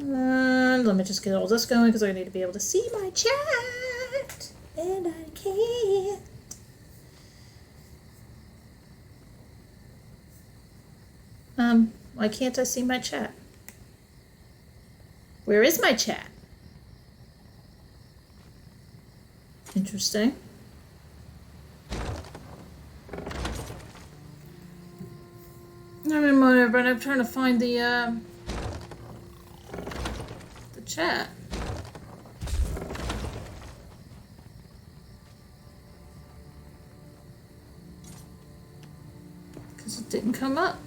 Let me just get all this going because I need to be able to see my chat. And I can't. Why can't I see my chat? Where is my chat? Interesting. I mean, whatever, but I'm trying to find the chat. Because it didn't come up.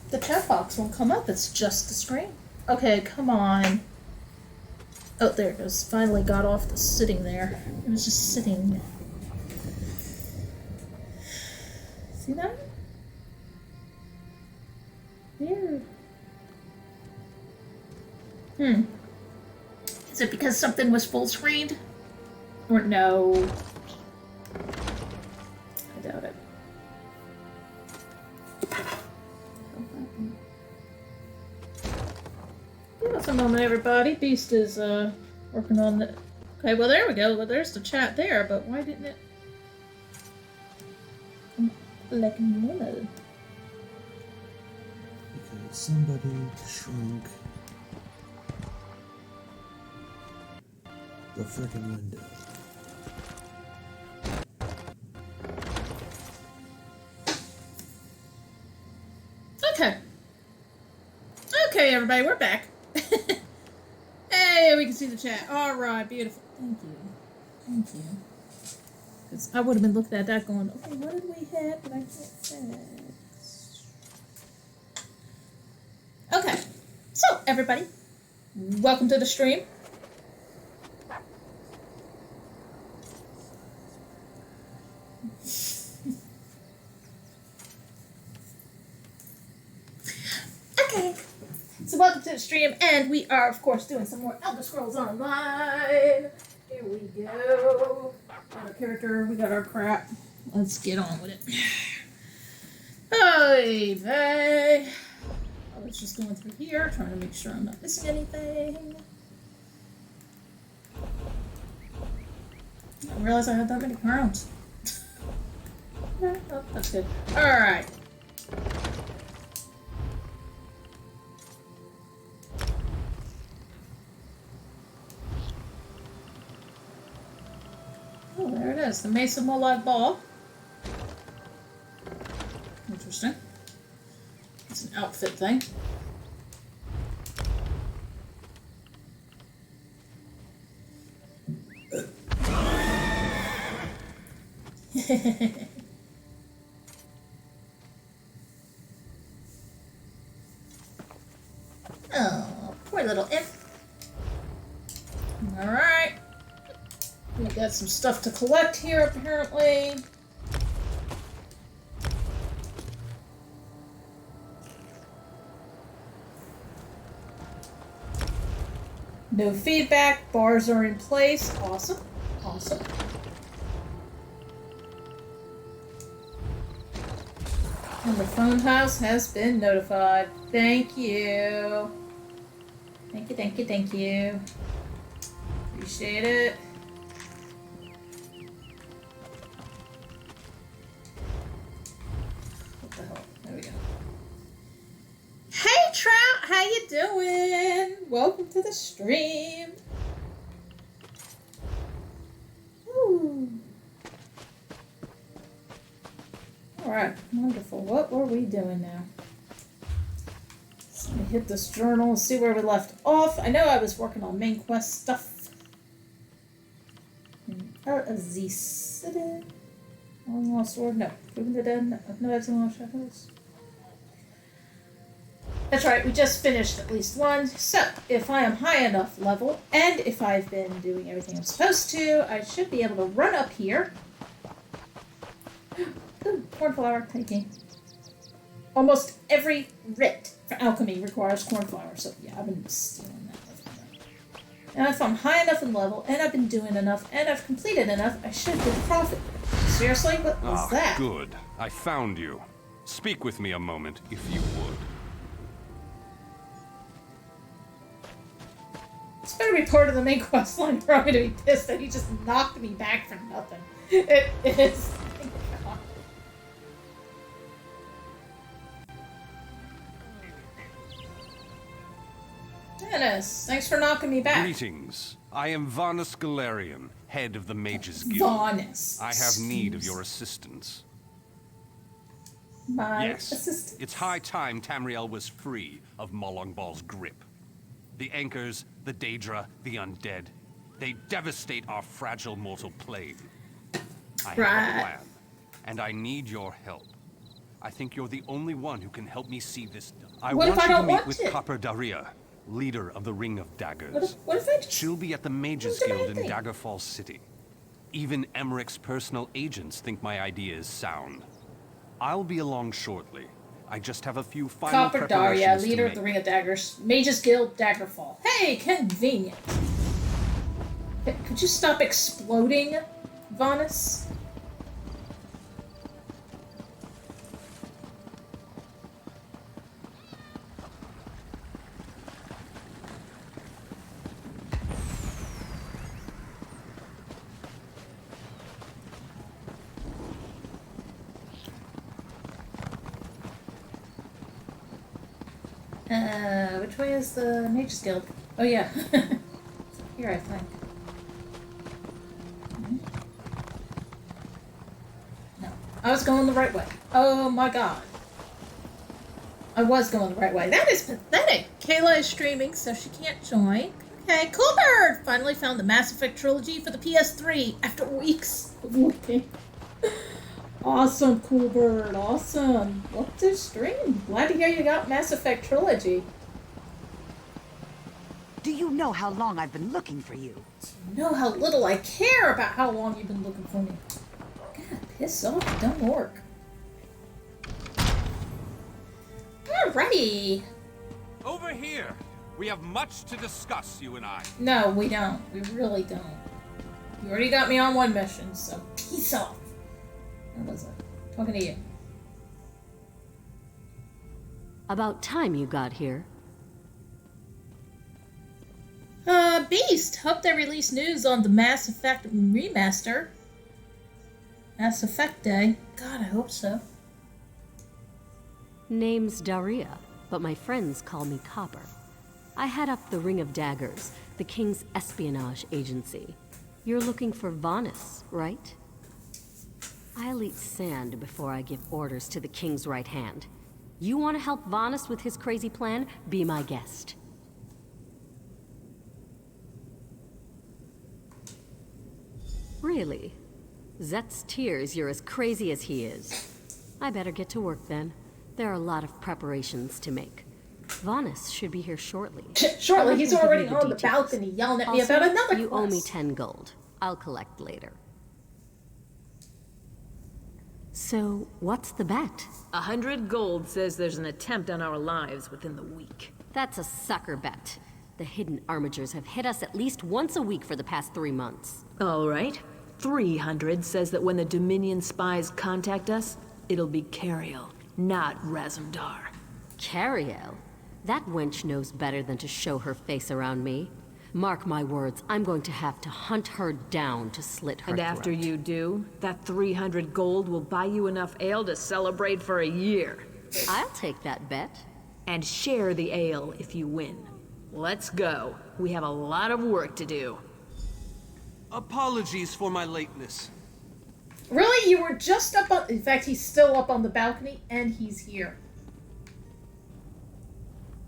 The chat box won't come up, it's just the screen. Okay, come on. Oh, there it goes. Finally got off the sitting there. It was just sitting. See that? Weird. Is it because something was full screened? Or no? I doubt it. Give us a moment, everybody. Beast is working on the. Okay, well there we go. Well, there's the chat there, but why didn't it? Like normal. Because somebody shrunk the frickin' window. Okay. Okay, everybody, we're back. Hey, we can see the chat. All right, beautiful. Thank you. Thank you. Because I would have been looking at that going, okay, what did we have that I can't fix? Okay. So, everybody, welcome to the stream. Okay. So welcome to the stream, and we are, of course, doing some more Elder Scrolls Online. Here we go. Got our character, we got our crap. Let's get on with it. Oy vey. I was just going through here, trying to make sure I'm not missing anything. I didn't realize I had that many crowns. Oh, that's good. Alright. Oh, there it is. The Mesa Molad Ball. Interesting. It's an outfit thing. Oh, poor little imp. Alright. We got some stuff to collect here, apparently. No feedback. Bars are in place. Awesome. Awesome. And the phone house has been notified. Thank you. Thank you, thank you, thank you. Appreciate it. What the hell? There we go. Hey Trout, how you doing? Welcome to the stream. Ooh. Alright, wonderful. What were we doing now? Let me hit this journal and see where we left off. I know I was working on main quest stuff. The city. Long lost sword? No. Proving the dead? No, that's in lost shadows. That's right, we just finished at least one. So, if I am high enough level, and if I've been doing everything I'm supposed to, I should be able to run up here. Ooh, cornflower, taking. Almost every writ for alchemy requires cornflower, so yeah, I've been stealing that left and right. And if I'm high enough in level, and I've been doing enough, and I've completed enough, I should get a profit. Seriously? What was that? Good. I found you. Speak with me a moment, if you would. This better be part of the main quest line, or I'm gonna be pissed that he just knocked me back for nothing. It is. God. Dennis, thanks for knocking me back. Greetings. I am Varnus Galarian, head of the Mages Guild. Varnus. I have need of your assistance. My Yes, assistant. it's high time Tamriel was free of Molongbal's grip. The Anchors, the Daedra, the Undead, they devastate our fragile mortal plane. I have a plan, and I need your help. I think you're the only one who can help me see this done. I What if want I you to don't meet want with to? Copper Daria, leader of the Ring of Daggers. What if I just... She'll be at the Mages Who's Guild in demanding? Daggerfall City. Even Emmerich's personal agents think my idea is sound. I'll be along shortly. I just have a few final Copper preparations Daria, to leader of make. the Ring of Daggers, Mages Guild, Daggerfall. Hey, convenient. Could you stop exploding, Vanus? Which way is the Mages Guild? Oh yeah. Here, I think. No. I was going the right way. Oh my god. I was going the right way. That is pathetic. Kayla is streaming, so she can't join. Okay, cool bird! Finally found the Mass Effect trilogy for the PS3 after weeks of looking. Awesome, cool bird. Awesome. Welcome to the stream. Glad to hear you got Mass Effect trilogy. Do you know how long I've been looking for you? You know how little I care about how long you've been looking for me. God, piss off, dumb orc. Alrighty. Over here! We have much to discuss, you and I. No, we don't. We really don't. You already got me on one mission, so peace off. What was it? Talking to you. About time you got here. Beast! Hope they release news on the Mass Effect remaster. Mass Effect Day. God, I hope so. Name's Daria, but my friends call me Copper. I head up the Ring of Daggers, the King's espionage agency. You're looking for Vanus, right? I'll eat sand before I give orders to the King's right hand. You want to help Vanus with his crazy plan? Be my guest. Really? Zet's tears you're as crazy as he is. I better get to work then. There are a lot of preparations to make. Vanus should be here shortly. Shortly, I'll he's give you already the on the details. balcony yelling at me Also, about another you quest. owe me 10 gold. I'll collect later. So, what's the bet? 100 gold says there's an attempt on our lives within the week. That's a sucker bet. The hidden armigers have hit us at least once a week for the past 3 months. All right. 300 says that when the Dominion spies contact us, it'll be Cariel, not Razumdar. Cariel? That wench knows better than to show her face around me. Mark my words, I'm going to have to hunt her down to slit her And throat. after you do, that 300 gold will buy you enough ale to celebrate for a year. I'll take that bet. And share the ale if you win. Let's go. We have a lot of work to do. Apologies for my lateness. Really? You were just up on... In fact, he's still up on the balcony, and he's here.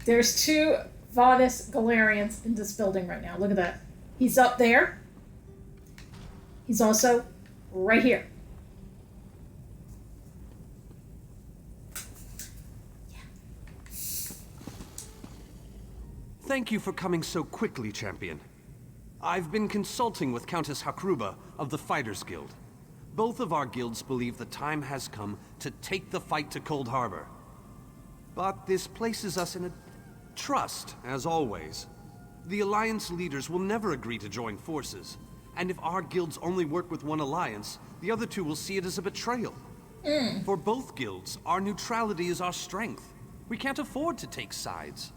There's two Vanus Galarians in this building right now. Look at that. He's up there. He's also right here. Thank you for coming so quickly, champion. I've been consulting with Countess Hakruba of the Fighters Guild. Both of our guilds believe the time has come to take the fight to Cold Harbor. But this places us in a trust, as always. The Alliance leaders will never agree to join forces. And if our guilds only work with one alliance, the other two will see it as a betrayal. For both guilds, our neutrality is our strength. We can't afford to take sides.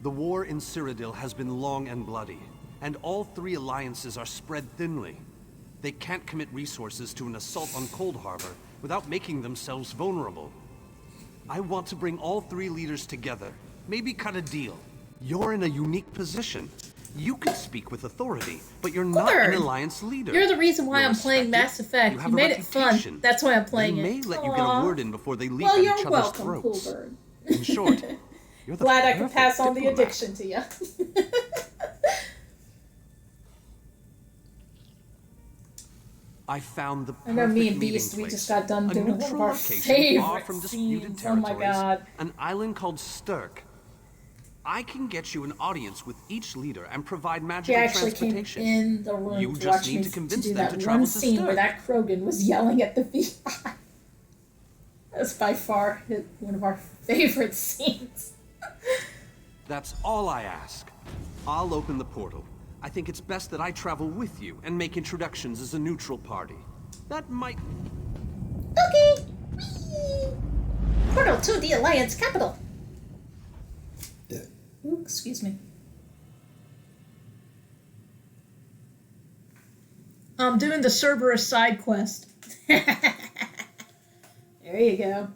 The war in Cyrodiil has been long and bloody, and all three alliances are spread thinly. They can't commit resources to an assault on Cold Harbor without making themselves vulnerable. I want to bring all three leaders together, maybe cut a deal. You're in a unique position. You can speak with authority, but you're not an alliance leader. You're the reason why You're I'm playing Mass Effect. You have a made it fun. reputation. That's why I'm playing They it. may let you get a word in before they leap Well, at you're each other's welcome, throats. Coolbird. In short, you're the Glad I could perfect pass on the diplomat. addiction to you. I found the I perfect know me and meeting Beast, we place. just got done A doing one of neutral our location far favorite from disputed scenes. Oh my territories. god. An island called Stirk. I can get you an audience with each leader and provide He magical actually came transportation. in the room You to just watch need me to convince do them that to one travel to scene where Stirk. that Krogan was yelling at the VI. That's by far one of our favorite scenes. That's all I ask. I'll open the portal. I think it's best that I travel with you and make introductions as a neutral party. That might... Okay. Whee! Portal to the Alliance capital. Ooh, excuse me. I'm doing the Cerberus side quest. There you go.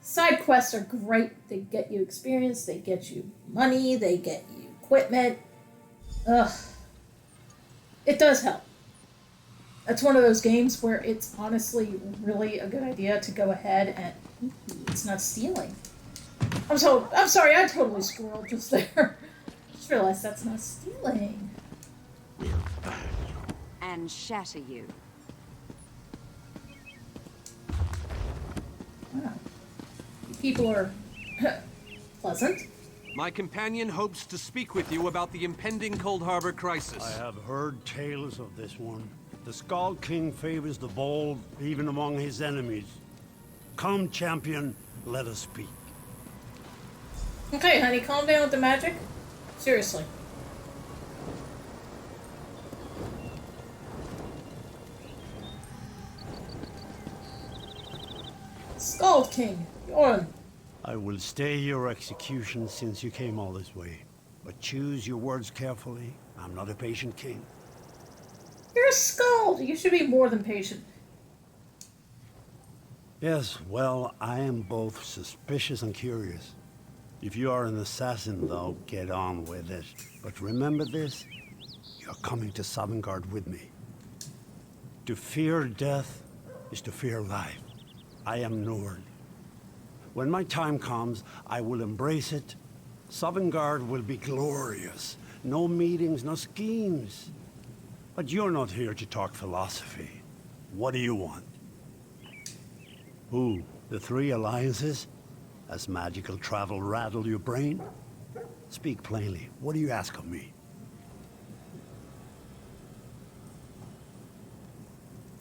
Side quests are great. They get you experience, they get you money, they get you equipment. Ugh. It does help. That's one of those games where it's honestly really a good idea to go ahead and... It's not stealing. I'm sorry, I totally squirreled just there. Just realized that's not stealing. And shatter you. Wow. You people are pleasant. My companion hopes to speak with you about the impending Cold Harbor crisis. I have heard tales of this one. The Skull King favors the bold, even among his enemies. Come, champion, let us speak. Okay, honey, calm down with the magic. Seriously. Skull King, Jorn. I will stay your execution since you came all this way. But choose your words carefully. I'm not a patient king. You're a Skald. You should be more than patient. Yes, well, I am both suspicious and curious. If you are an assassin, though, get on with it. But remember this, you're coming to Sovngarde with me. To fear death is to fear life. I am Nord. When my time comes, I will embrace it. Sovngarde will be glorious. No meetings, no schemes. But you're not here to talk philosophy. What do you want? Who? The three alliances? Has magical travel rattled your brain? Speak plainly. What do you ask of me?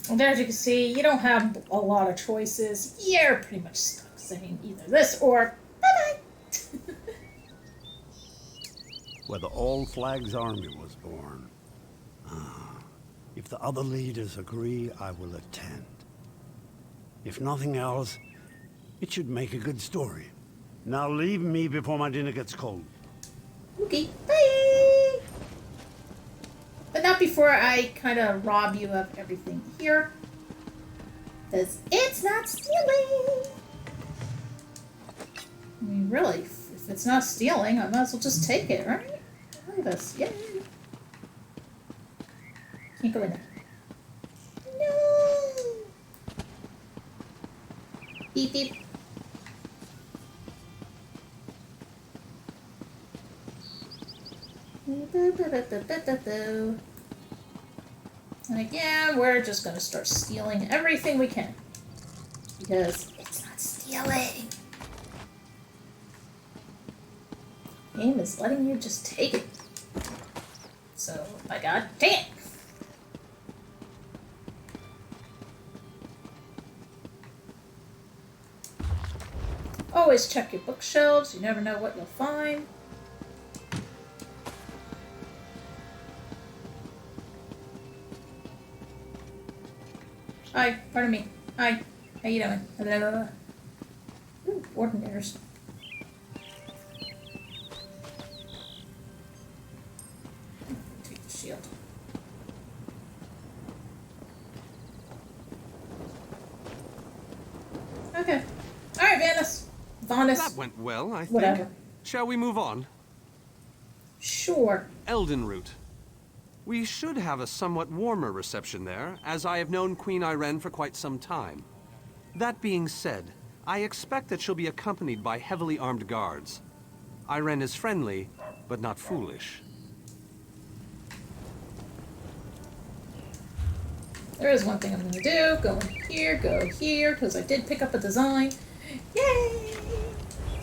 And as you can see, you don't have a lot of choices. You're pretty much stuck saying either this or bye-bye. Where the All Flags Army was born. If the other leaders agree, I will attend. If nothing else, it should make a good story. Now leave me before my dinner gets cold. Okay, bye! But not before I kind of rob you of everything here. Because it's not stealing! I mean, really, if it's not stealing, I might as well just take it, right? Look at this, yay! Can't go in there. No! Beep beep. And again, we're just gonna start stealing everything we can. Because it's not stealing. Game is letting you just take it. So, by God, take it! Always check your bookshelves, you never know what you'll find. Hi, pardon me. Hi, how you doing? Ooh, ordinators. Okay. Alright, Vanus. Vanus. That went well, I think. Whatever. Shall we move on? Sure. Eldenroot. We should have a somewhat warmer reception there, as I have known Queen Irene for quite some time. That being said, I expect that she'll be accompanied by heavily armed guards. Irene is friendly, but not foolish. There is one thing I'm gonna do. Go here, because I did pick up a design. Yay!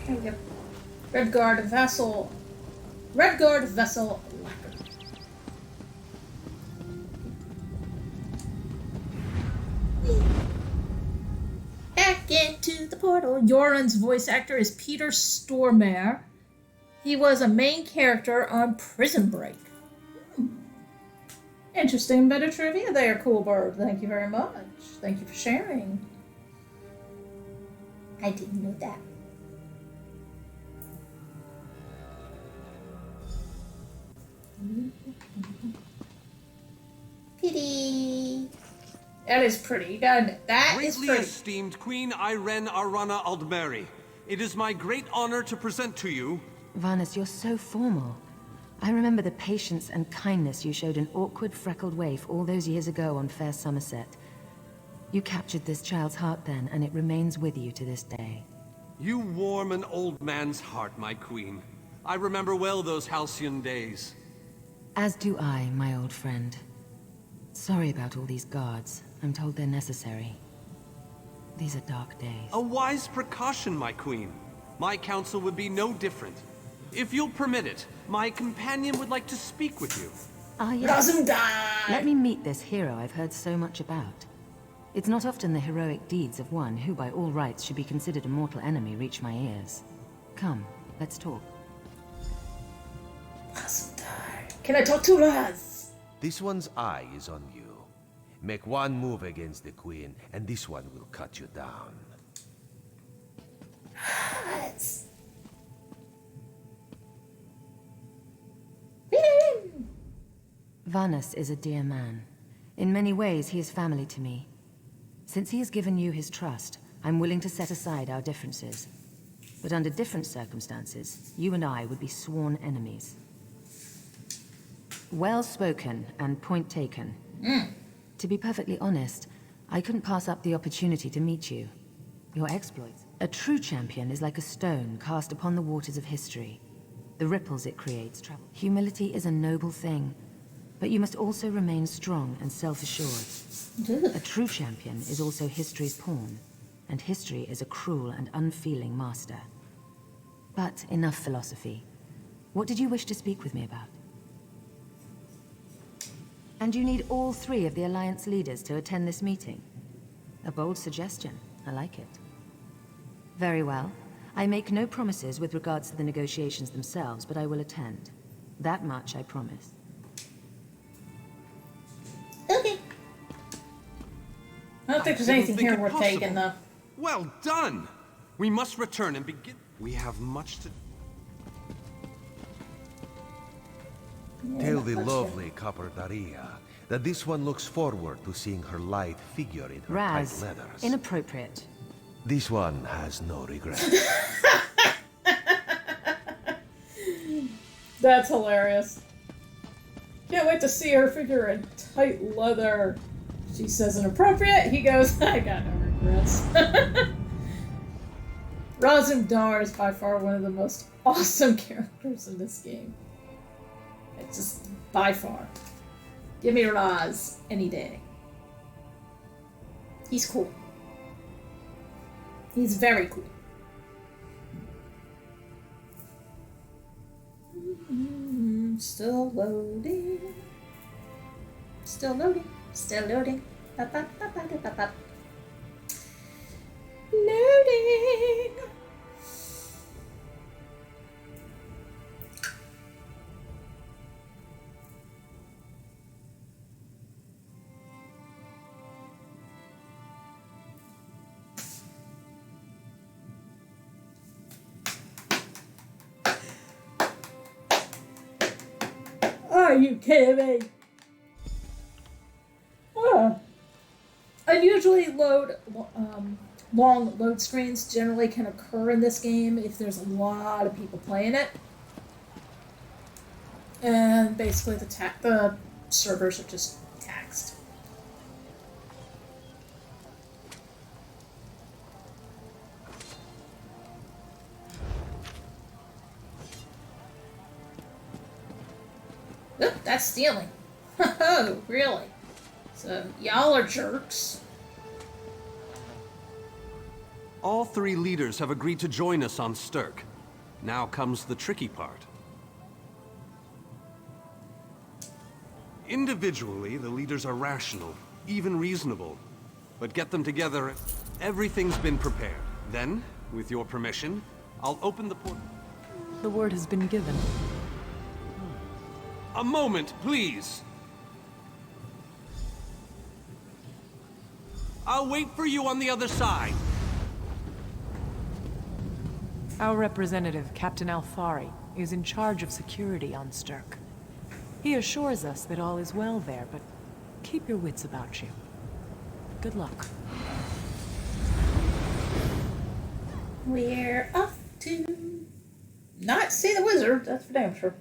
There we go. Redguard Vessel Lacquer. Back into the portal. Yoren's voice actor is Peter Stormare. He was a main character on Prison Break. Interesting bit of trivia there, Cool Bird. Thank you very much. Thank you for sharing. I didn't know that. Pretty. That is pretty. That is Greatly pretty. esteemed Queen Irene Arana Aldmeri, it is my great honor to present to you... Varnus, you're so formal. I remember the patience and kindness you showed an awkward, freckled waif all those years ago on Fair Somerset. You captured this child's heart then, and it remains with you to this day. You warm an old man's heart, my queen. I remember well those halcyon days. As do I, my old friend. Sorry about all these guards. I'm told they're necessary. These are dark days. A wise precaution, my queen. My counsel would be no different. If you'll permit it, my companion would like to speak with you. Ah, yes. Let me meet this hero I've heard so much about. It's not often the heroic deeds of one who by all rights should be considered a mortal enemy reach my ears. Come, let's talk. Can I talk to Raz? This one's eye is on you. Make one move against the queen, and this one will cut you down. Raz. Varnus is a dear man. In many ways, he is family to me. Since he has given you his trust, I'm willing to set aside our differences. But under different circumstances, you and I would be sworn enemies. Well spoken and point taken. To be perfectly honest, I couldn't pass up the opportunity to meet you. Your exploits. A true champion is like a stone cast upon the waters of history. The ripples it creates travel. Humility is a noble thing, but you must also remain strong and self-assured. A true champion is also history's pawn, and history is a cruel and unfeeling master. But enough philosophy. What did you wish to speak with me about? And you need all three of the Alliance leaders to attend this meeting. A bold suggestion. I like it. Very well. I make no promises with regards to the negotiations themselves, but I will attend. That much I promise. Okay. I don't think there's anything here worth taking, though. Well done! We must return and begin... We have much to... Tell the lovely Copper Daria that this one looks forward to seeing her light figure in her tight Raz, leathers. inappropriate. This one has no regrets. That's hilarious. Can't wait to see her figure in tight leather. She says inappropriate. He goes, I got no regrets. Razumdar is by far one of the most awesome characters in this game. It's just by far. Give me Raz any day. He's cool. He's very cool. Still loading. Still loading. Still loading. Loading. Are you kidding me? I usually load long load screens generally can occur in this game if there's a lot of people playing it. And basically the servers are just taxed. Oop, that's stealing. Oh, really? So, y'all are jerks. All three leaders have agreed to join us on Stirk. Now comes the tricky part. Individually, the leaders are rational, even reasonable. But get them together, everything's been prepared. Then, with your permission, I'll open the portal. The word has been given. A moment, please. I'll wait for you on the other side. Our representative, Captain Alfari, is in charge of security on Stirk. He assures us that all is well there, but keep your wits about you. Good luck. We're off to not see the wizard, that's for damn sure.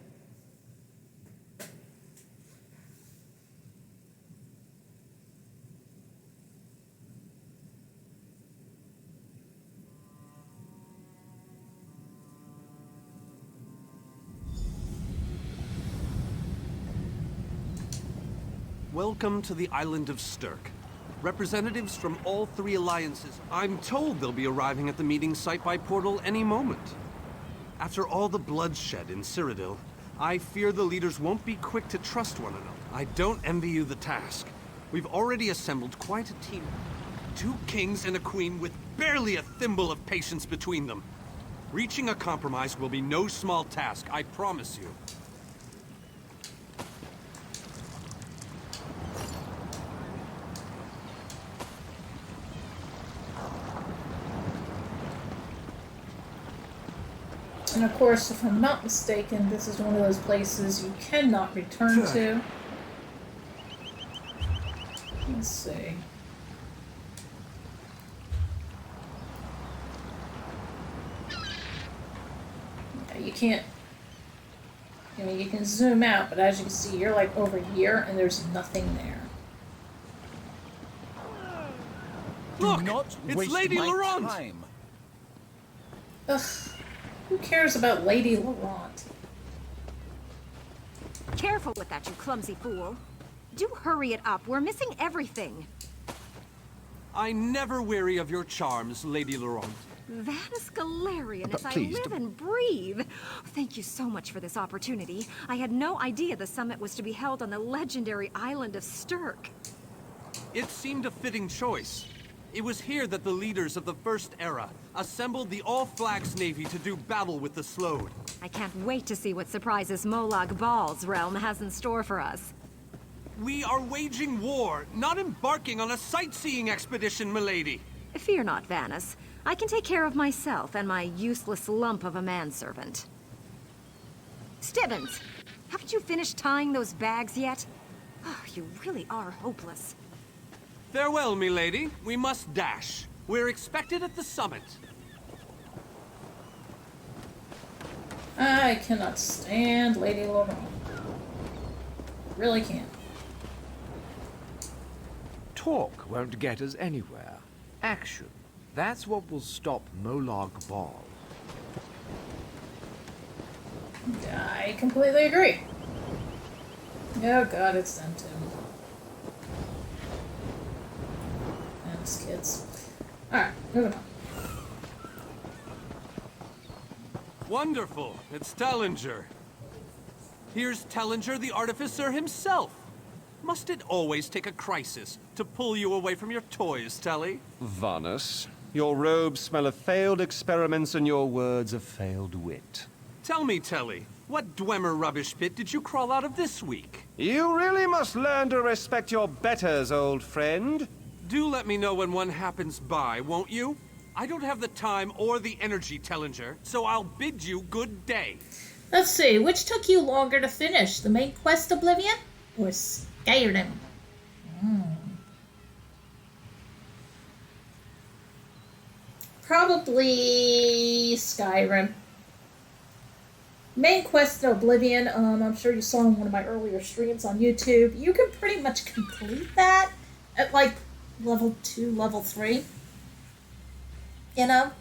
Welcome to the island of Stirk. Representatives from all three alliances. I'm told they'll be arriving at the meeting site by portal any moment. After all the bloodshed in Cyrodiil, I fear the leaders won't be quick to trust one another. I don't envy you the task. We've already assembled quite a team. 2 kings and a queen with barely a thimble of patience between them. Reaching a compromise will be no small task, I promise you. And of course, if I'm not mistaken, this is one of those places you cannot return to. Let's see. Yeah, you can't... I mean, you can zoom out, but as you can see, you're like over here, and there's nothing there. Look! It's Lady Laurent! Ugh. Who cares about Lady Laurent? Careful with that, you clumsy fool. Do hurry it up. We're missing everything. I never weary of your charms, Lady Laurent. Vanus Galarian, as I live and breathe. Thank you so much for this opportunity. I had no idea the summit was to be held on the legendary island of Stirk. It seemed a fitting choice. It was here that the leaders of the First Era assembled the All-Flags Navy to do battle with the Slode. I can't wait to see what surprises Molag Bal's realm has in store for us. We are waging war, not embarking on a sightseeing expedition, milady. Fear not, Vanus. I can take care of myself and my useless lump of a manservant. Stibbons, haven't you finished tying those bags yet? Oh, you really are hopeless. Farewell, milady. We must dash. We're expected at the summit. I cannot stand Lady Laurent. Really can't. Talk won't get us anywhere. Action. That's what will stop Molag Bal. I completely agree. Oh god, it's them too. Those kids. Alright, moving on. Wonderful. It's Tellinger. Here's Tellinger, the artificer himself. Must it always take a crisis to pull you away from your toys, Telly? Vanus, your robes smell of failed experiments and your words of failed wit. Tell me, Telly, what Dwemer rubbish pit did you crawl out of this week? You really must learn to respect your betters, old friend. Do let me know when one happens by, won't you? I don't have the time or the energy, Tellinger, so I'll bid you good day. Let's see, which took you longer to finish? The main quest Oblivion? Or Skyrim? Probably Skyrim. Main quest to Oblivion, I'm sure you saw in one of my earlier streams on YouTube. You can pretty much complete that at like level 2, level 3. You know?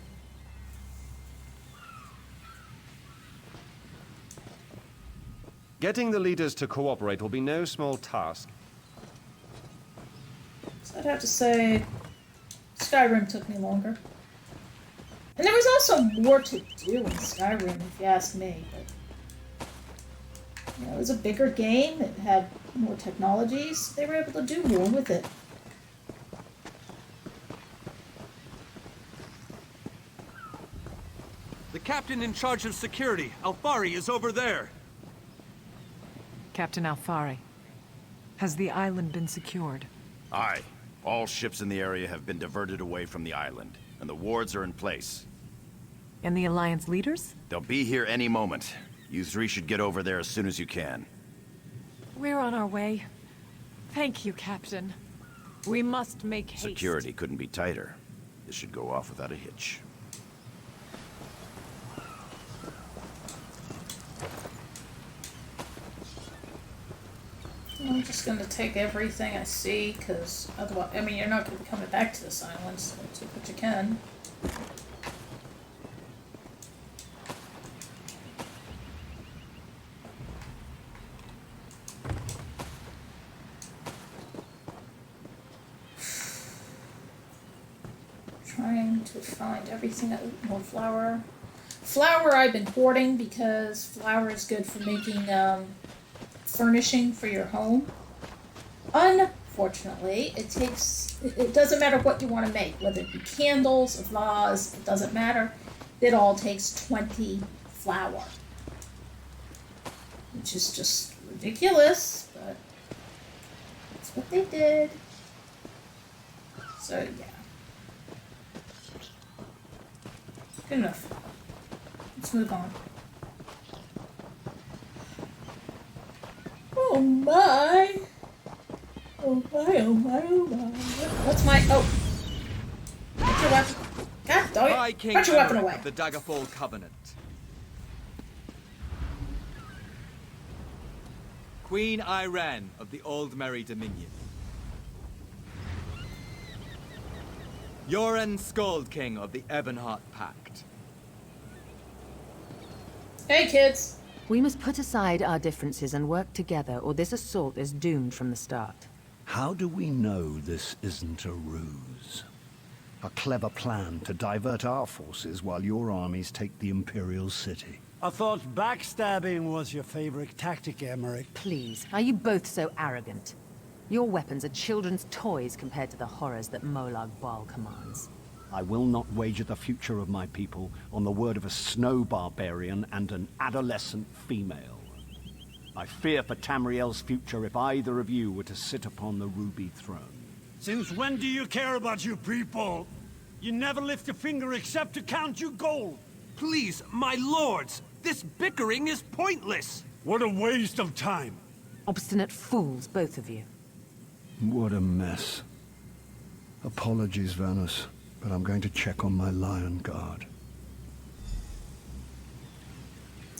Getting the leaders to cooperate will be no small task. So I'd have to say Skyrim took me longer. And there was also more to do in Skyrim, if you ask me. But, you know, it was a bigger game. It had more technologies. They were able to do more with it. The captain in charge of security, Alfari, is over there. Captain Alfari, has the island been secured? Aye. All ships in the area have been diverted away from the island, and the wards are in place. And the Alliance leaders? They'll be here any moment. You three should get over there as soon as you can. We're on our way. Thank you, Captain. We must make haste. Security couldn't be tighter. This should go off without a hitch. I'm just going to take everything I see, because otherwise, I mean, you're not going to be coming back to this island, so take what you can. Trying to find everything. More flour. Flour I've been hoarding because flour is good for making furnishing for your home. Unfortunately, it doesn't matter what you want to make, whether it be candles, a vase, it doesn't matter. It all takes 20 flour. Which is just ridiculous, but that's what they did. So, yeah. Good enough. Let's move on. Oh my! Oh my, oh my, oh my. What's my... Oh! Put your weapon... God dog it! Put your weapon away! Of the Daggerfall Covenant. Queen Irene of the Old Merry Dominion. Yoren Skald King of the Ebonheart Pact. Hey kids! We must put aside our differences and work together, or this assault is doomed from the start. How do we know this isn't a ruse? A clever plan to divert our forces while your armies take the Imperial City. I thought backstabbing was your favorite tactic, Emmerich. Please, are you both so arrogant? Your weapons are children's toys compared to the horrors that Molag Bal commands. I will not wager the future of my people on the word of a snow barbarian and an adolescent female. I fear for Tamriel's future if either of you were to sit upon the Ruby Throne. Since when do you care about your people? You never lift a finger except to count your gold. Please, my lords, this bickering is pointless. What a waste of time. Obstinate fools, both of you. What a mess. Apologies, Vanus, but I'm going to check on my lion guard.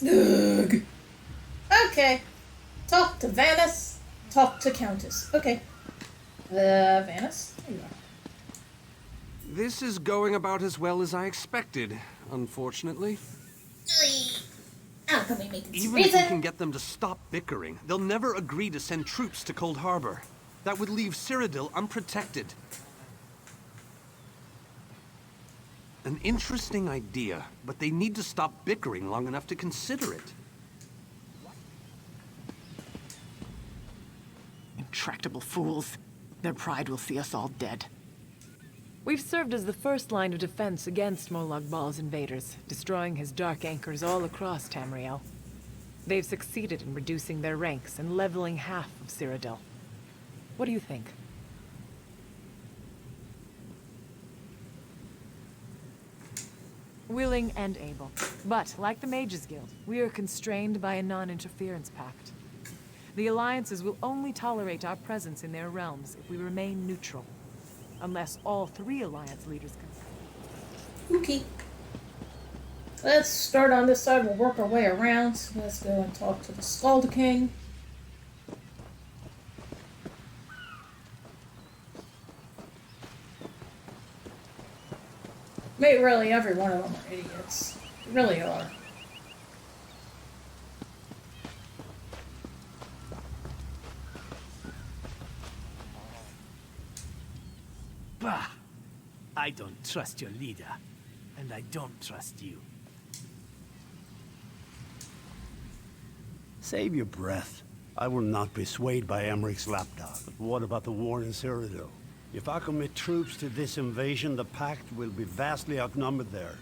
Ugh. Okay. Talk to Vanus. Talk to Countess. Okay. Vanus? There you are. This is going about as well as I expected, unfortunately. How can we make this Even if we can get them to stop bickering, they'll never agree to send troops to Cold Harbor. That would leave Cyrodiil unprotected. An interesting idea, but they need to stop bickering long enough to consider it. Intractable fools. Their pride will see us all dead. We've served as the first line of defense against Molag Bal's invaders, destroying his dark anchors all across Tamriel. They've succeeded in reducing their ranks and leveling half of Cyrodiil. What do you think? Willing and able. But, like the Mages Guild, we are constrained by a non-interference pact. The alliances will only tolerate our presence in their realms if we remain neutral. Unless all three alliance leaders consent. Okay. Let's start on this side. We'll work our way around. So let's go and talk to the Skald King. Mate, really, every one of them are idiots. They really are. Bah! I don't trust your leader, and I don't trust you. Save your breath. I will not be swayed by Emmeric's lapdog. But what about the war in Cyrodiil? If I commit troops to this invasion, the Pact will be vastly outnumbered there.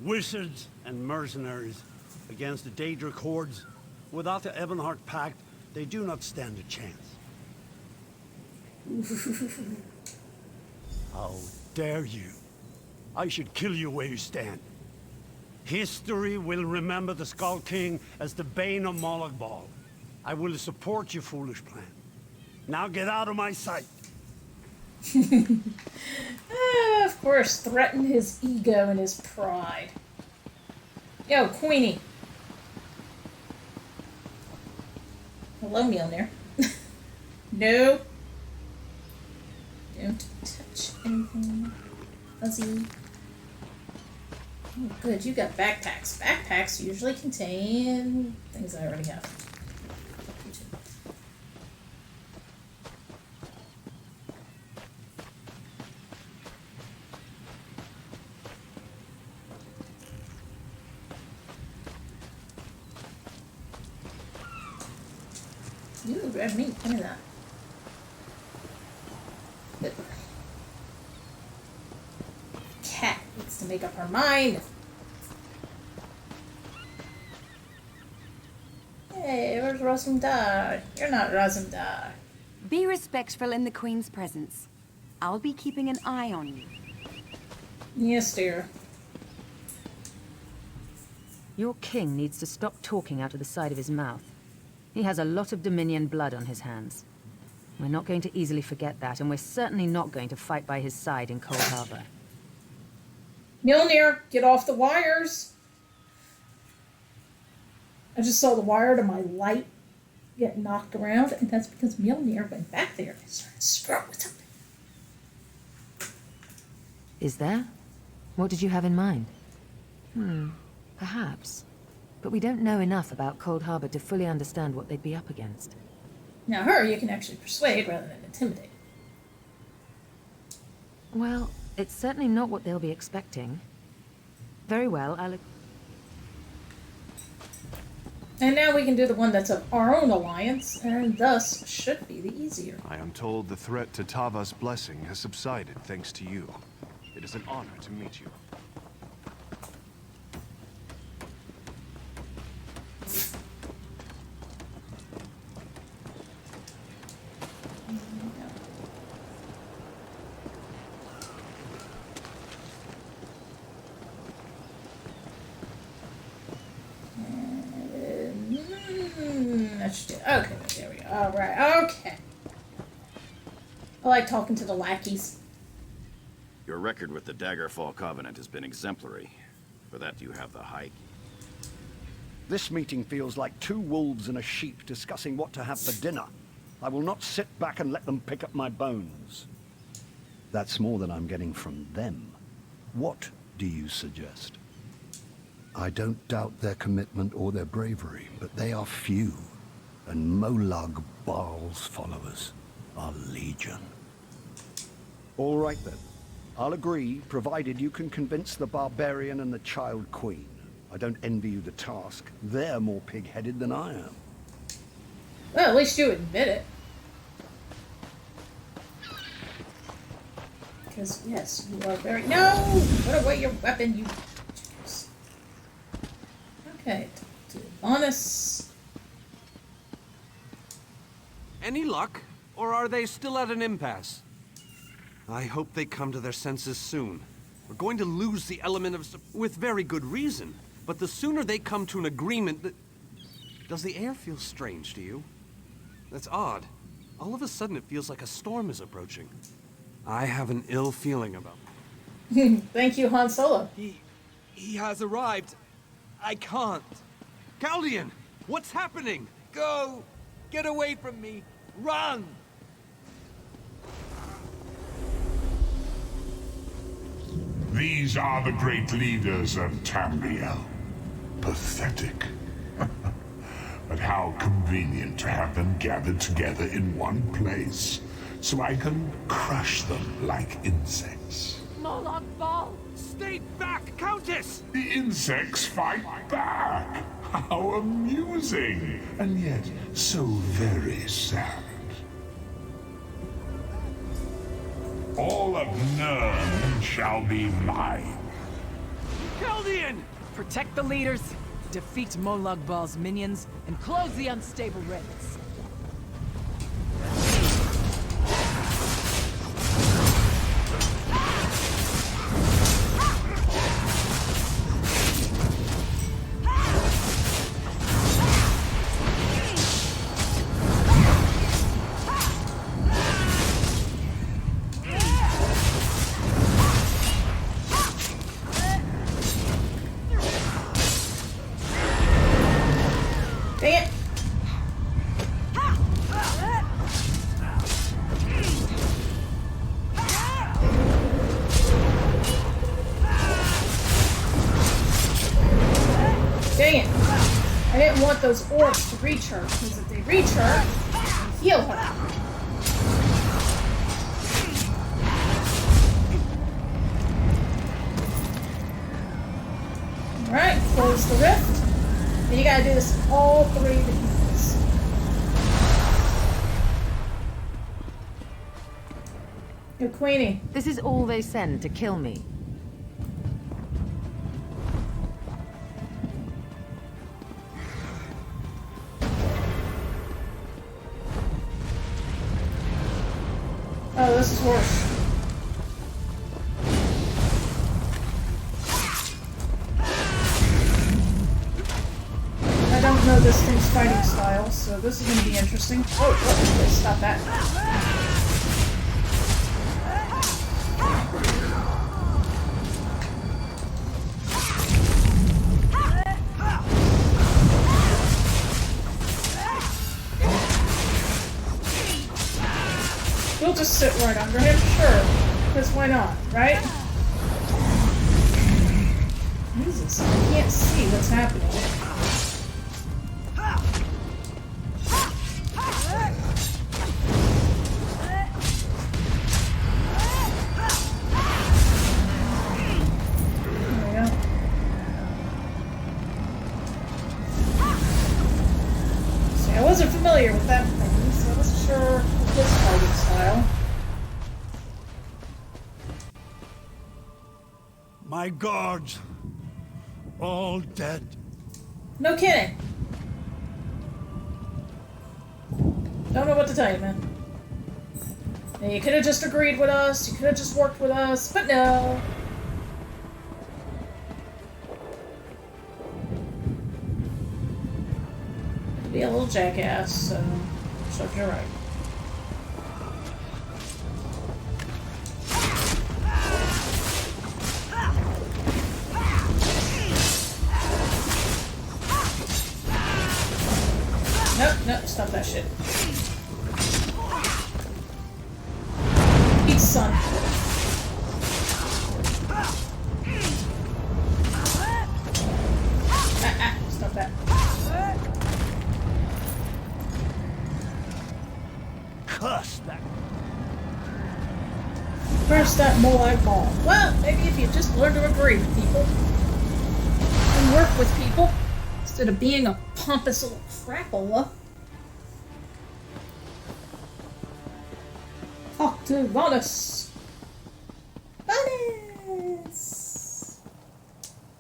Wizards and mercenaries against the Daedric hordes. Without the Ebonheart Pact, they do not stand a chance. How dare you? I should kill you where you stand. History will remember the Skull King as the bane of Mologbal. I will support your foolish plan. Now get out of my sight. Of course, threaten his ego and his pride. Yo, Queenie. Hello, Mjolnir. No. Don't touch anything fuzzy. Oh, good, you got backpacks. Backpacks usually contain things I already have. Ooh, red meat. Give me that. Good. Cat needs to make up her mind. Hey, where's Rosendar? You're not Rosendar. Be respectful in the Queen's presence. I'll be keeping an eye on you. Yes, dear. Your king needs to stop talking out of the side of his mouth. He has a lot of Dominion blood on his hands. We're not going to easily forget that, and we're certainly not going to fight by his side in Cold Harbor. Mjolnir, get off the wires! I just saw the wire to my light get knocked around, and that's because Mjolnir went back there and started screwing with something. Is there? What did you have in mind? Perhaps. But we don't know enough about Cold Harbor to fully understand what they'd be up against. Now her you can actually persuade rather than intimidate. Well, it's certainly not what they'll be expecting. Very well, And now we can do the one that's of our own alliance, and thus should be the easier. I am told the threat to Tava's blessing has subsided thanks to you. It is an honor to meet you. Okay, there we go. Alright, okay. I like talking to the lackeys. Your record with the Daggerfall Covenant has been exemplary. For that you have the high. This meeting feels like two wolves and a sheep discussing what to have for dinner. I will not sit back and let them pick up my bones. That's more than I'm getting from them. What do you suggest? I don't doubt their commitment or their bravery, but they are few. And Molag Baal's followers are legion. All right then. I'll agree, provided you can convince the barbarian and the child queen. I don't envy you the task. They're more pig-headed than I am. Well, at least you admit it. Because, yes, you are very... No! Put away your weapon, you... Okay, to bonus. Any luck? Or are they still at an impasse? I hope they come to their senses soon. We're going to lose the element of... with very good reason. But the sooner they come to an agreement... Does the air feel strange to you? That's odd. All of a sudden it feels like a storm is approaching. I have an ill feeling about Thank you, Han Solo. He has arrived. I can't. Caldian, what's happening? Go! Get away from me! Run! These are the great leaders of Tamriel. Pathetic. But how convenient to have them gathered together in one place, so I can crush them like insects. Moloch Ball! Stay back, Countess! The insects fight back! How amusing! And yet, so very sad. All of Nirn shall be mine. Caldian! Protect the leaders, defeat Molag Bal's minions, and close the unstable raids. Dang it! Dang it! I didn't want those orbs to reach her, because if they reach her, they heal her. Alright, close the rift. And you gotta do this in all three of the units. Good Queenie. This is all they send to kill me. Oh, this is worse. I don't know this thing's fighting style, so this is going to be interesting. Oh, stop that. We'll just sit right under him, sure. Because why not, right? Jesus, I can't see what's happening. I wasn't familiar with that thing, so I wasn't sure of his fighting style. My guards, all dead. No kidding. Don't know what to tell you, man. Now, you could have just agreed with us, you could have just worked with us, but no. Be a little jackass, so serves you right. Nope, stop that shit. Eat son. Stop that. Curse that. Where's that Molag Ball? Well, maybe if you just learn to agree with people. And work with people. Instead of being a pompous little crapola. Talk to Vanus. Vanus!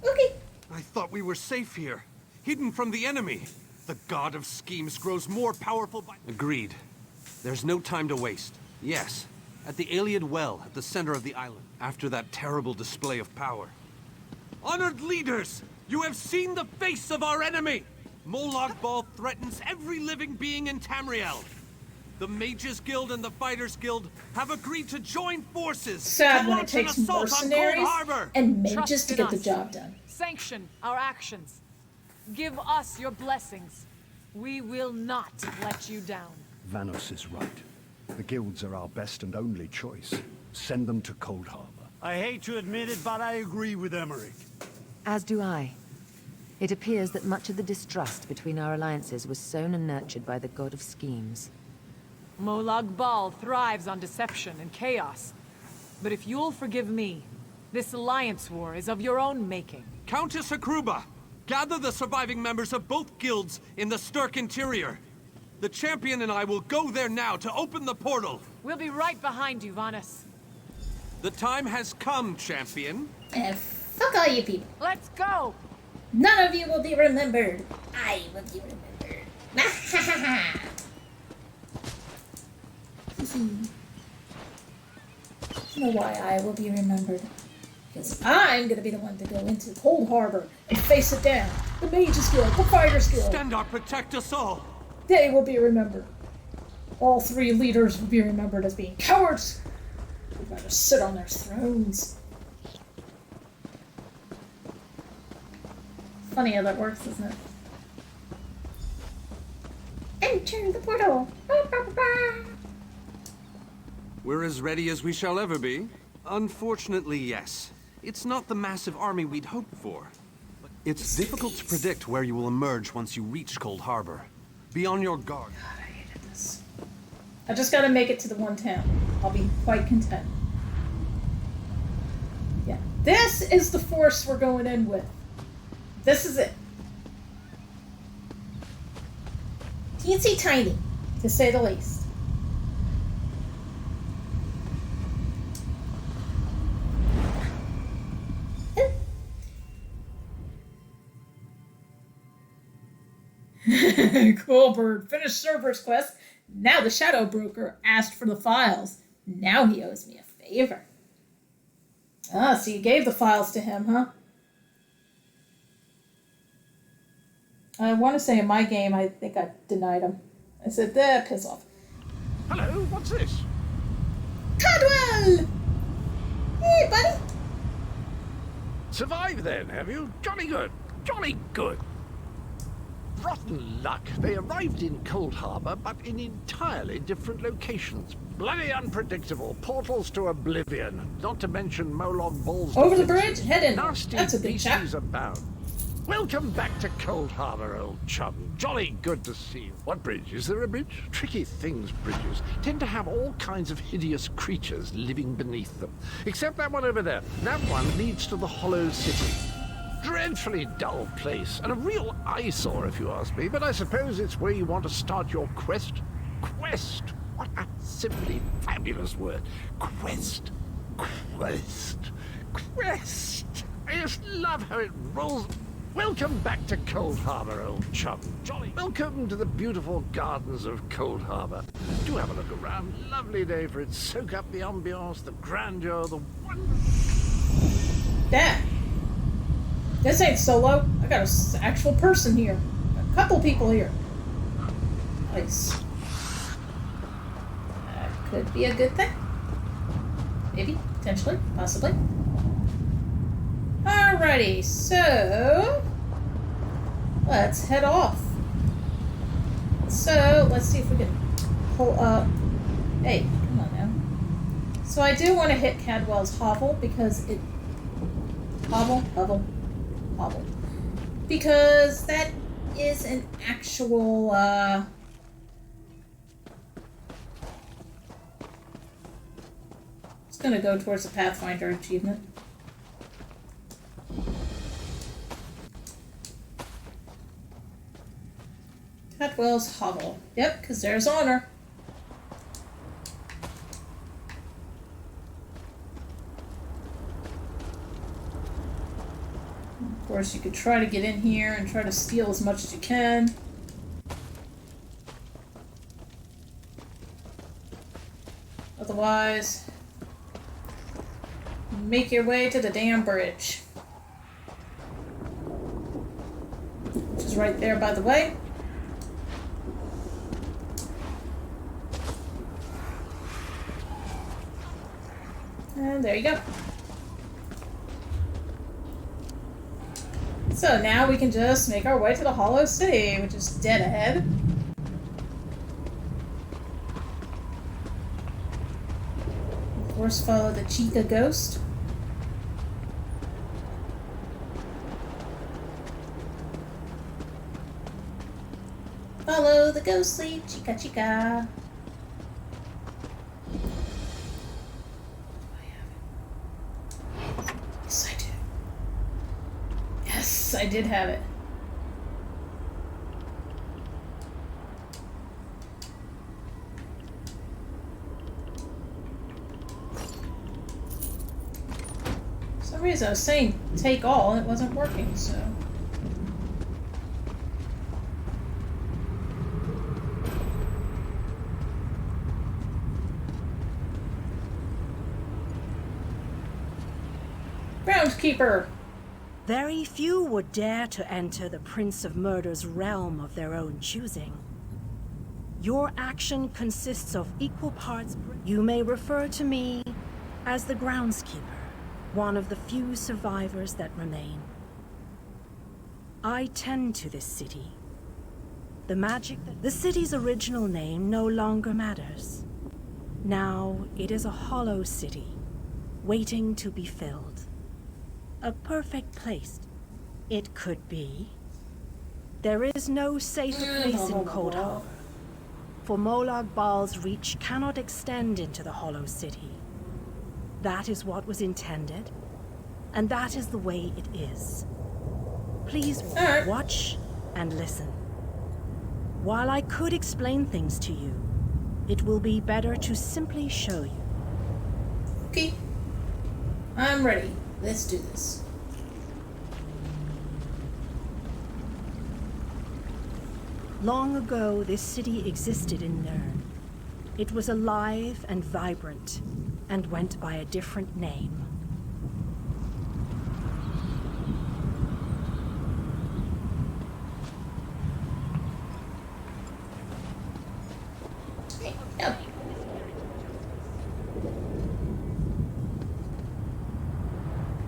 Okay. I thought we were safe here, hidden from the enemy. The god of schemes grows more powerful by— Agreed. There's no time to waste. Yes, at the Iliad Well at the center of the island, after that terrible display of power. Honored leaders, you have seen the face of our enemy! Molag Bal threatens every living being in Tamriel. The Mages Guild and the Fighters Guild have agreed to join forces Sad to when it launch an takes assault on Cold mercenaries Harbor. and mages Trust to in get the us. job done. Sanction our actions. Give us your blessings. We will not let you down. Vanos is right. The guilds are our best and only choice. Send them to Cold Harbor. I hate to admit it, but I agree with Emmerich. As do I. It appears that much of the distrust between our alliances was sown and nurtured by the god of schemes. Molag Bal thrives on deception and chaos. But if you'll forgive me, this alliance war is of your own making. Countess Hakruba, gather the surviving members of both guilds in the Sturk interior. The champion and I will go there now to open the portal. We'll be right behind you, Vanus. The time has come, champion. Fuck all you people. Let's go! None of you will be remembered. I will be remembered. I know why I will be remembered. Because I'm gonna be the one to go into Cold Harbor and face it down. The Mages Guild, the Fighters Guild. Stendarr, protect us all. They will be remembered. All three leaders will be remembered as being cowards. They'd rather sit on their thrones. Funny how that works, isn't it? Enter the portal. We're as ready as we shall ever be. Unfortunately, yes. It's not the massive army we'd hoped for. It's difficult to predict where you will emerge once you reach Cold Harbor. Be on your guard. God, I hated this. I just gotta make it to the one town. I'll be quite content. Yeah. This is the force we're going in with. This is it. Teensy tiny, to say the least. Cool bird. Finished Cerberus quest. Now the Shadow Broker asked for the files. Now he owes me a favor. Ah, so you gave the files to him, huh? I want to say in my game, I think I denied him. I said, piss off. Hello, what's this? Cadwell! Hey, buddy. Survived then, have you? Jolly good. Jolly good. Rotten luck. They arrived in Cold Harbor, but in entirely different locations. Bloody unpredictable. Portals to oblivion. Not to mention Molag Bal's Over the defenses. bridge, head in. Nasty That's a big chap. beasties abound. Welcome back to Cold Harbor, old chum. Jolly good to see you. What bridge? Is there a bridge? Tricky things, bridges. Tend to have all kinds of hideous creatures living beneath them. Except that one over there. That one leads to the Hollow City. Dreadfully dull place, and a real eyesore if you ask me, but I suppose it's where you want to start your quest. Quest! What a simply fabulous word. Quest. Quest. Quest. I just love how it rolls. Welcome back to Cold Harbor, old chum. Jolly. Welcome to the beautiful gardens of Cold Harbor. Do have a look around. Lovely day for it. Soak up the ambiance, the grandeur, the wonder. Dad. This ain't solo. I got an actual person here. A couple people here. Nice. That could be a good thing. Maybe. Potentially. Possibly. Alrighty. So, let's head off. So, let's see if we can pull up. Hey, come on now. So I do want to hit Cadwell's hovel because it... Hovel? Because that is an actual, it's gonna go towards the Pathfinder achievement. Cadwell's hovel. Yep, because there's honor. Of course, you could try to get in here and try to steal as much as you can. Otherwise, make your way to the damn bridge. Which is right there, by the way. And there you go. So now we can just make our way to the Hollow City, which is dead ahead. Of course, follow the Chica ghost. Follow the ghostly Chica Chica. Yes, I did. Yes, I did have it. For some reason I was saying take all and it wasn't working, so. Groundskeeper! Very few would dare to enter the Prince of Murder's realm of their own choosing. Your action consists of equal parts. You may refer to me as the Groundskeeper, one of the few survivors that remain. I tend to this city. The city's original name no longer matters. Now it is a hollow city, waiting to be filled. A perfect place it could be. There is no safer place in Cold Harbor, for Molag Bal's reach cannot extend into the Hollow City. That is what was intended, and that is the way it is. Please watch and listen. While I could explain things to you, it will be better to simply show you. Okay. I'm ready. Let's do this. Long ago, this city existed in Nirn. It was alive and vibrant, and went by a different name.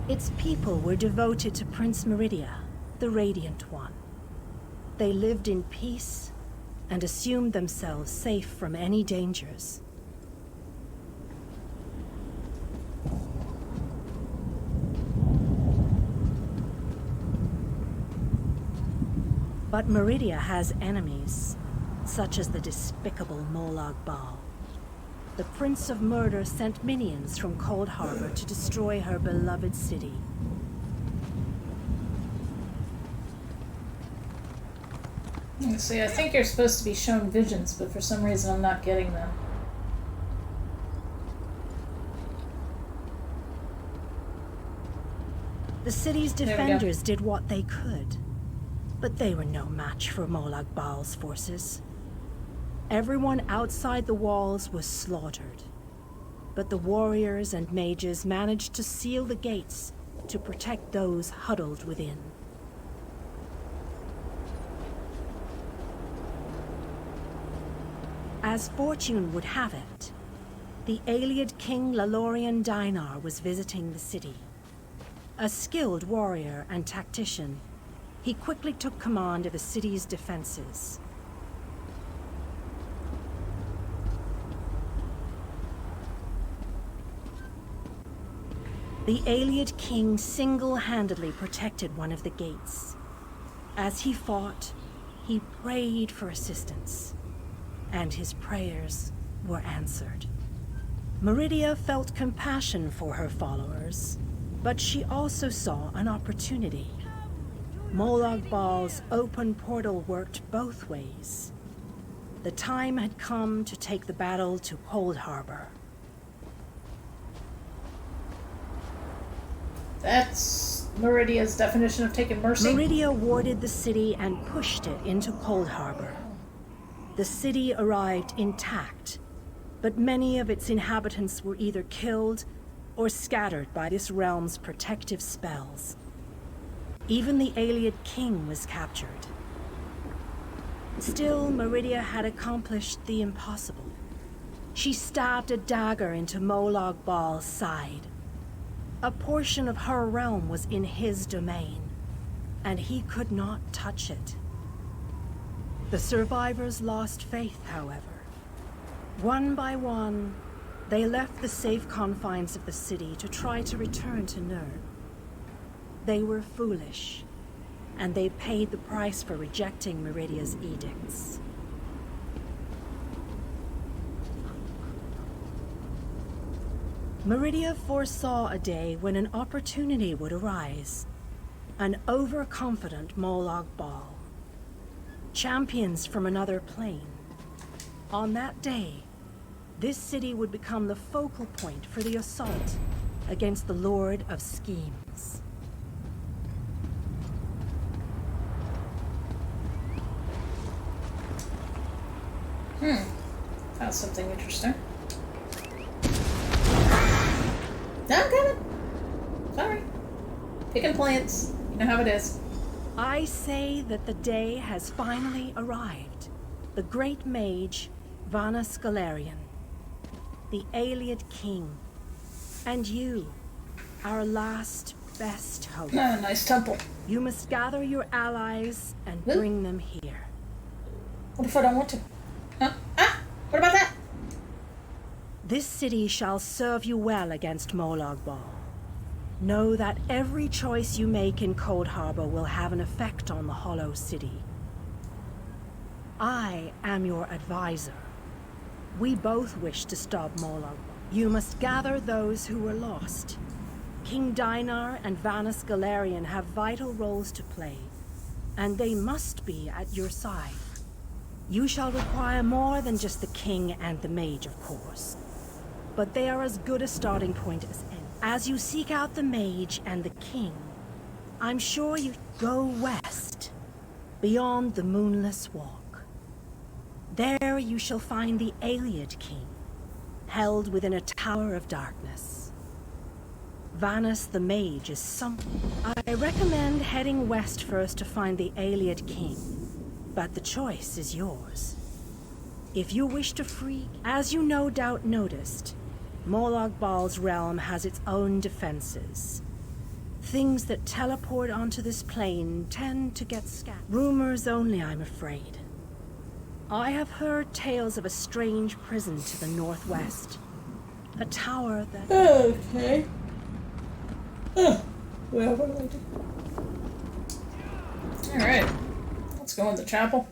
Its people were devoted to Prince Meridia, the Radiant One. They lived in peace and assumed themselves safe from any dangers. But Meridia has enemies, such as the despicable Molag Bal. The Prince of Murder sent minions from Cold Harbor to destroy her beloved city. Let's see, I think you're supposed to be shown visions, but for some reason I'm not getting them. The city's defenders did what they could, but they were no match for Molag Bal's forces. Everyone outside the walls was slaughtered, but the warriors and mages managed to seal the gates to protect those huddled within. As fortune would have it, the Ayleid King Lalorian Dainar was visiting the city. A skilled warrior and tactician, he quickly took command of the city's defenses. The Ayleid King single-handedly protected one of the gates. As he fought, he prayed for assistance, and his prayers were answered. Meridia felt compassion for her followers, but she also saw an opportunity. Molag Bal's open portal worked both ways. The time had come to take the battle to Cold Harbor. That's Meridia's definition of taking mercy. Meridia warded the city and pushed it into Cold Harbor. The city arrived intact, but many of its inhabitants were either killed or scattered by this realm's protective spells. Even the Ayleid King was captured. Still, Meridia had accomplished the impossible. She stabbed a dagger into Molag Bal's side. A portion of her realm was in his domain, and he could not touch it. The survivors lost faith, however. One by one, they left the safe confines of the city to try to return to Nurn. They were foolish, and they paid the price for rejecting Meridia's edicts. Meridia foresaw a day when an opportunity would arise. An overconfident Molag Bal. Champions from another plane. On that day, this city would become the focal point for the assault against the Lord of Schemes. Found something interesting. I'm coming. Sorry. Picking plants. You know how it is. I say that the day has finally arrived. The great mage, Vanus Galarian, the Ayleid king, and you, our last best hope. Oh, nice temple. You must gather your allies and bring them here. What if I don't want to? Huh? Ah! What about that? This city shall serve you well against Molag Bal. Know that every choice you make in Cold Harbor will have an effect on the Hollow City. I am your advisor. We both wish to stop Molag Bal. You must gather those who were lost. King Dinar and Vanus Galarian have vital roles to play, and they must be at your side. You shall require more than just the king and the mage, of course. But they are as good a starting point as any. As you seek out the mage and the king, I'm sure you go west, beyond the Moonless Walk. There you shall find the Ayleid king, held within a tower of darkness. Vanus the mage is something. I recommend heading west first to find the Ayleid king, but the choice is yours. If you wish to free, as you no doubt noticed, Molag Bal's realm has its own defenses. Things that teleport onto this plane tend to get scattered. Rumors only, I'm afraid. I have heard tales of a strange prison to the northwest. A tower that... Okay. Well, what do I do? Alright. Let's go in the chapel.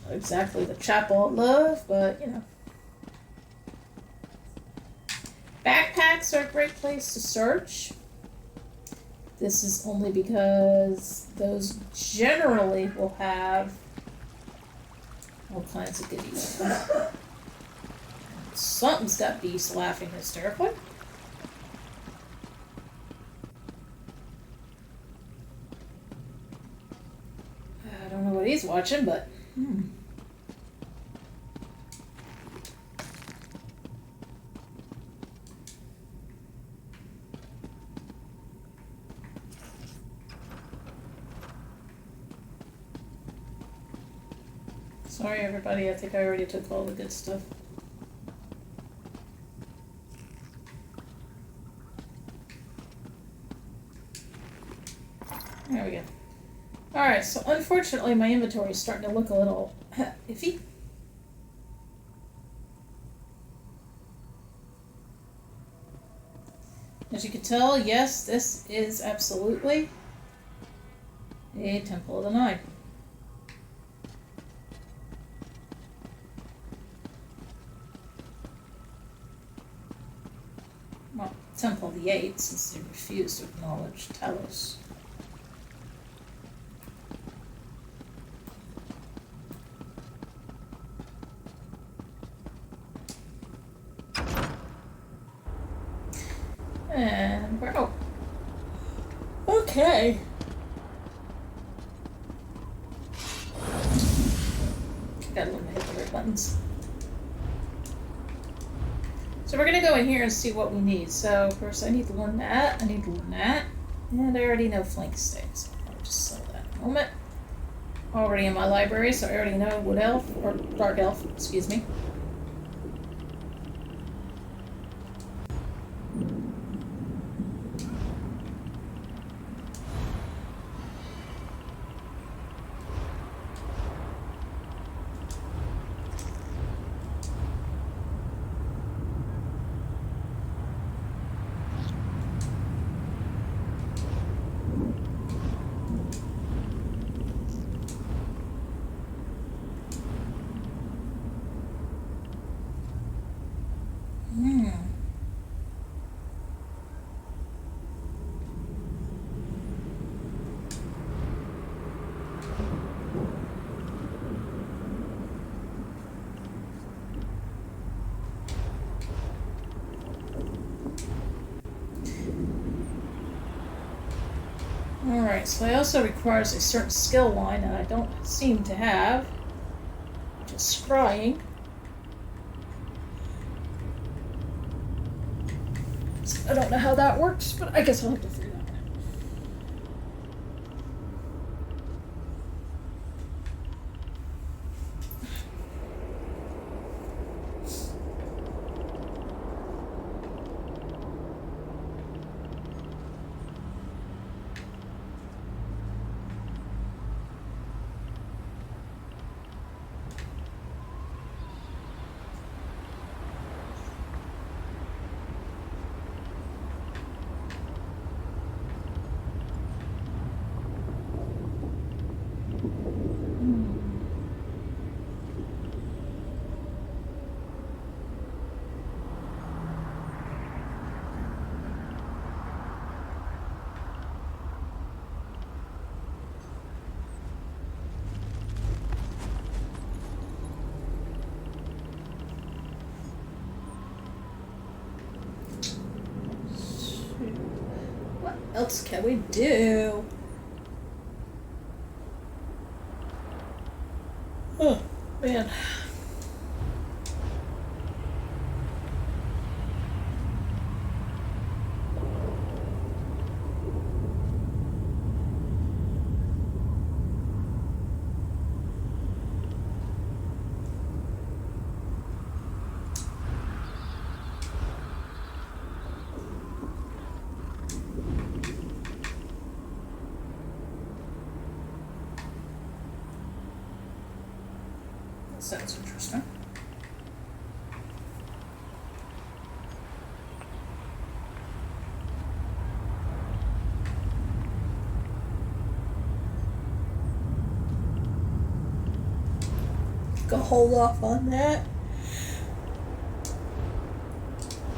Not exactly the chapel I love, but you know. Backpacks are a great place to search. This is only because those generally will have all kinds of goodies. Something's got beasts laughing hysterically. I don't know what he's watching, but... Sorry everybody, I think I already took all the good stuff. There we go. Alright, so unfortunately my inventory is starting to look a little iffy. As you can tell, yes, this is absolutely a Temple of the Nine. Well, Temple of the Eight, since they refuse to acknowledge Talos. And we're out. Okay. Gotta learn to hit the right buttons. So we're gonna go in here and see what we need. So of course I need to learn that. I need to learn that. And I already know flank stay, so I'll just sell that in a moment. Already in my library, so I already know wood elf or dark elf, excuse me. Alright, so it also requires a certain skill line that I don't seem to have, which is scrying. So I don't know how that works, but I guess I'll have to figure that out. What else can we do? Oh, man. Sounds interesting. Go hold off on that.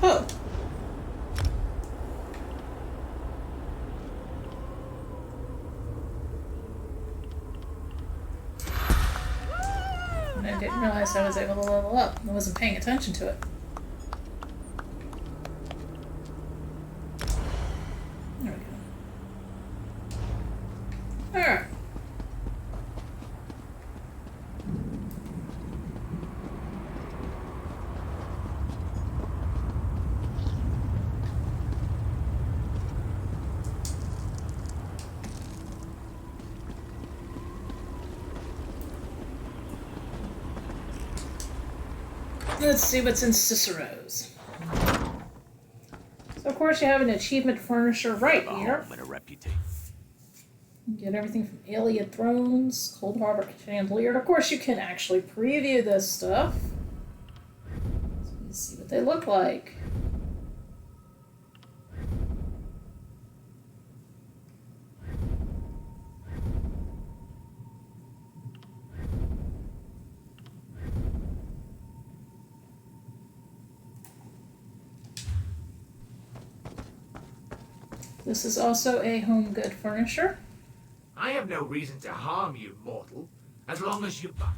Oh. I didn't realize I was able to level up. I wasn't paying attention to it. There we go. Alright. Let's see what's in Cicero's. So of course you have an achievement furnisher right here. You get everything from Alien Thrones, Cold Harbor Chandelier. And of course you can actually preview this stuff. So you can see what they look like. This is also a home good furnisher. I have no reason to harm you, mortal, as long as you buy.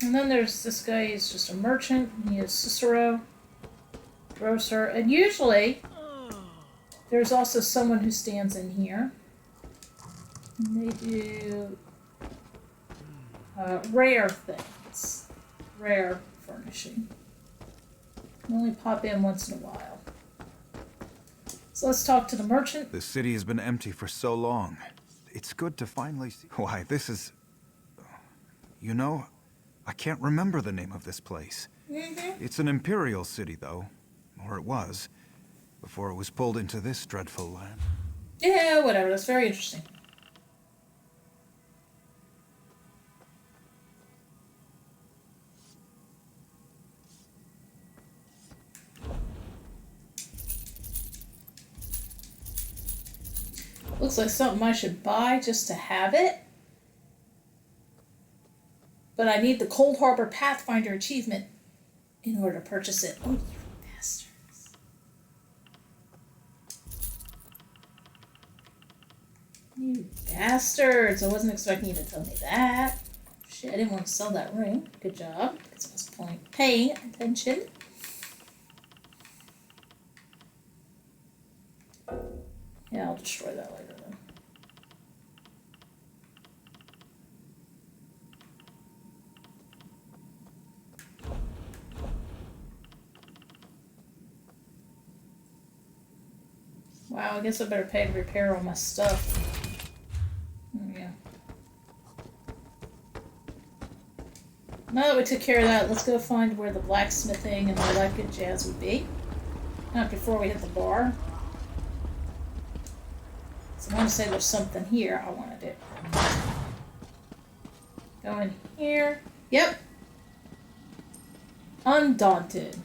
And And then there's this guy, he's just a merchant. He is Cicero, grocer, and usually there's also someone who stands in here. And they do rare things, rare furnishing. They only pop in once in a while. So let's talk to the merchant. The city has been empty for so long. It's good to finally see. Why, this is... You know, I can't remember the name of this place. It's an imperial city, though. Or it was. Before it was pulled into this dreadful land. Yeah, whatever. That's very interesting. Looks like something I should buy just to have it. But I need the Cold Harbor Pathfinder achievement in order to purchase it. Oh, you bastards. You bastards. I wasn't expecting you to tell me that. Shit, I didn't want to sell that ring. Good job. Because I was paying attention. Yeah, I'll destroy that later then. Wow, I guess I better pay to repair all my stuff. Yeah. Now that we took care of that, let's go find where the blacksmithing and all that good jazz would be. Not before we hit the bar. So I want to say there's something here I want to do. Go in here. Yep. Undaunted.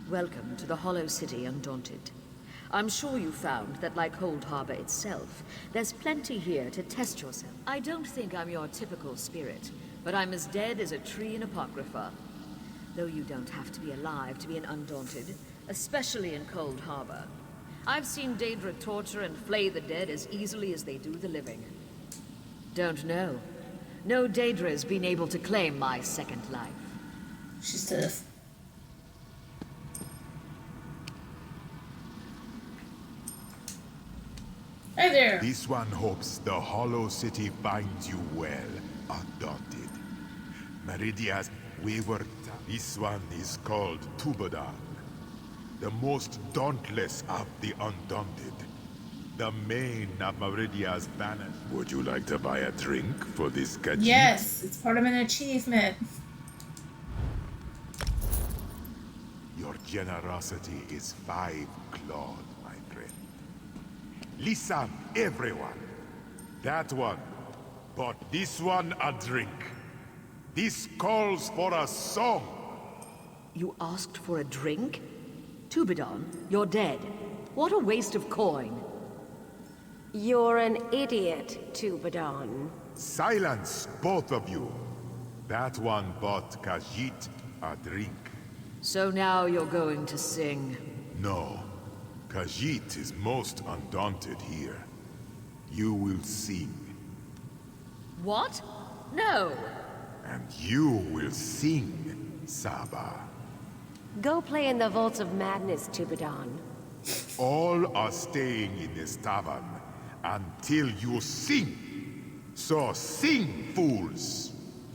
Welcome to the Hollow City, Undaunted. I'm sure you found that, like Cold Harbor itself, there's plenty here to test yourself. I don't think I'm your typical spirit, but I'm as dead as a tree in Apocrypha. Though you don't have to be alive to be an Undaunted, especially in Cold Harbor. I've seen Daedra torture and flay the dead as easily as they do the living. Don't know. No Daedra's been able to claim my second life. She's tough. Hey there! This one hopes the Hollow City finds you well, Undaunted. Meridia's wayward... This one is called Tubadan. The most dauntless of the Undaunted. The main of Meridia's banner. Would you like to buy a drink for this Khajiit? Yes, it's part of an achievement. Your generosity is 5 clawed, my friend. Listen, everyone. That one bought this one a drink. This calls for a song. You asked for a drink? Tubadan, you're dead. What a waste of coin. You're an idiot, Tubadan. Silence, both of you. That one bought Khajiit a drink. So now you're going to sing? No. Khajiit is most undaunted here. You will sing. What? No. And you will sing, Saba. Go play in the Vaults of Madness, Tubadan. All are staying in this tavern until you sing. So sing, fools!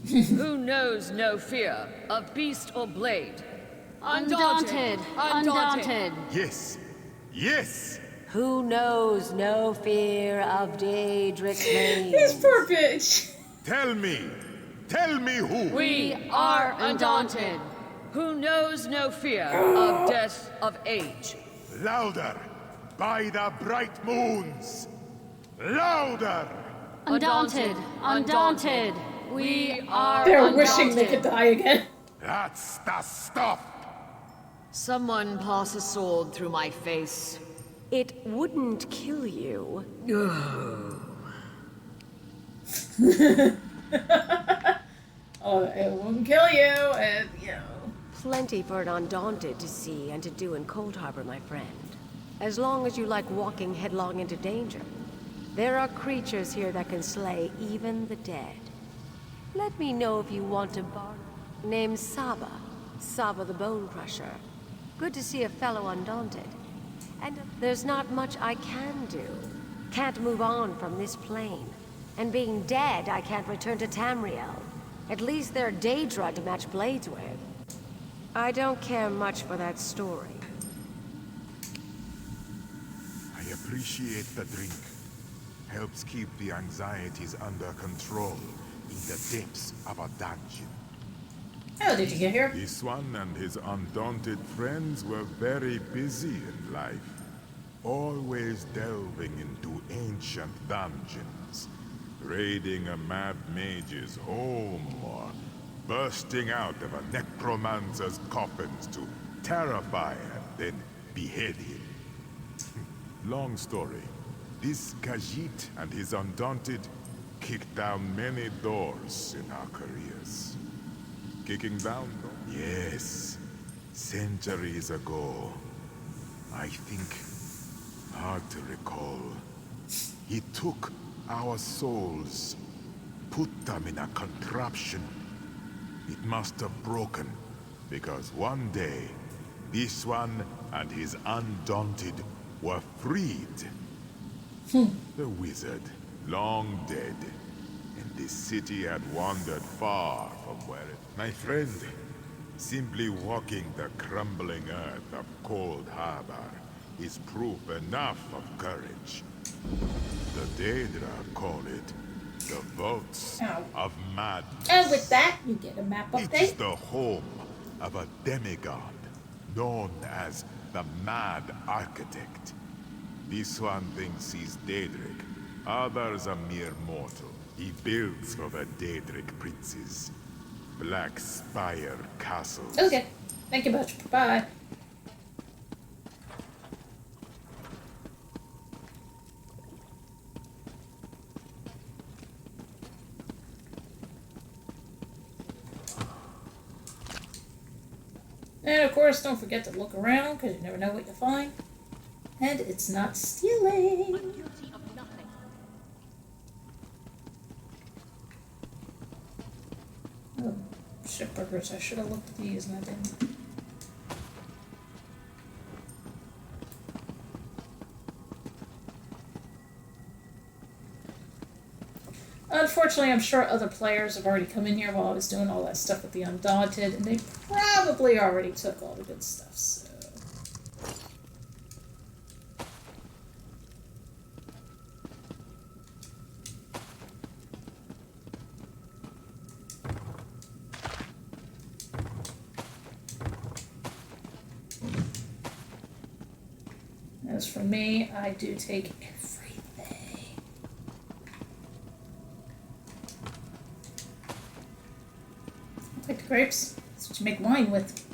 Who knows no fear of beast or blade? Undaunted! Undaunted! Yes! Yes! Who knows no fear of Daedric's blade? This poor bitch! Tell me! Tell me who! We are Undaunted! Who knows no fear of death of age? Louder! By the bright moons! Louder! Undaunted! Undaunted! We are They're Undaunted. wishing they could die again. That's the stuff! Someone pass a sword through my face. It wouldn't kill you. Oh, it won't kill you, and, you know. Plenty for an Undaunted to see and to do in Cold Harbor, my friend. As long as you like walking headlong into danger. There are creatures here that can slay even the dead. Let me know if you want to borrow. Name's Saba. Saba the Bone Crusher. Good to see a fellow undaunted. And there's not much I can do. Can't move on from this plane. And being dead, I can't return to Tamriel. At least there are Daedra to match blades with. I don't care much for that story. I appreciate the drink. Helps keep the anxieties under control in the depths of a dungeon. How did you get here? This one and his undaunted friends were very busy in life. Always delving into ancient dungeons. Raiding a mad mage's home or bursting out of a necromancer's coffins to terrify and then behead him. Long story. This Khajiit and his undaunted kicked down many doors in our careers. Kicking down? Yes. Centuries ago. I think hard to recall. He took our souls, put them in a contraption. It must have broken, because one day, this one and his undaunted were freed. The wizard, long dead, and this city had wandered far from where it... My friend, simply walking the crumbling earth of Cold Harbor is proof enough of courage. The Daedra call it the Vaults of Madness. And with that, you get a map update. It is the home of a demigod known as the Mad Architect. This one thinks he's Daedric, others a mere mortal. He builds for the Daedric princes. Black Spire castles. Okay, thank you much. Bye. And of course, don't forget to look around, because you never know what you'll find. And it's not stealing. Oh, shipburgers. I should have looked at these and I didn't. Unfortunately, I'm sure other players have already come in here while I was doing all that stuff with the Undaunted, and they probably already took all the good stuff, so... As for me, I do take everything. Take the grapes. That's what you make wine with.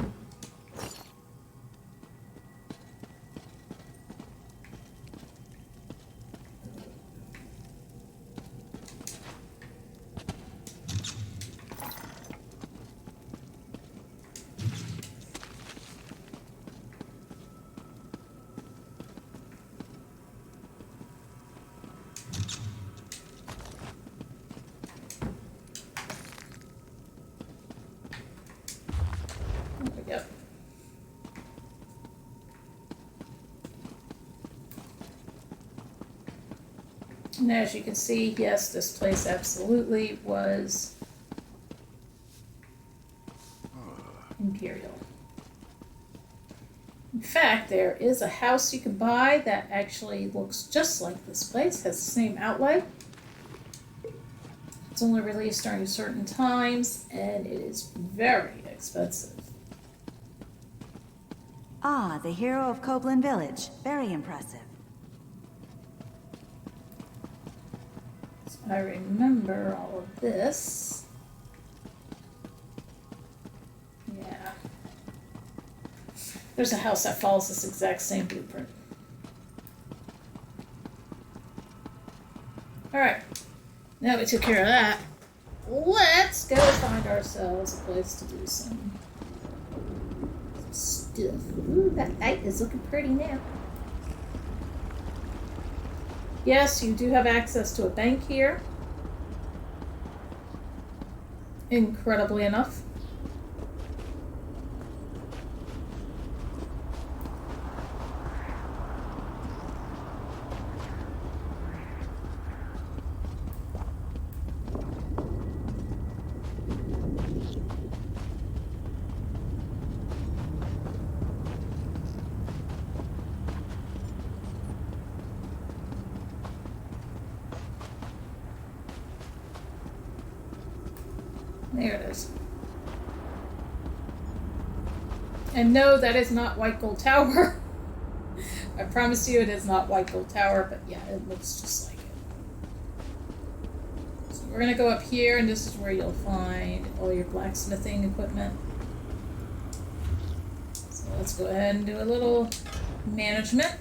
There we go. And as you can see, yes, this place absolutely was Imperial. In fact, there is a house you can buy that actually looks just like this place, has the same outlay. It's only released during certain times, and it is very expensive. Ah, the hero of Copeland Village. Very impressive. So I remember all of this. Yeah. There's a house that follows this exact same blueprint. Alright. Now we took care of that. Let's go find ourselves a place to do some stuff. Ooh, that light is looking pretty now. Yes, you do have access to a bank here. incredibly enough. There it is. And no, that is not White Gold Tower. I promise you it is not White Gold Tower, but yeah, it looks just like it. So we're gonna go up here, and this is where you'll find all your blacksmithing equipment. So let's go ahead and do a little management.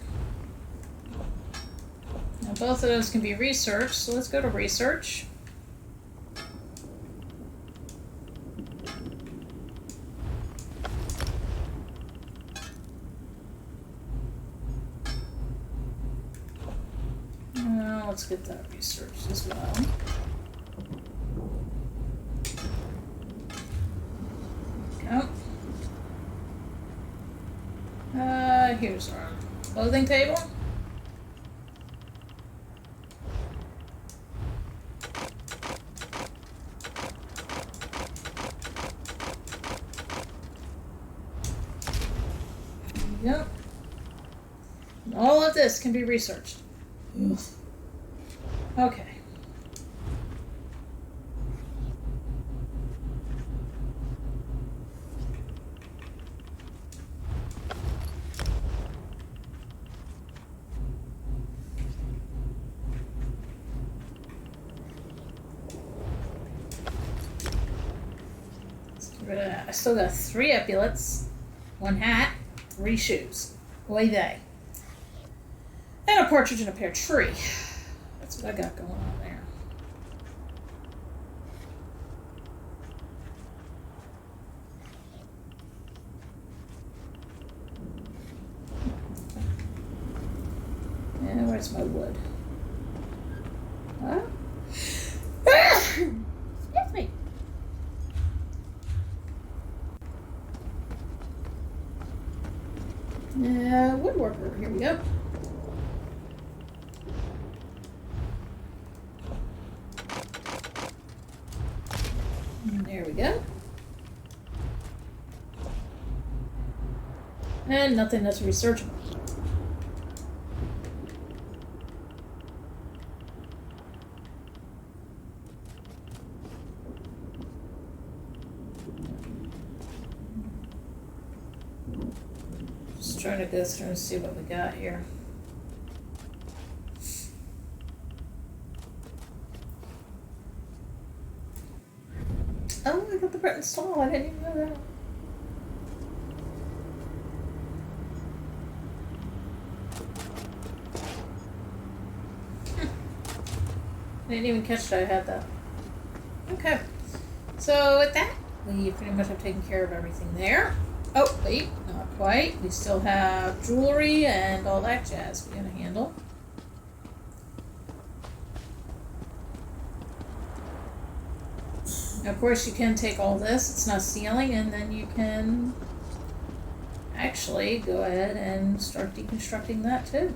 Now both of those can be researched, so let's go to research. Let's get that researched as well. Go. Here's our clothing table. There you go. And all of this can be researched. Ugh. Okay. Let's get rid of that. I still got 3 epaulets, 1 hat, 3 shoes. Oy vey. And a partridge in a pear tree. That's what I got going on there. And where's my wood? What? Excuse me. Woodworker. Here we go. There we go. And nothing that's researchable. Just trying to go through and see what we got here. Oh, I got the Breton stall. I didn't even know that. I didn't even catch that I had that. Okay. So with that, we pretty much have taken care of everything there. Oh, wait, not quite. We still have jewelry and all that jazz we gotta handle. Of course, you can take all this, it's not stealing, and then you can actually go ahead and start deconstructing that too.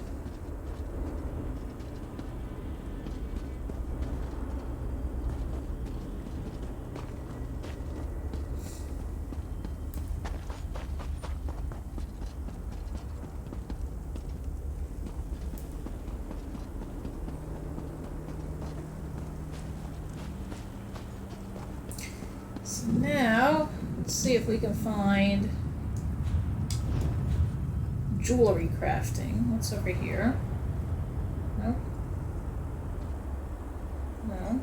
So now, let's see if we can find jewelry crafting. What's over here? No? No.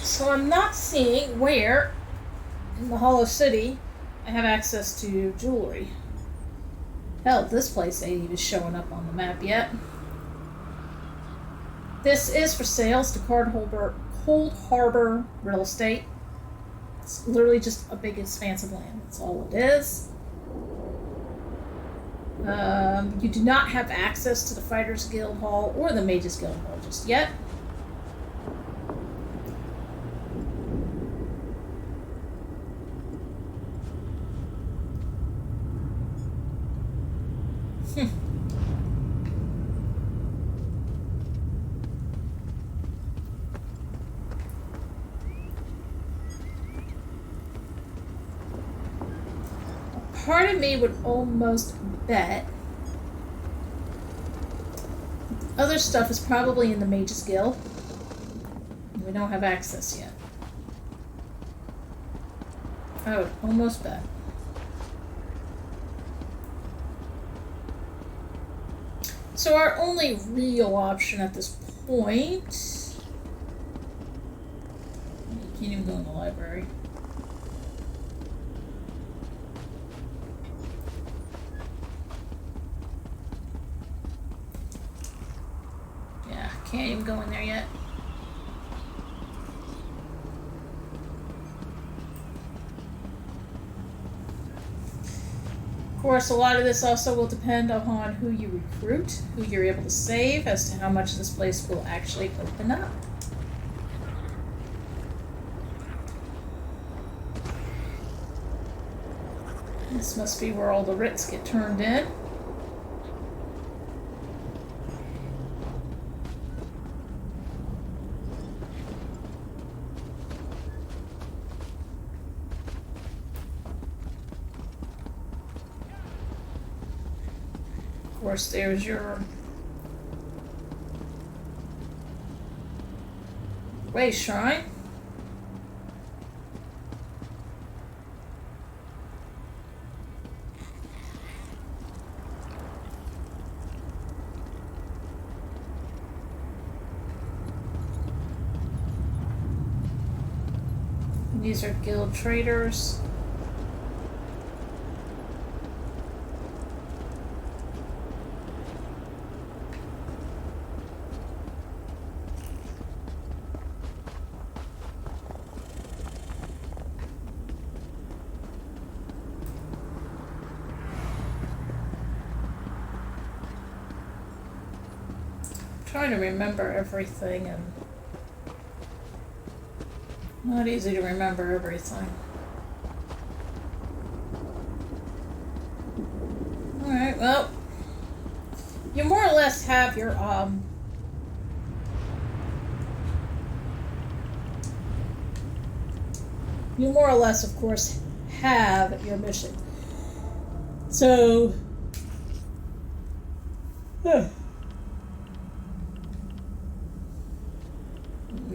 So I'm not seeing where in the Hollow City I have access to jewelry. Hell, this place ain't even showing up on the map yet. This is for sales to Cold Harbor Real Estate. It's literally just a big expanse of land. That's all it is. You do not have access to the Fighters Guild Hall or the Mages Guild Hall just yet. Part of me would almost bet other stuff is probably in the Mages Guild. We don't have access yet. I would almost bet. So our only real option at this point... You can't even go in the library. Yeah, can't even go in there yet. Of course, a lot of this also will depend upon who you recruit, who you're able to save, as to how much this place will actually open up. This must be where all the writs get turned in. Of course, there's your way shrine. These are guild traders. Trying to remember everything, and not easy to remember everything. Alright, well, you more or less have your you more or less, of course, have your mission. So we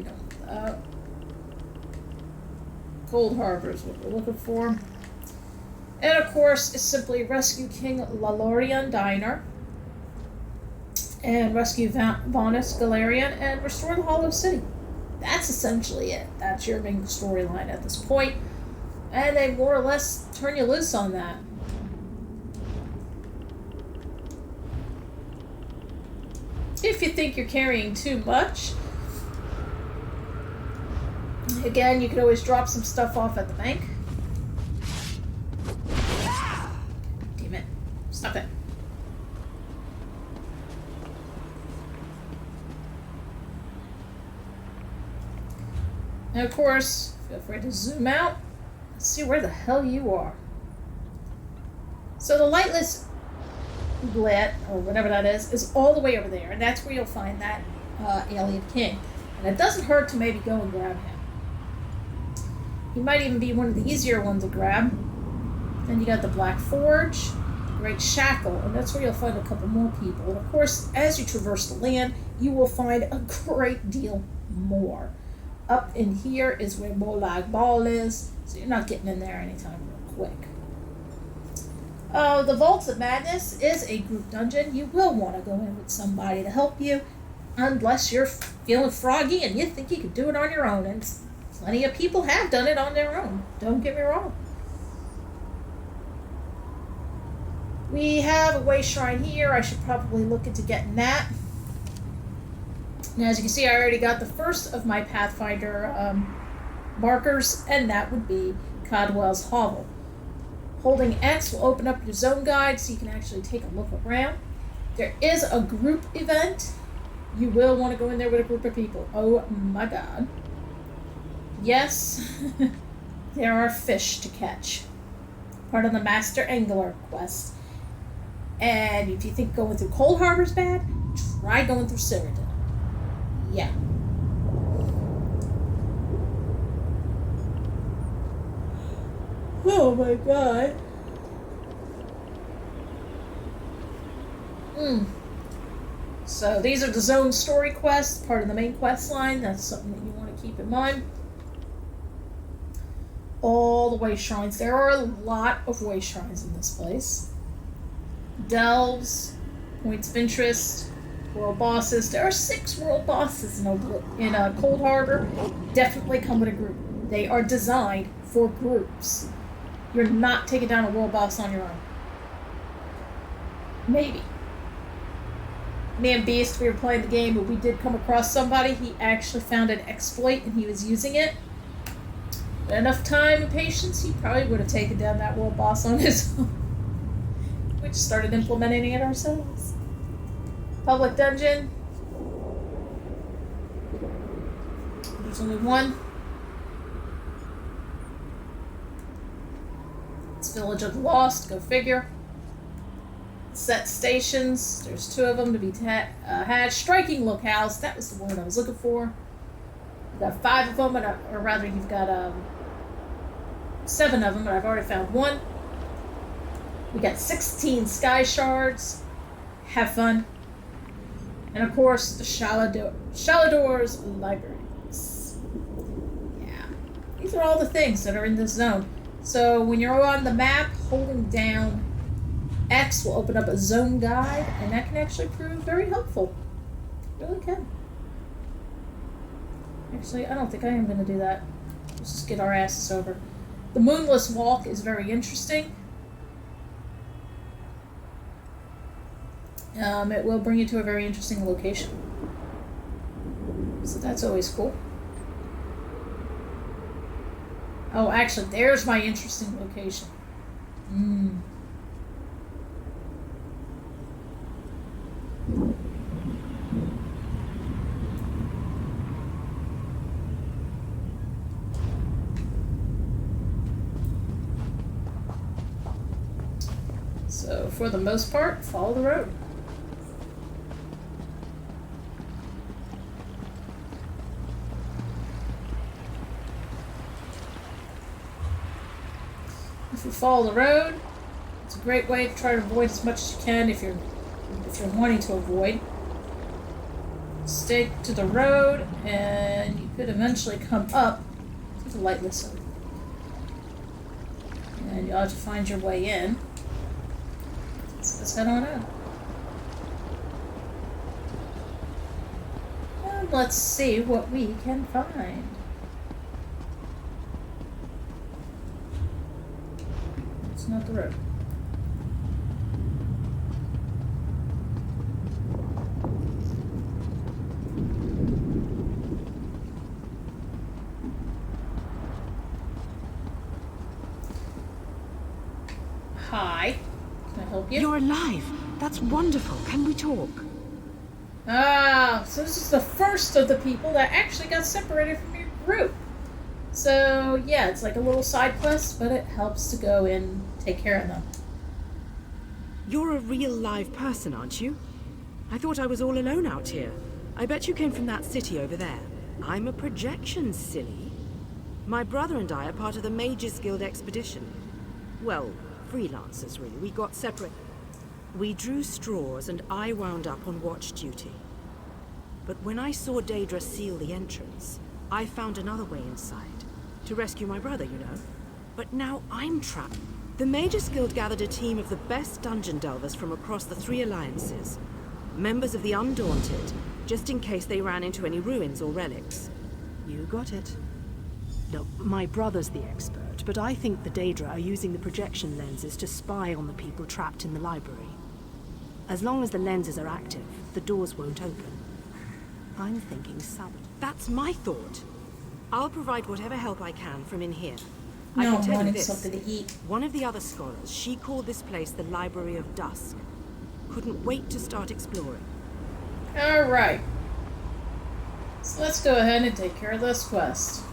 don't Cold Harbor is what we're looking for. And of course, it's simply rescue King Lalorian Diner, and rescue Vanus Galarian, and restore the Hollow City. That's essentially it. That's your main storyline at this point. And they more or less turn you loose on that. If you think you're carrying too much, again, you could always drop some stuff off at the bank. Damn it. Stop it. And of course, feel free to zoom out and see where the hell you are. So the lightless glit, or whatever that is all the way over there. And that's where you'll find that alien king. And it doesn't hurt to maybe go and grab him. He might even be one of the easier ones to grab. Then you got the Black Forge, the Great Shackle, and that's where you'll find a couple more people. And of course, as you traverse the land, you will find a great deal more. Up in here is where Molag Bal is, so you're not getting in there anytime real quick. The Vaults of Madness is a group dungeon. You will want to go in with somebody to help you, unless you're feeling froggy and you think you could do it on your own. And plenty of people have done it on their own. Don't get me wrong. We have a way shrine here. I should probably look into getting that. And as you can see, I already got the first of my Pathfinder markers, and that would be Cadwell's Hovel. Holding X will open up your zone guide so you can actually take a look around. There is a group event. You will want to go in there with a group of people. Oh my god. Yes, there are fish to catch. Part of the Master Angler quest. And if you think going through Cold Harbor's bad, try going through Cyrodiil. Yeah. Oh my god. So these are the zone story quests, part of the main quest line. That's something that you want to keep in mind. All the way shrines. There are a lot of way shrines in this place. Delves, points of interest, world bosses. There are 6 world bosses in Cold Harbor. Definitely come with a group. They are designed for groups. You're not taking down a world boss on your own. Maybe. Me and Beast, we were playing the game, but we did come across somebody. He actually found an exploit and he was using it. With enough time and patience, he probably would have taken down that world boss on his own. We just started implementing it ourselves. Public dungeon. There's only one. It's Village of the Lost, go figure. Set stations, there's 2 of them to be had. Striking locales, that was the word I was looking for. You've got 5 of them, or rather you've got 7 of them, but I've already found 1. We got 16 sky shards. Have fun. And of course, the Shalador's libraries. Yeah. These are all the things that are in this zone. So when you're on the map, holding down X will open up a zone guide, and that can actually prove very helpful. It really can. Actually, I don't think I am going to do that. Let's just get our asses over. The Moonless Walk is very interesting. It will bring you to a very interesting location. So that's always cool. Oh, actually, there's my interesting location. So, for the most part, follow the road. If you follow the road, it's a great way to try to avoid as much as you can if you're wanting to avoid. Stick to the road, and you could eventually come up to the lightless zone. And you'll have to find your way in. So let's head on in. And let's see what we can find. It's not the road. Hi. Can I help you? You're alive. That's wonderful. Can we talk? Ah, so this is the first of the people that actually got separated from your group. So, yeah, it's like a little side quest, but it helps to go and take care of them. You're a real live person, aren't you? I thought I was all alone out here. I bet you came from that city over there. I'm a projection, silly. My brother and I are part of the Mages Guild expedition. Well, freelancers, really. We got separate. We drew straws and I wound up on watch duty. But when I saw Daedra seal the entrance, I found another way inside. To rescue my brother, you know. But now I'm trapped. The Mages Guild gathered a team of the best dungeon delvers from across the 3 alliances. Members of the Undaunted, just in case they ran into any ruins or relics. You got it. Look, my brother's the expert, but I think the Daedra are using the projection lenses to spy on the people trapped in the library. As long as the lenses are active, the doors won't open. I'm thinking sabotage. That's my thought. I'll provide whatever help I can from in here. No, I can I'm tell you wanting this. something to eat. One of the other scholars, she called this place the Library of Dusk. Couldn't wait to start exploring. Alright. So let's go ahead and take care of this quest.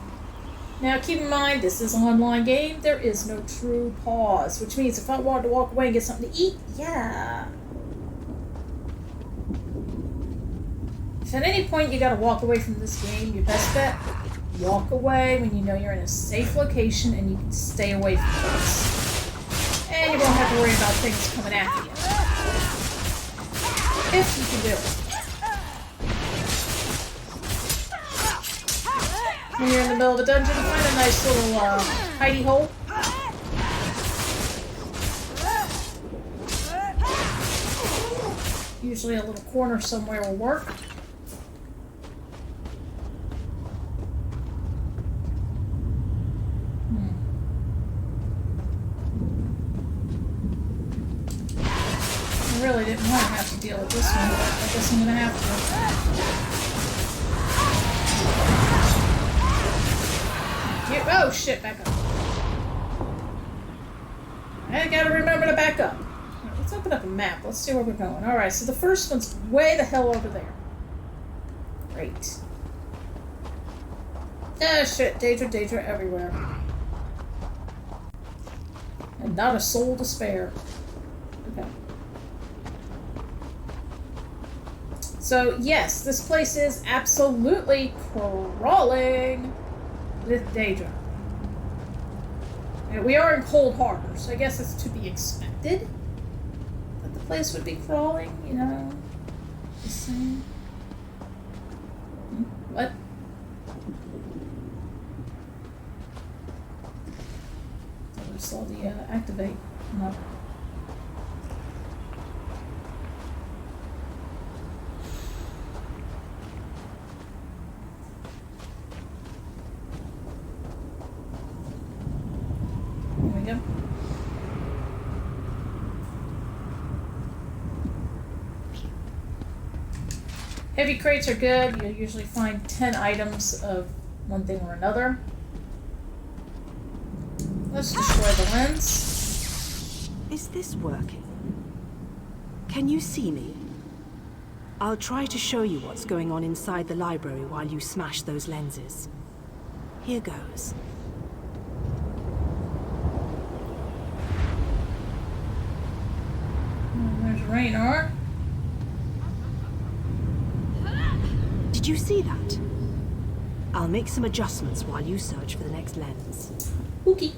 Now keep in mind, this is an online game. There is no true pause, which means if I wanted to walk away and get something to eat, yeah. If at any point you gotta walk away from this game, your best bet, walk away when you know you're in a safe location and you can stay away from things. And you won't have to worry about things coming after you. If you can do it. When you're in the middle of a dungeon, find a nice little hidey hole. Usually a little corner somewhere will work. I really didn't want to have to deal with this one, but I guess I'm gonna have to. Oh shit, back up. I gotta remember to back up. Right, let's open up a map. Let's see where we're going. Alright, so the first one's way the hell over there. Great. Ah shit, Daedra everywhere. And not a soul to spare. Okay. So, yes, this place is absolutely crawling with Daedra. And we are in Cold Harbor, so I guess it's to be expected that the place would be crawling, you know? Just saying. What? I just saw the activate. No. Yep. Heavy crates are good. You'll usually find 10 items of one thing or another. Let's destroy the lens. Is this working? Can you see me? I'll try to show you what's going on inside the library while you smash those lenses. Here goes. There's Raynor. Did you see that? I'll make some adjustments while you search for the next lens. Okay.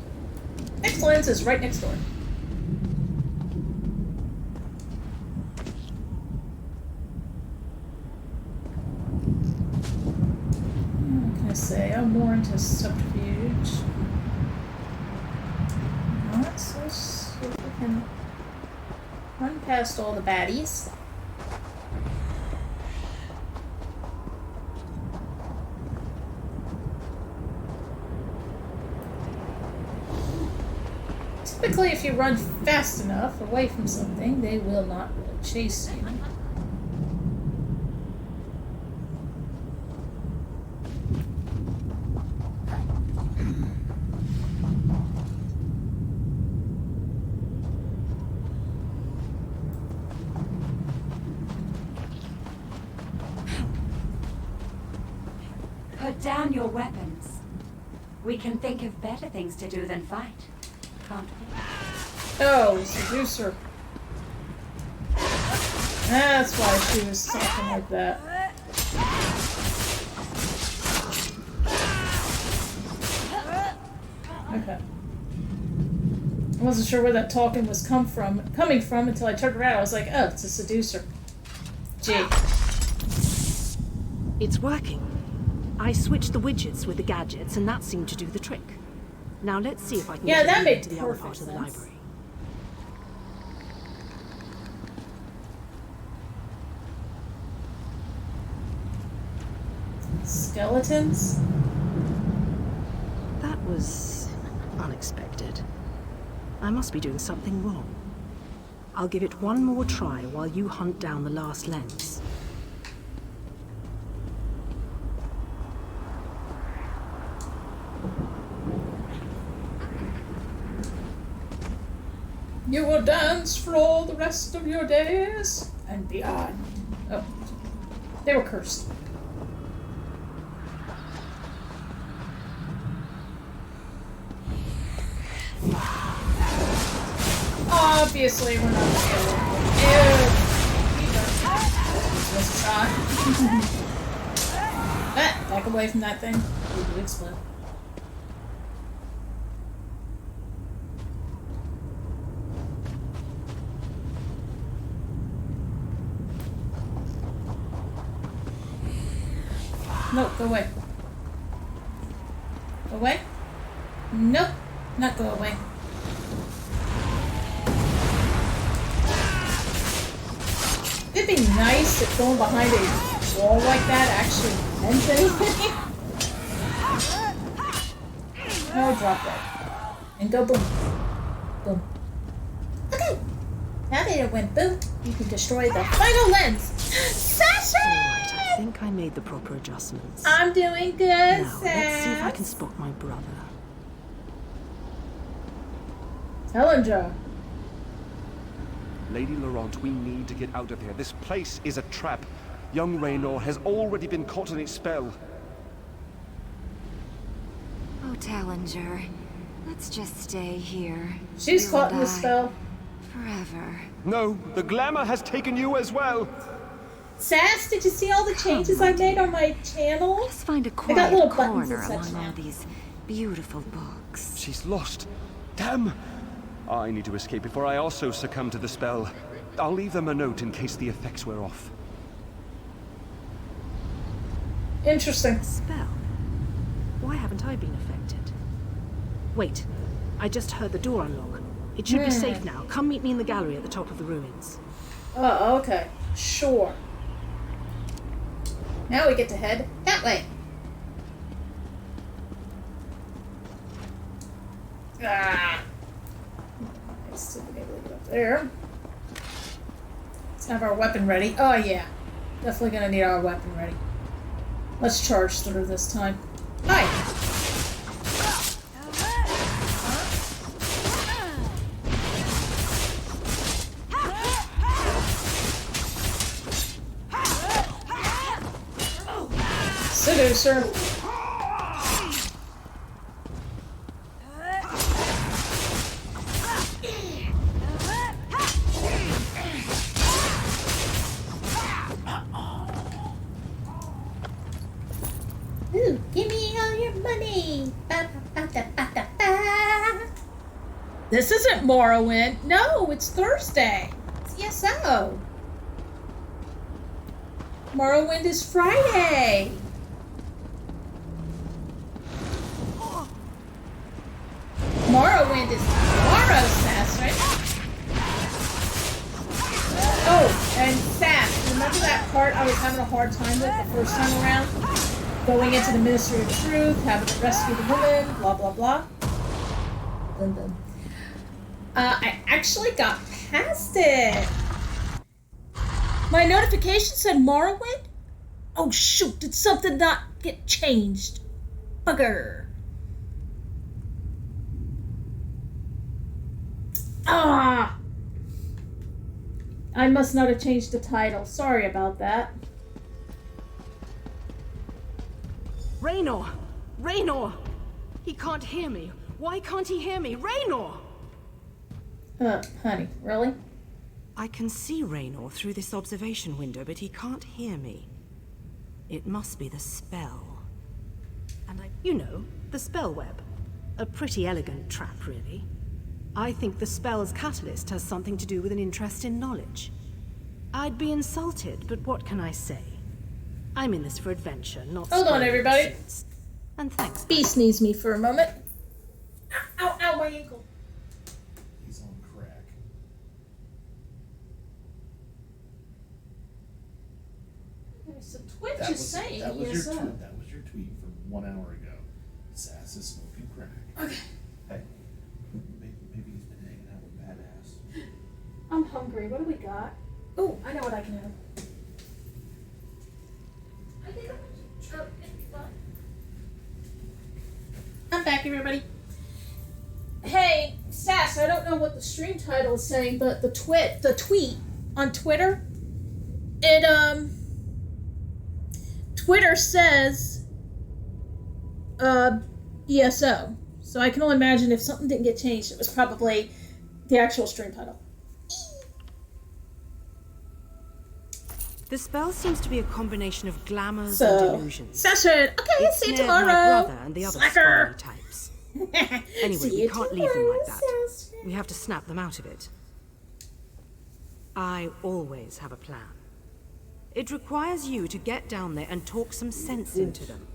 Next lens is right next door. What can I say? I'm more into subterfuge. Let's see if we can run past all the baddies. Typically, if you run fast enough away from something, they will not really chase you. Put down your weapons. We can think of better things to do than fight, can't we? Oh, seducer. That's why she was talking like that. Okay. I wasn't sure where that talking was coming from until I turned around. I was like, oh, it's a seducer. Gee. It's working. I switched the widgets with the gadgets, and that seemed to do the trick. Now let's see if I can Yeah, that get made into the other part perfect of the sense. library. Skeletons? That was unexpected. I must be doing something wrong. I'll give it one more try while you hunt down the last lens. You will dance for all the rest of your days and beyond. Oh, they were cursed. Obviously, we're not gonna get it. Let's try. Back away from that thing. It would explode. No, go away. Go away? Nope, not go away. It'd be nice if going behind a wall like that actually meant anything. No, drop that. And go boom. Boom. Okay. Now that it went boom, you can destroy the final lens. Sasha! Alright, I think I made the proper adjustments. I'm doing good, Now, let's see if I Sass. can spot my brother. Hellinger. Lady Laurent, we need to get out of here. This place is a trap. Young Raynor has already been caught in its spell. Oh, Tallinger, let's just stay here. She's You caught and in the I, spell. Forever. No, the glamour has taken you as well. Sass, did you see all the changes I made on my channel? Let's find a I got quiet little buttons corner and such among now. all these beautiful books. She's lost. Damn! I need to escape before I also succumb to the spell. I'll leave them a note in case the effects wear off. Interesting. Spell? Why haven't I been affected? Wait, I just heard the door unlock. It should be safe now. Come meet me in the gallery at the top of the ruins. Oh, okay. Sure. Now we get to head that way. Ah. Nice to be able to get up there. Let's have our weapon ready. Oh, yeah. Definitely gonna need our weapon ready. Let's charge through this time. Hi! Seducer. Ooh, give me all your money. Ba, ba, ba, ba, ba, ba. This isn't Morrowind. No, it's Thursday. It's ESO. Morrowind is Friday. Morrowind is tomorrow, Sass, right? Oh, and Sass, remember that part I was having a hard time with the first time around? Going into the Ministry of Truth, having to rescue the woman, blah, blah, blah. Dun, dun. I actually got past it. My notification said Morrowind? Oh shoot, did something not get changed? Bugger. Ah! I must not have changed the title. Sorry about that. Raynor! Raynor! He can't hear me. Why can't he hear me? Raynor! Honey, really? I can see Raynor through this observation window, but he can't hear me. It must be the spell. And you know, the spell web. A pretty elegant trap, really. I think the spell's catalyst has something to do with an interest in knowledge. I'd be insulted, but what can I say? I'm in this for adventure, not Hold on, everybody. pursuits. And thanks. Beast needs me for a moment. Ow, ow, my ankle. He's on crack. So Twitch is saying that was your ESO. tweet. That was your tweet from 1 hour ago. Sass is smoking crack. Okay. Hey, maybe he's been hanging out with Badass. I'm hungry. What do we got? Oh, I know what I can have. I think I'm back, everybody. Hey, Sass, yes, I don't know what the stream title is saying, but the tweet on Twitter, Twitter says ESO. So I can only imagine if something didn't get changed, it was probably the actual stream title. The spell seems to be a combination of glamours So, and illusions. Session. Okay, It's see you snared tomorrow. my brother and the other Slacker. spy types. Anyway, See we you can't leave them like that. tomorrow, We have to snap them out of it. I always have a plan. It requires you to get down there and talk some sense into them.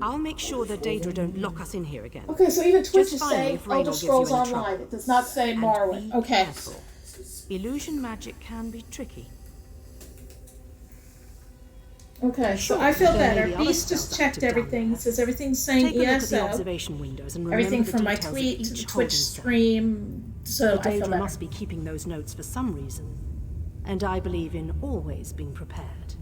I'll make sure that Daedra don't lock us in here again. Okay, so even Twitch Just is find me saying if Raynor Elder gives you Scrolls any Online. trouble. It does not say And Morrowind. be Okay. careful. Illusion magic can be tricky. Okay, so I feel better. Beast just checked everything. He says everything's saying Take a look at the ESO. observation windows and remember Everything the from my details of tweet to each the Twitch holding cell. stream. So The I feel Daedra better. must be keeping those notes for some reason. And I believe in always being prepared.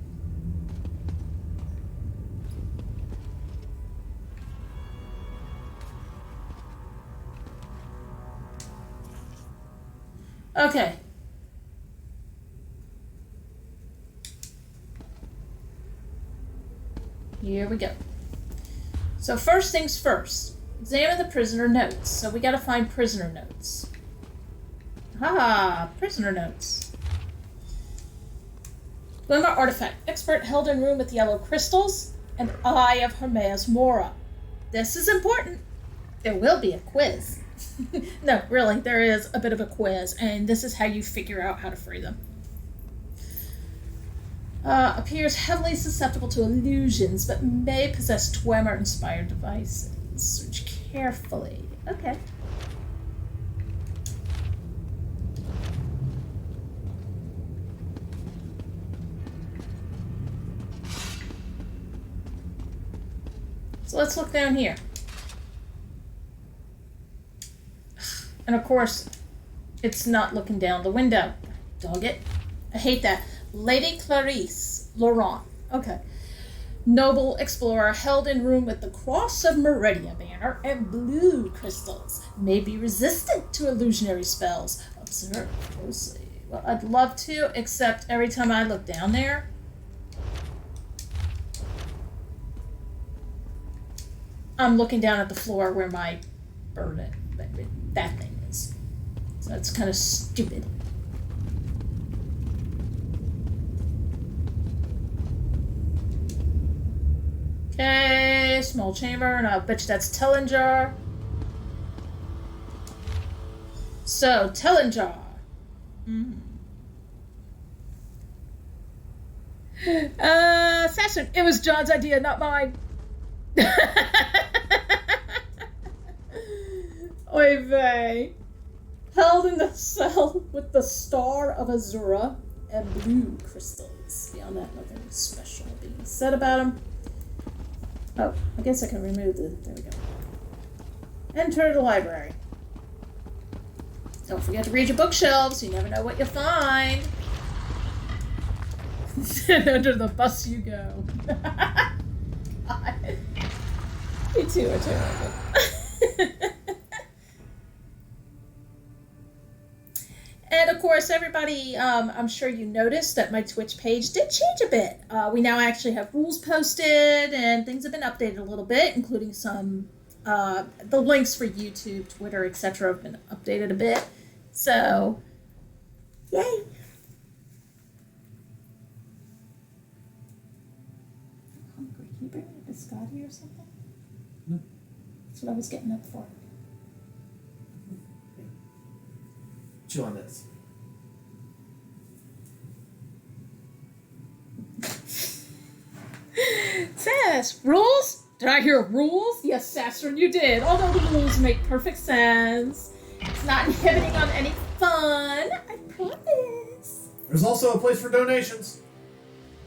Okay. Here we go. So first things first. Examine the prisoner notes. So we gotta find prisoner notes. Prisoner notes. Glimmer artifact. Expert held in room with yellow crystals and Eye of Hermaeus Mora. This is important. There will be a quiz. No, really, there is a bit of a quiz, and this is how you figure out how to free them. Appears heavily susceptible to illusions, but may possess Dwemer-inspired devices. Search carefully. Okay. So let's look down here. And of course, it's not looking down the window. Dog it. I hate that. Lady Clarice Laurent. Okay. Noble explorer held in room with the Cross of Meridia banner and blue crystals. May be resistant to illusionary spells. Observe closely. Well, I'd love to, except every time I look down there, I'm looking down at the floor where my bird, that thing is. So that's kind of stupid. Okay, small chamber, and I'll bet you that's Tellinjar. So, Tellinjar. Assassin, it was John's idea, not mine. Oy vey. Held in the cell with the Star of Azura and blue crystals. Beyond that, nothing special being said about him. Oh, I guess I can remove the... There we go. Enter the library. Don't forget to read your bookshelves. You never know what you'll find. Under the bus you go. Me too, I too. And of course, everybody, I'm sure you noticed that my Twitch page did change a bit. We now actually have rules posted, and things have been updated a little bit, including some, the links for YouTube, Twitter, etc. have been updated a bit. So, yay! I'm hungry. Can you bring me a biscotti or something? No. That's what I was getting up for. Chew on this. Sass, rules? Did I hear rules? Yes, Sasson, you did. Although the rules make perfect sense. It's not inhibiting on any fun. I promise. There's also a place for donations.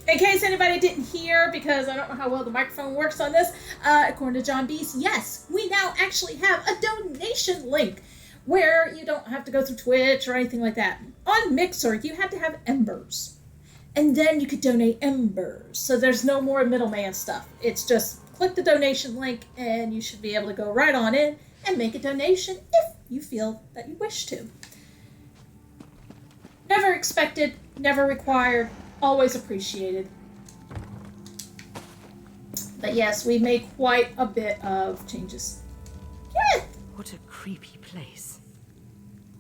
In case anybody didn't hear, because I don't know how well the microphone works on this, according to John Beast, yes, we now actually have a donation link where you don't have to go through Twitch or anything like that. On Mixer, you had to have embers. And then you could donate embers. So there's no more middleman stuff. It's just click the donation link and you should be able to go right on in and make a donation if you feel that you wish to. Never expected, never required, always appreciated. But yes, we made quite a bit of changes. Yeah. What a creepy place.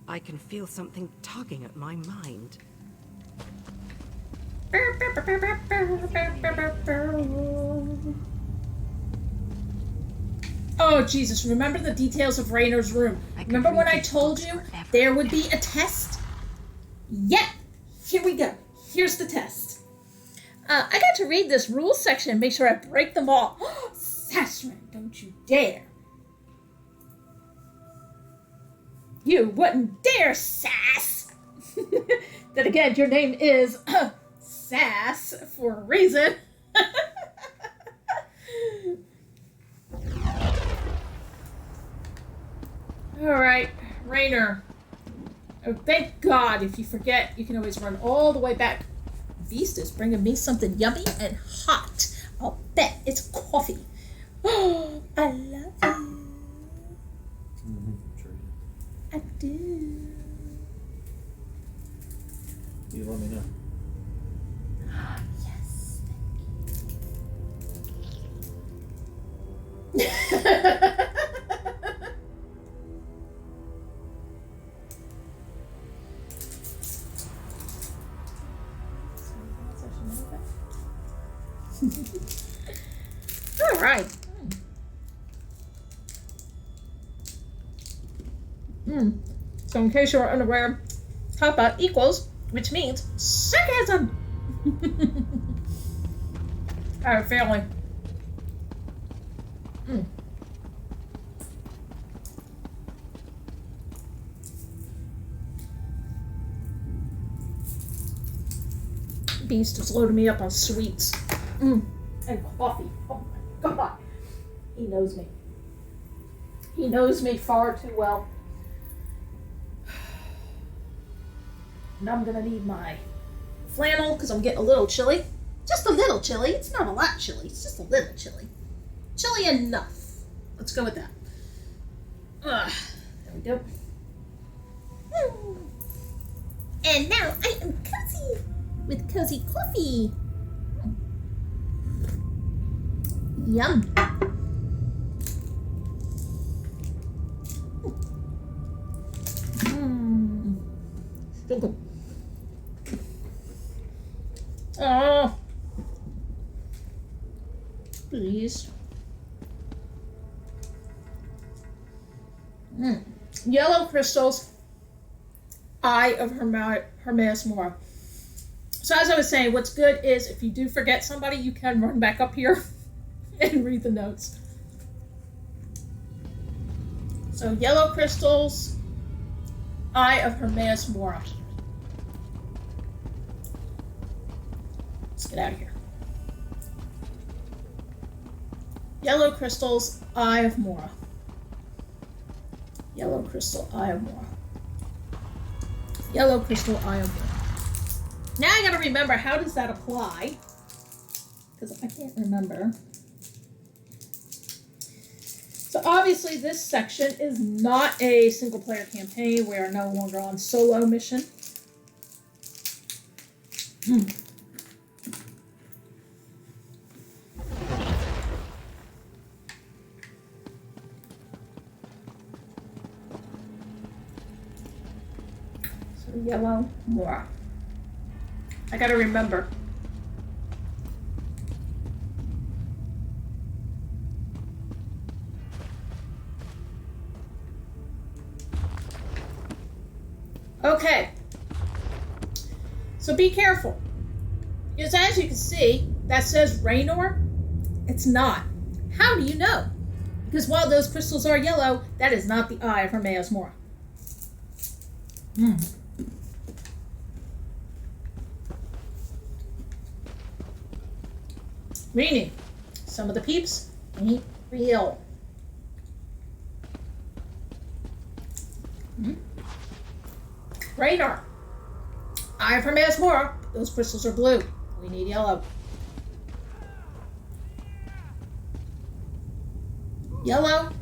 I can feel something tugging at my mind. Oh, Jesus, remember the details of Raynor's room. Remember when I told you there would be a test? Yep, here we go. Here's the test. I got to read this rules section and make sure I break them all. Sashman, don't you dare. You wouldn't dare, Sass. Then again, your name is Sass for a reason. Alright, Raynor. Oh, thank God, if you forget, you can always run all the way back. Beast is bringing me something yummy and hot. I'll bet it's coffee. Oh, I love you. I do. You let me know. Yes. All right. So in case you're unaware, kappa equals, which means sarcasm. I have a feeling. Beast is loading me up on sweets. And coffee. Oh my God. He knows me. He knows me far too well. Now I'm gonna need my flannel because I'm getting a little chilly. Just a little chilly. It's not a lot chilly. It's just a little chilly. Chilly enough. Let's go with that. There we go. And now I am cozy with cozy coffee. Yum. So good. Oh. Please. Yellow crystals. Eye of Hermaeus Mora. So as I was saying, what's good is if you do forget somebody, you can run back up here and read the notes. So yellow crystals, Eye of Hermaeus Mora. Let's get out of here. Yellow crystals, Eye of Mora. Yellow crystal, Eye of Mora. Yellow crystal, Eye of Mora. Now I gotta remember, how does that apply? Because I can't remember. So obviously this section is not a single player campaign. We are no longer on solo mission. So yellow, Mora. I gotta remember. Okay. So be careful. Because as you can see, that says Raynor. It's not. How do you know? Because while those crystals are yellow, that is not the eye of Hermaeus Mora. Meaning, some of the peeps ain't real. Raynor. Eye of Hermaeus Mora. Those crystals are blue. We need yellow. Yellow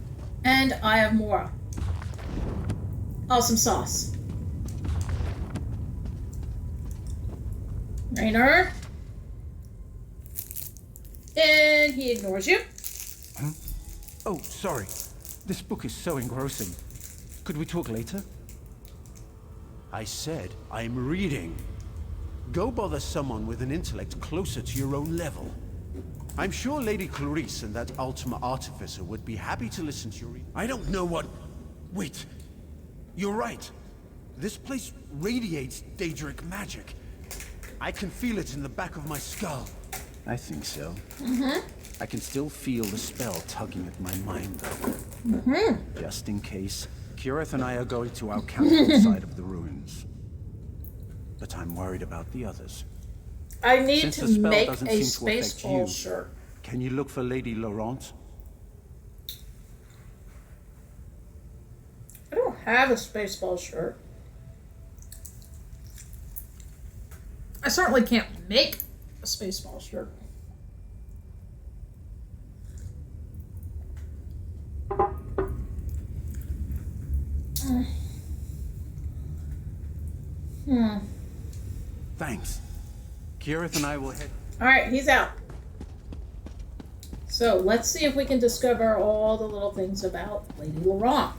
and Eye of Mora. Awesome sauce. Raynor. And he ignores you. Huh? Oh, sorry. This book is so engrossing. Could we talk later? I said I'm reading. Go bother someone with an intellect closer to your own level. I'm sure Lady Clarice and that Ultima Artificer would be happy to listen to your reading. I don't know what... Wait. You're right. This place radiates Daedric magic. I can feel it in the back of my skull. I think so. I can still feel the spell tugging at my mind, though. Just in case, Kirith and I are going to our council side of the ruins. But I'm worried about the others. I need Since to the spell make doesn't a seem to affect Spaceball you, shirt. Can you look for Lady Laurent? I don't have a Spaceball shirt. I certainly can't make a Spaceball shirt. Thanks. Kirith and I will head... Alright, he's out. So, let's see if we can discover all the little things about Lady Laurent.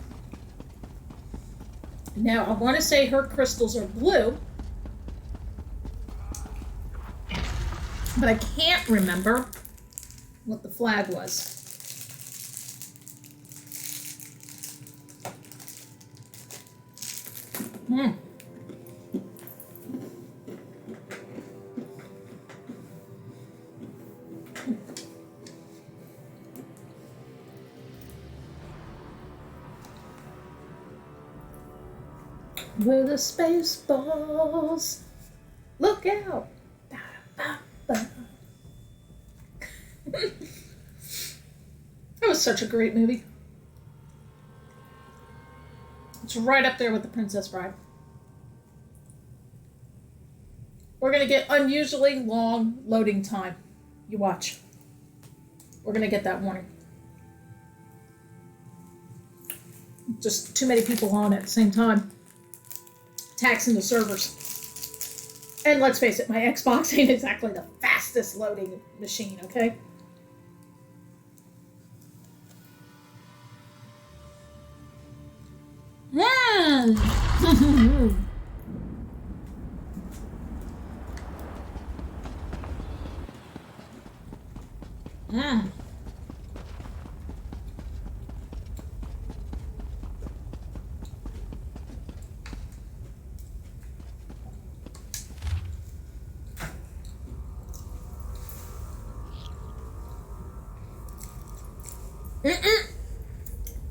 Now, I want to say her crystals are blue. But I can't remember what the flag was. We're the space balls. Look out. That was such a great movie. It's right up there with The Princess Bride. We're going to get unusually long loading time. You watch. We're going to get that warning. Just too many people on at the same time. Taxing the servers. And let's face it, my Xbox ain't exactly the fastest loading machine, okay?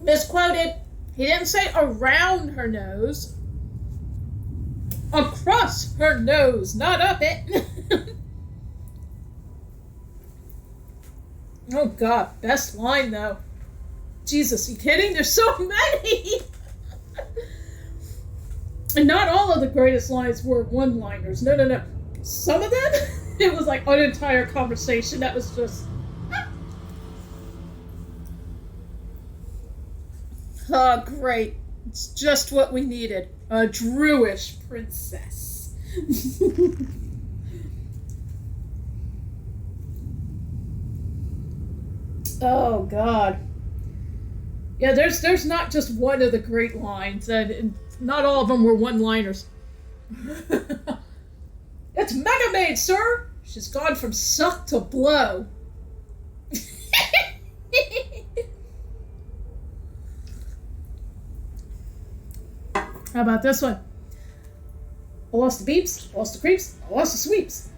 Misquoted. He didn't say around her nose. Across her nose, not up it. Oh god, best line though. Jesus, you kidding? There's so many! And not all of the greatest lines were one-liners. No. Some of them, it was like an entire conversation that was just... Oh, great. It's just what we needed. A Druish princess. Oh, God. Yeah, there's not just one of the great lines, and not all of them were one-liners. It's Mega Maid, sir! She's gone from suck to blow. How about this one? I lost the beeps, I lost the creeps, I lost the sweeps.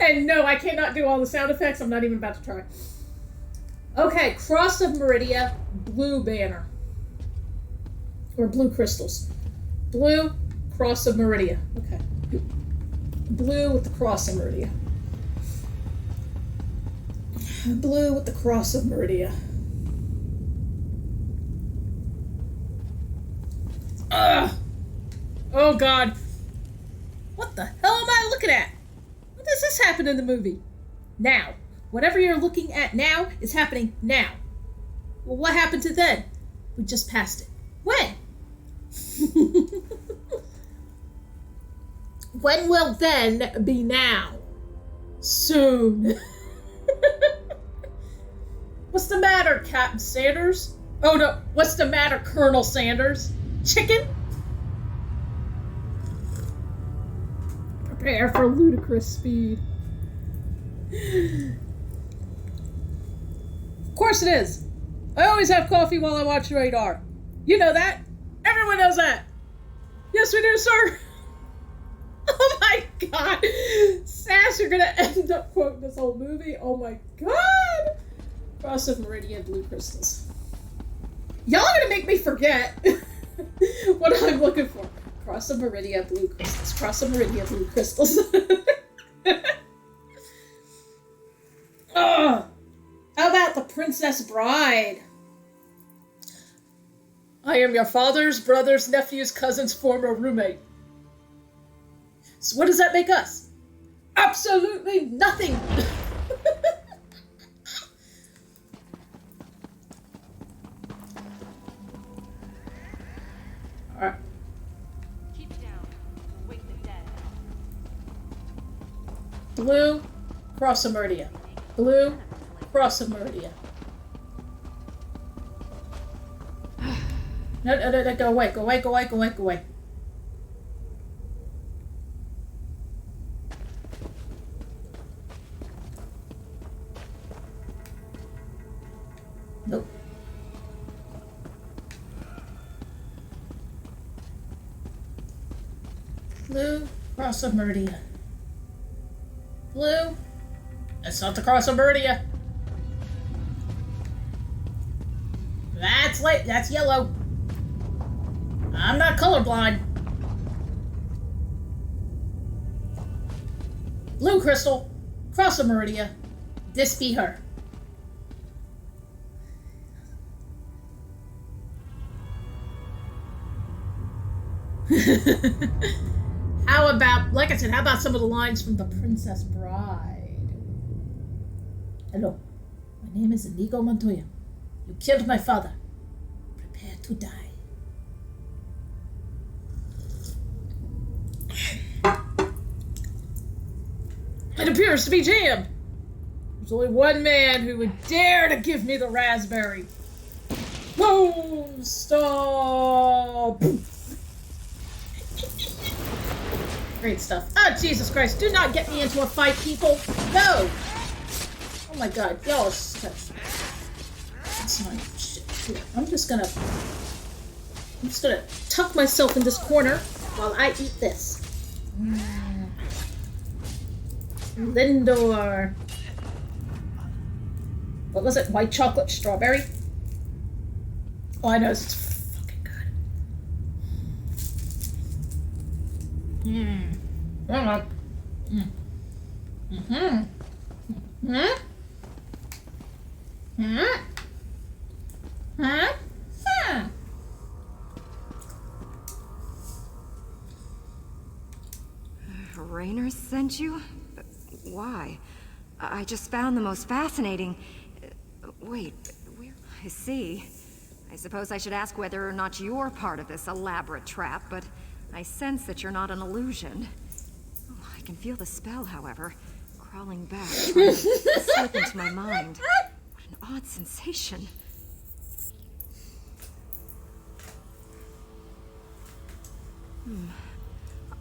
And no, I cannot do all the sound effects. I'm not even about to try. Okay, Cross of Meridia, blue banner. Or blue crystals. Blue, Cross of Meridia. Okay. Blue with the Cross of Meridia. Blue with the Cross of Meridia. Ugh. Oh god. What the hell am I looking at? When does this happen in the movie? Now. Whatever you're looking at now is happening now. Well, what happened to then? We just passed it. When? When will then be now? Soon. What's the matter, Captain Sanders? Oh no, what's the matter, Colonel Sanders? Chicken? Prepare for ludicrous speed. Of course it is. I always have coffee while I watch Radar. You know that. Everyone knows that. Yes, we do, sir. Oh my god. Sass, you're gonna end up quoting this whole movie. Oh my god. Cross of Meridian Blue Crystals. Y'all are gonna make me forget what I'm looking for. Cross of Meridian Blue Crystals. Cross of Meridian Blue Crystals. Ugh. How about the Princess Bride? I am your father's, brother's, nephew's, cousin's former roommate. So what does that make us? Absolutely nothing! Alright. Keep down. Wake the dead. Blue, cross of Meridia. Blue, cross of Meridia. No, go away, go away, go away, go away, go away. Nope. Blue, cross of Meridia. Blue. That's not the cross of Meridia. That's light. That's yellow. I'm not colorblind. Blue crystal, cross of Meridia. This be her. How about, like I said, how about some of the lines from The Princess Bride? Hello, my name is Inigo Montoya. You killed my father. Prepare to die. It appears to be jammed. There's only one man who would dare to give me the raspberry. Boom! Stop! Great stuff. Oh, Jesus Christ. Do not get me into a fight, people. No! Oh my god. Y'all are such... That's my shit. Here, I'm just gonna tuck myself in this corner while I eat this. Lindor. What was it? White chocolate strawberry? Oh, I know. It's fucking good. Alright. Raynor sent you? Why? I just found the most fascinating... Wait, where... I see. I suppose I should ask whether or not you're part of this elaborate trap, but I sense that you're not an illusion. Oh, I can feel the spell, however, crawling back, trying to slip into my mind. What an odd sensation.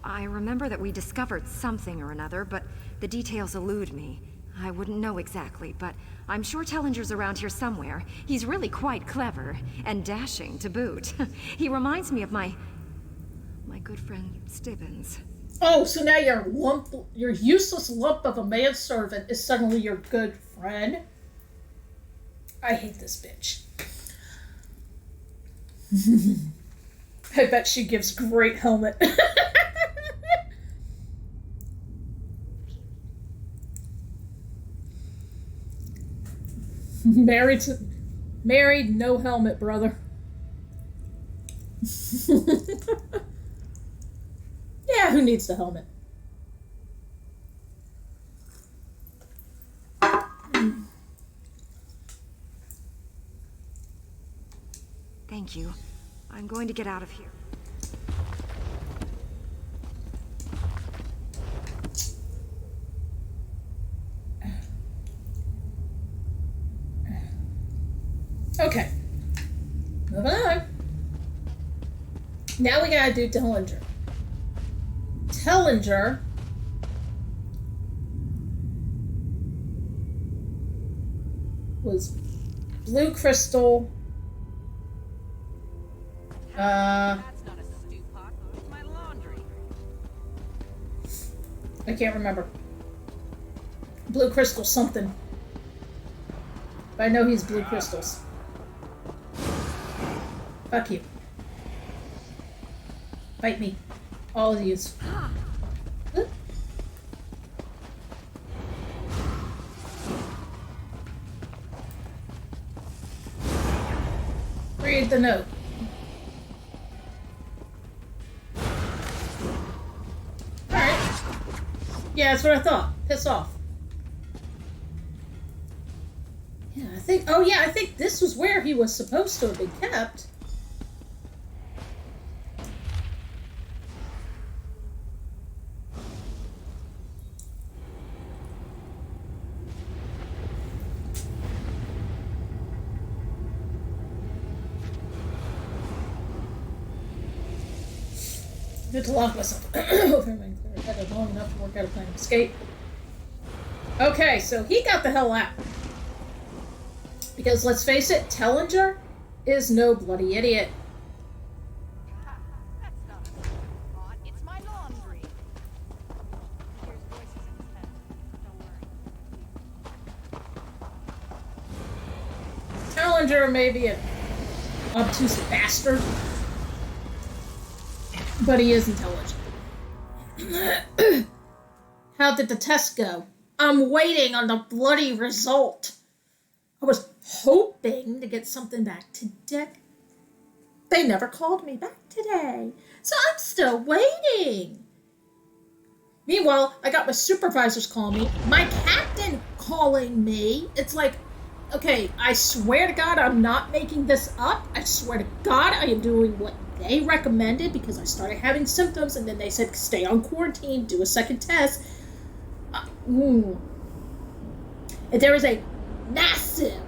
I remember that we discovered something or another, but the details elude me. I wouldn't know exactly, but I'm sure Tellinger's around here somewhere. He's really quite clever, and dashing to boot. He reminds me of my good friend Stibbins. Oh, so now your useless lump of a manservant is suddenly your good friend? I hate this bitch. I bet she gives great helmet. Married, no helmet, brother. Yeah, who needs the helmet? Thank you. I'm going to get out of here. Okay. Moving on. Now we gotta do Tellinger. Tellinger was blue crystal. I can't remember. Blue crystal something. But I know he's blue crystals. Fuck you. Fight me. All of yous. Read the note. Alright. Yeah, that's what I thought. Piss off. Yeah, I think this was where he was supposed to have been kept. Good to lock myself. I had long enough to work out a plan of escape. Okay, so he got the hell out. Because let's face it, Tellinger is no bloody idiot. It's my laundry. Tellinger may be an obtuse bastard, but he is intelligent. How did the test go? I'm waiting on the bloody result. I was hoping to get something back today. They never called me back today, so I'm still waiting. Meanwhile, I got my supervisors calling me, my captain calling me. It's like, okay, I swear to God I'm not making this up. I swear to God I am doing what they recommended because I started having symptoms and then they said stay on quarantine, do a second test. And there is a massive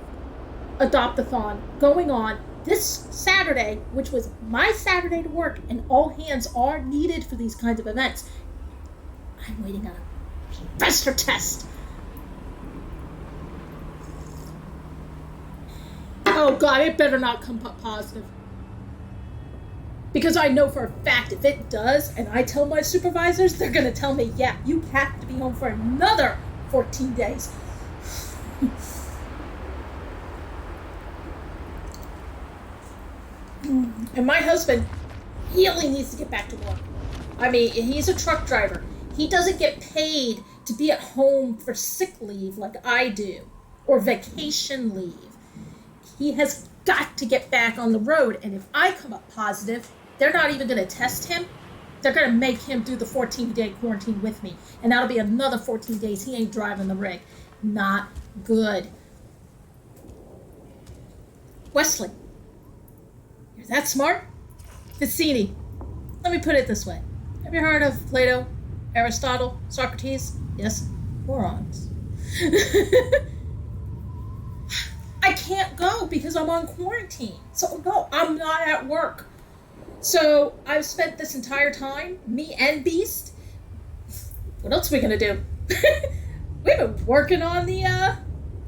adopt-a-thon going on this Saturday, which was my Saturday to work, and all hands are needed for these kinds of events. I'm waiting on a pressure test. Oh God, it better not come up positive. Because I know for a fact if it does, and I tell my supervisors, they're going to tell me, yeah, you have to be home for another 14 days. And my husband, he only needs to get back to work. I mean, he's a truck driver. He doesn't get paid to be at home for sick leave like I do, or vacation leave. He has got to get back on the road, and if I come up positive, they're not even going to test him. They're going to make him do the 14-day quarantine with me, and that'll be another 14 days he ain't driving the rig. Not good. Wesley, you're that smart? Vicini, let me put it this way. Have you heard of Plato, Aristotle, Socrates? Yes? Morons. I can't go because I'm on quarantine. So no, I'm not at work. So I've spent this entire time, me and Beast. What else are we gonna do? We've been working on the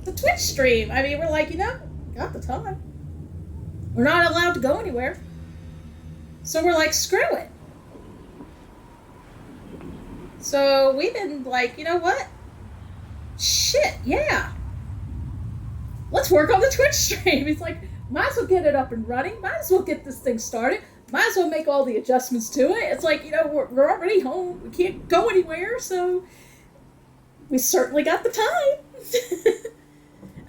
Twitch stream. I mean, we're like, got the time. We're not allowed to go anywhere. So we're like, screw it. So we've been like, you know what? Shit, yeah. Let's work on the Twitch stream. He's like, might as well get it up and running. Might as well get this thing started. Might as well make all the adjustments to it. It's like, we're already home. We can't go anywhere, so we certainly got the time.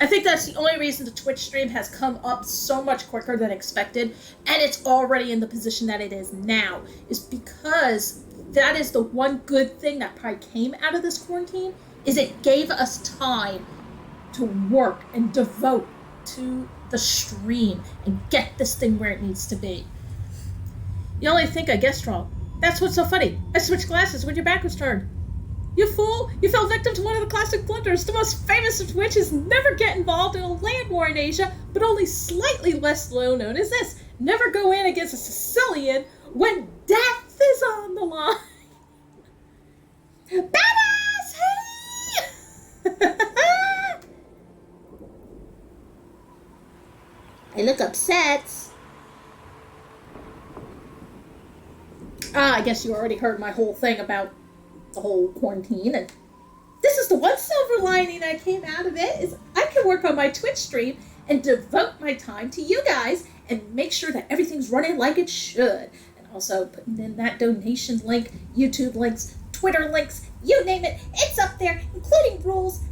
I think that's the only reason the Twitch stream has come up so much quicker than expected, and it's already in the position that it is now, is because that is the one good thing that probably came out of this quarantine, is it gave us time to work and devote to the stream and get this thing where it needs to be. You only think I guessed wrong. That's what's so funny. I switched glasses when your back was turned. You fool! You fell victim to one of the classic blunders, the most famous of which is never get involved in a land war in Asia, but only slightly less well known is this. Never go in against a Sicilian when death is on the line. Badass! Hey! I look upset. I guess you already heard my whole thing about the whole quarantine, and this is the one silver lining that came out of it, is I can work on my Twitch stream and devote my time to you guys and make sure that everything's running like it should. And also putting in that donation link, YouTube links, Twitter links, you name it, it's up there, including rules.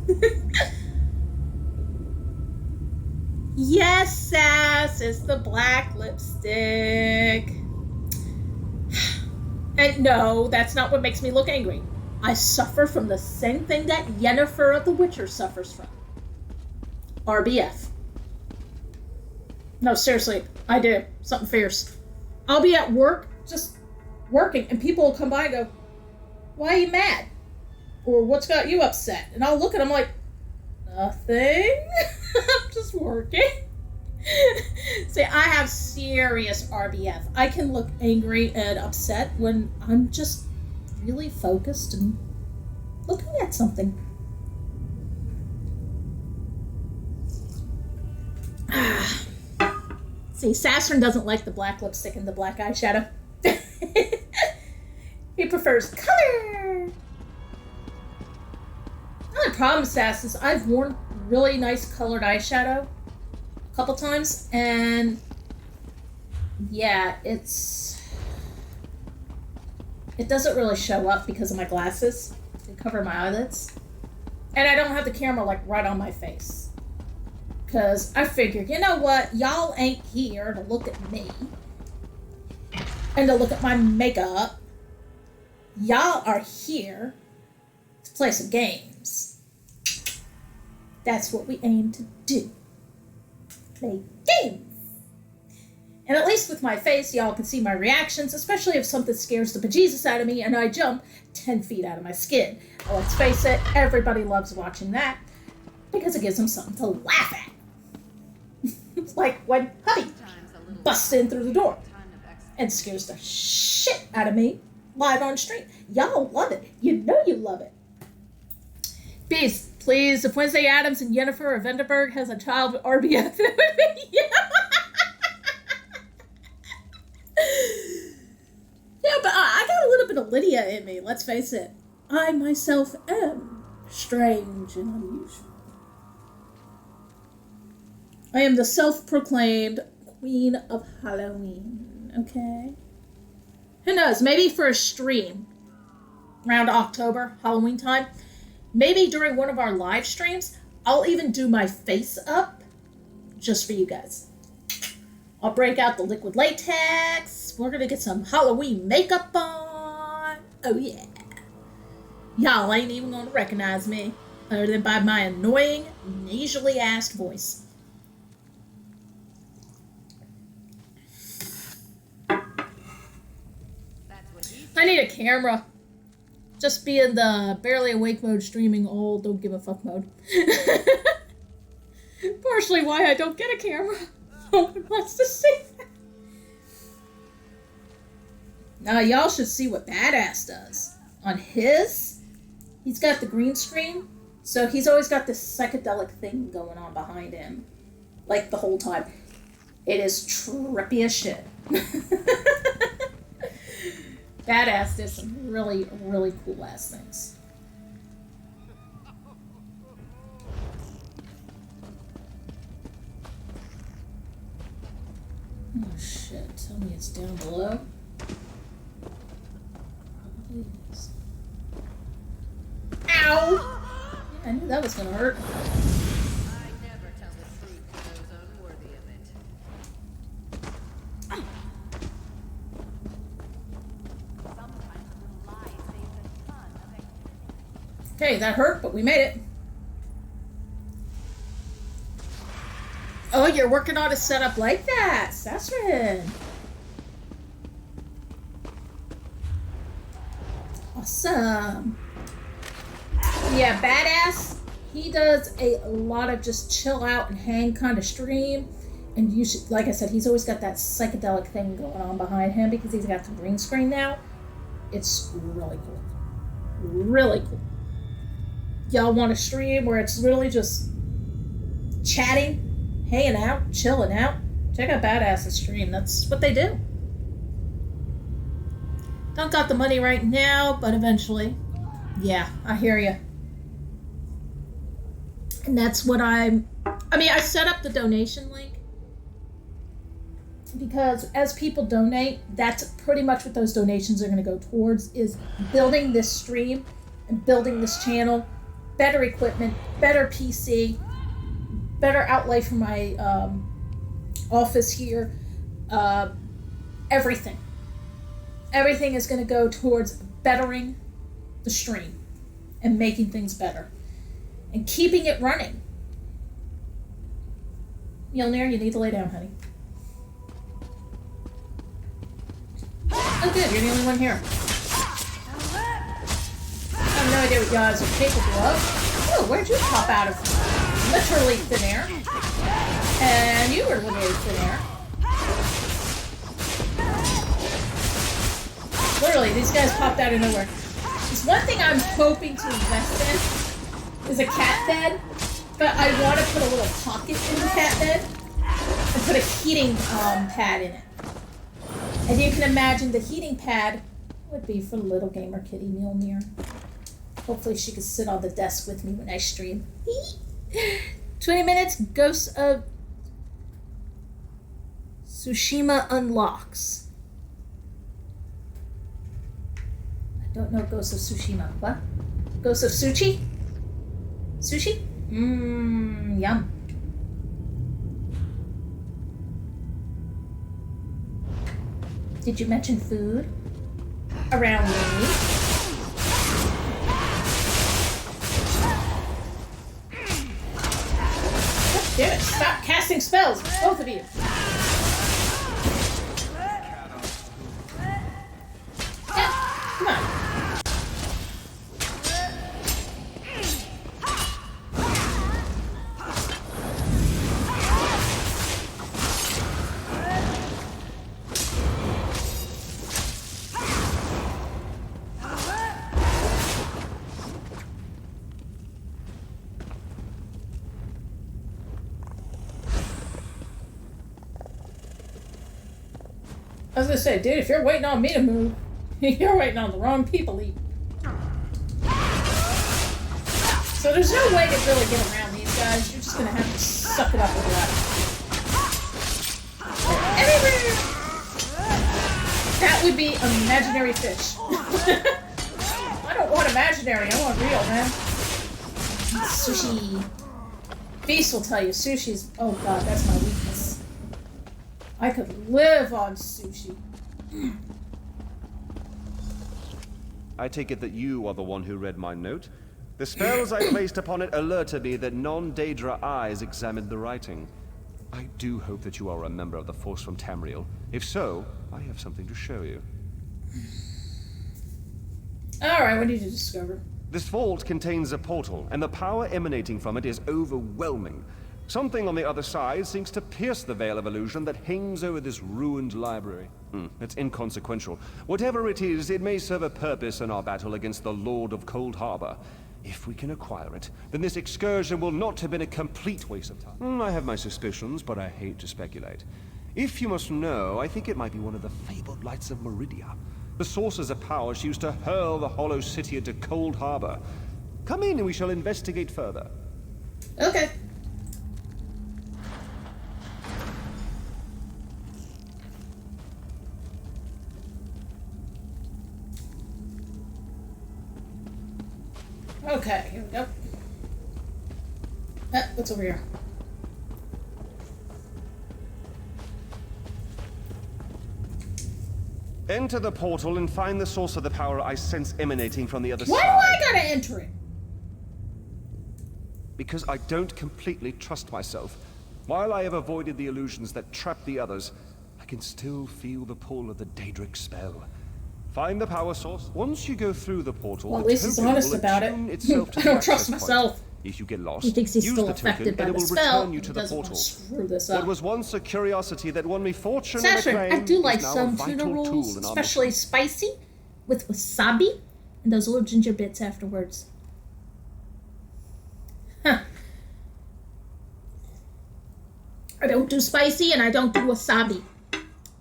Yay! Yes, Sass, it's the black lipstick. And no, that's not what makes me look angry. I suffer from the same thing that Yennefer of The Witcher suffers from. RBF. No, seriously, I do. Something fierce. I'll be at work, just working, and people will come by and go, "Why are you mad?" Or "What's got you upset?" And I'll look at them like, "Nothing. I'm just working." See, I have serious RBF. I can look angry and upset when I'm just really focused and looking at something. See, Sassern doesn't like the black lipstick and the black eyeshadow. He prefers color. The only problem, Sass, is I've worn really nice colored eyeshadow a couple times, and yeah, it doesn't really show up because of my glasses. They cover my eyelids. And I don't have the camera like right on my face. Because I figured, you know what? Y'all ain't here to look at me and to look at my makeup. Y'all are here to play some games. That's what we aim to do. Play games. And at least with my face, y'all can see my reactions, especially if something scares the bejesus out of me and I jump 10 feet out of my skin. Well, let's face it, everybody loves watching that because it gives them something to laugh at. It's like when Hubby busts in through the door and scares the shit out of me live on stream. Y'all love it. You know you love it. Peace, please. If Wednesday Addams and Yennefer of Vandenberg has a child with RBF, it would be you. Yeah, but I got a little bit of Lydia in me, let's face it. I myself am strange and unusual. I am the self-proclaimed Queen of Halloween, okay? Who knows, maybe for a stream around October, Halloween time, maybe during one of our live streams, I'll even do my face up just for you guys. I'll break out the liquid latex. We're gonna get some Halloween makeup on. Oh yeah. Y'all ain't even gonna recognize me other than by my annoying, nasally ass voice. I need a camera. Just be in the barely awake mode, streaming old, don't give a fuck mode. Partially why I don't get a camera. No one wants to see that. Now y'all should see what Badass does. On his, he's got the green screen, so he's always got this psychedelic thing going on behind him. Like the whole time. It is trippy as shit. Badass did some really, really cool ass things. Oh shit, tell me it's down below. Probably is. Ow! Yeah, I knew that was gonna hurt. I never tell the truth to those unworthy of it. Sometimes little lies save a ton of activity. Okay, that hurt, but we made it. Oh, you're working on a setup like that, Sasrin. Awesome. Yeah, Badass. He does a lot of just chill out and hang kind of stream. And you should, like I said, he's always got that psychedelic thing going on behind him because he's got the green screen now. It's really cool. Really cool. Y'all want a stream where it's literally just chatting, hanging out, chilling out? Check out Badass's stream. That's what they do. Don't got the money right now, but eventually. Yeah, I hear you. And that's what I set up the donation link because as people donate, that's pretty much what those donations are going to go towards, is building this stream and building this channel, better equipment, better PC, better outlay for my office here, everything. Everything is going to go towards bettering the stream and making things better and keeping it running. Mjolnir, you need to lay down, honey. Oh good, you're the only one here. I have no idea what you guys are capable of. Oh, where'd you pop out of? Literally thin air. And you were literally thin air. Literally, these guys popped out of nowhere. There's one thing I'm hoping to invest in is a cat bed, but I want to put a little pocket in the cat bed and put a heating pad in it. And you can imagine the heating pad would be for little gamer kitty Mjolnir. Hopefully she could sit on the desk with me when I stream. 20 minutes, Ghosts of Tsushima unlocks. Don't know Ghost of Tsushima. What? Ghost of Sushi? Sushi? Mmm, yum. Did you mention food? Around me? Damn it, stop casting spells, both of you. Yeah, come on. I was gonna say, dude, if you're waiting on me to move, you're waiting on the wrong people to eat. So there's no way to really get around these guys. You're just gonna have to suck it up with life. Everywhere! That would be imaginary fish. I don't want imaginary, I want real, man. Sushi. Beast will tell you, sushi's, oh god, that's my weakness. I could live on sushi. I take it that you are the one who read my note? The spells I placed upon it alerted me that non-Daedra eyes examined the writing. I do hope that you are a member of the force from Tamriel. If so, I have something to show you. Alright, what did you discover? This vault contains a portal, and the power emanating from it is overwhelming. Something on the other side seems to pierce the veil of illusion that hangs over this ruined library. It's inconsequential. Whatever it is, it may serve a purpose in our battle against the Lord of Cold Harbor. If we can acquire it, then this excursion will not have been a complete waste of time. I have my suspicions, but I hate to speculate. If you must know, I think it might be one of the fabled lights of Meridia. The sources of power she used to hurl the Hollow City into Cold Harbor. Come in and we shall investigate further. Okay. Okay, here we go. What's over here? Enter the portal and find the source of the power I sense emanating from the other Why side. do I gotta enter it? Because I don't completely trust myself. While I have avoided the illusions that trap the others, I can still feel the pull of the Daedric spell. Find the power source. Once you go through the portal, Well, at the least he's token honest will about it. attune itself to I the don't trust access point. myself. If you get lost, He thinks he's use still the token affected by and it the will spell. return you to He the doesn't portal. want to screw this up. What was once a curiosity that won me fortune and Sasha, acclaim I do like is now a some vital tuna tool rolls, in our especially mission. spicy, with wasabi, and those little ginger bits afterwards. Huh. I don't do spicy and I don't do wasabi.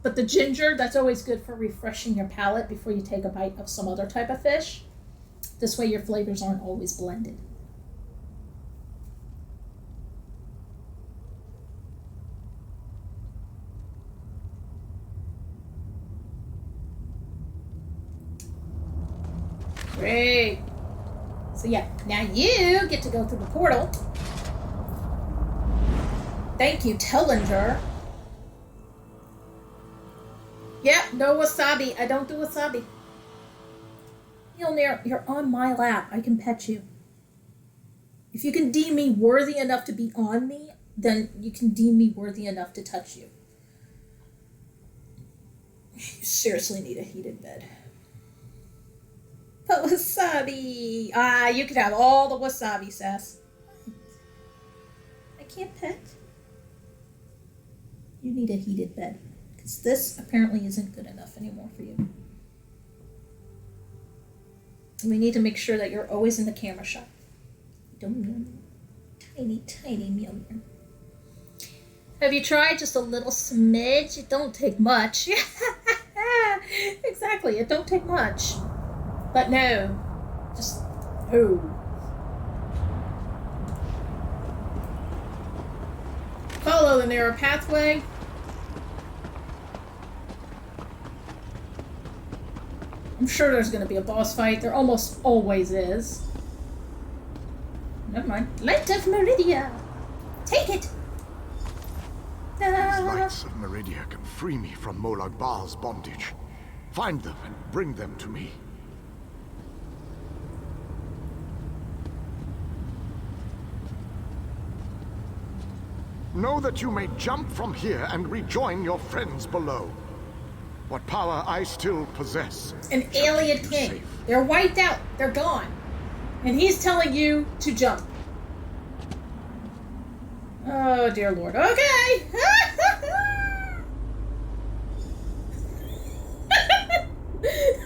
But the ginger, that's always good for refreshing your palate before you take a bite of some other type of fish. This way your flavors aren't always blended. Great. So yeah, now you get to go through the portal. Thank you, Tellinger. Yep, no wasabi. I don't do wasabi. Mjolnir, you're on my lap. I can pet you. If you can deem me worthy enough to be on me, then you can deem me worthy enough to touch you. You seriously need a heated bed. But wasabi! Ah, you could have all the wasabi, Sass. I can't pet. You need a heated bed. Because this apparently isn't good enough anymore for you. And we need to make sure that you're always in the camera shot. Don't tiny, tiny Mjolnir. Have you tried just a little smidge? It don't take much. Exactly, it don't take much. But no, just no. Follow the narrow pathway. I'm sure there's going to be a boss fight. There almost always is. Never mind. Light of Meridia. Take it. These lights of Meridia can free me from Molag Bal's bondage. Find them and bring them to me. Know that you may jump from here and rejoin your friends below. What power I still possess. An alien king. Safe. They're wiped out. They're gone. And he's telling you to jump. Oh, dear Lord. Okay.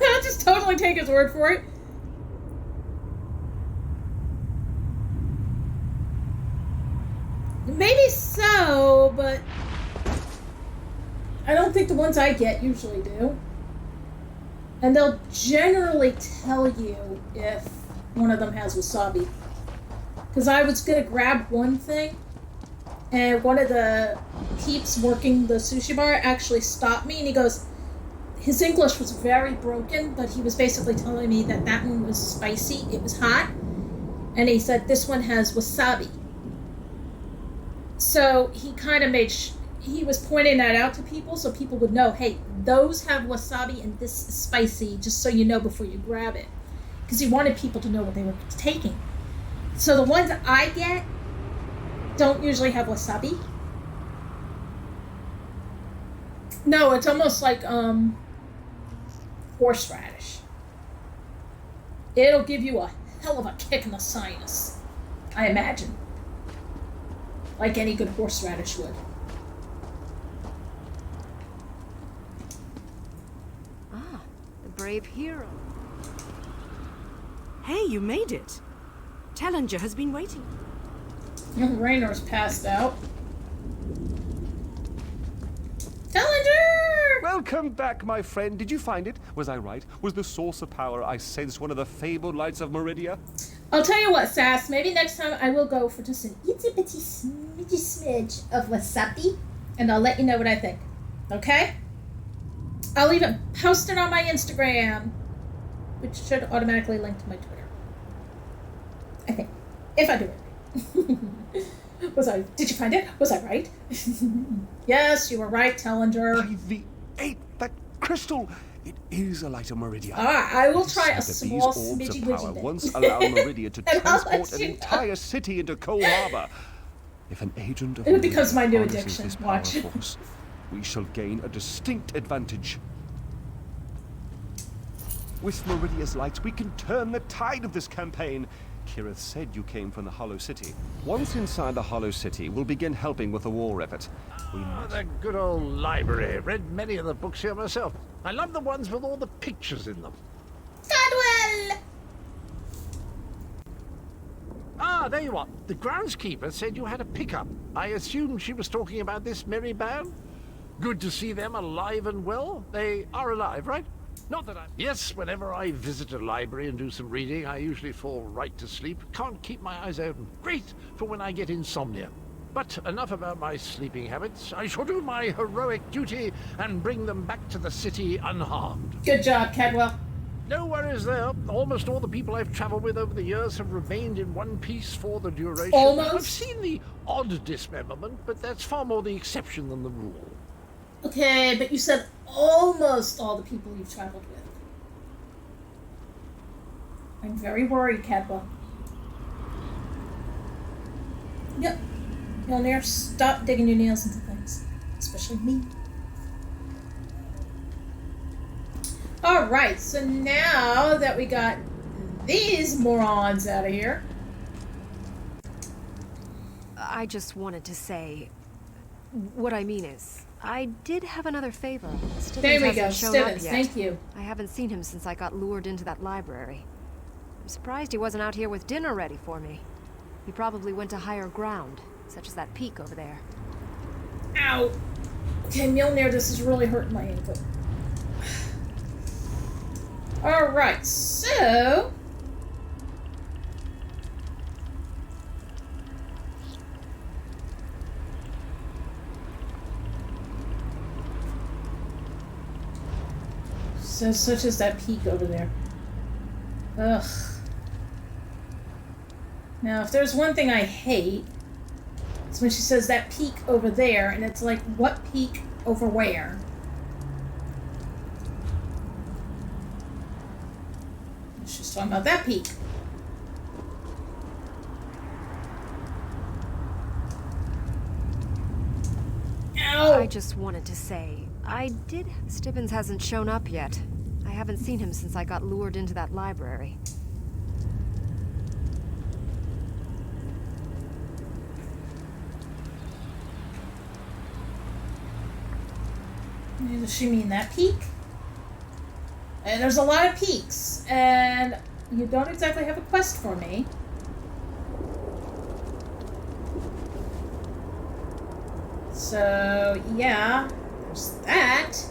I'll just totally take his word for it. Maybe so, but I don't think the ones I get usually do. And they'll generally tell you if one of them has wasabi. Because I was going to grab one thing, and one of the peeps working the sushi bar actually stopped me, and he goes, his English was very broken, but he was basically telling me that that one was spicy, it was hot, and he said this one has wasabi. So he kind of made, he was pointing that out to people so people would know, hey, those have wasabi and this is spicy, just so you know before you grab it. Because he wanted people to know what they were taking. So the ones that I get don't usually have wasabi. No, it's almost like horseradish. It'll give you a hell of a kick in the sinus, I imagine. Like any good horseradish would. Ah, the brave hero. Hey, you made it. Tellinger has been waiting. Raynor's passed out. Tellinger! Welcome back, my friend. Did you find it? Was I right? Was the source of power I sense one of the fabled lights of Meridia? I'll tell you what, Sass. Maybe next time I will go for just an itty bitty smidge of wasabi, and I'll let you know what I think. Okay? I'll even post it on my Instagram, which should automatically link to my Twitter. I think. If I do it right. Did you find it? Was I right? Yes, you were right, Tellinger. By the eight, that crystal! It is a light of Meridia. I will try a small these orbs smidgy of power widget. once allow Meridia to And I'll transport let an you entire city into Cold Harbor. If an agent of It becomes Meridia my new harnesses addiction. this Watch. power force, we shall gain a distinct advantage. With Meridia's lights, we can turn the tide of this campaign. Kirith said you came from the Hollow City. Once inside the Hollow City, we'll begin helping with the war effort. The good old library. Read many of the books here myself. I love the ones with all the pictures in them. Cadwell! Ah, there you are. The groundskeeper said you had a pickup. I assumed she was talking about this merry band. Good to see them alive and well. They are alive, right? Not that Yes, whenever I visit a library and do some reading, I usually fall right to sleep. Can't keep my eyes open. Great for when I get insomnia. But enough about my sleeping habits. I shall do my heroic duty and bring them back to the city unharmed. Good job, Cadwell. No worries there. Almost all the people I've traveled with over the years have remained in one piece for the duration. Almost? I've seen the odd dismemberment, but that's far more the exception than the rule. Okay, but you said almost all the people you've traveled with. I'm very worried, Cadwell. Yep. Mjolnir, stop digging your nails into things. Especially me. Alright, so now that we got these morons out of here. I just wanted to say... What I mean is, I did have another favor. There we go, hasn't shown up Stibbins, yet. thank you. I haven't seen him since I got lured into that library. I'm surprised he wasn't out here with dinner ready for me. He probably went to higher ground, such as that peak over there. Ow! Okay, Mjolnir, this is really hurting my ankle. Alright, so... So, such as that peak over there. Ugh. Now, if there's one thing I hate, it's when she says that peak over there, and it's like, what peak over where? She's talking about that peak. Ow! I just wanted to say, Stibbins hasn't shown up yet. I haven't seen him since I got lured into that library. Does she mean that peak? And there's a lot of peaks, and you don't exactly have a quest for me. So, yeah, there's that.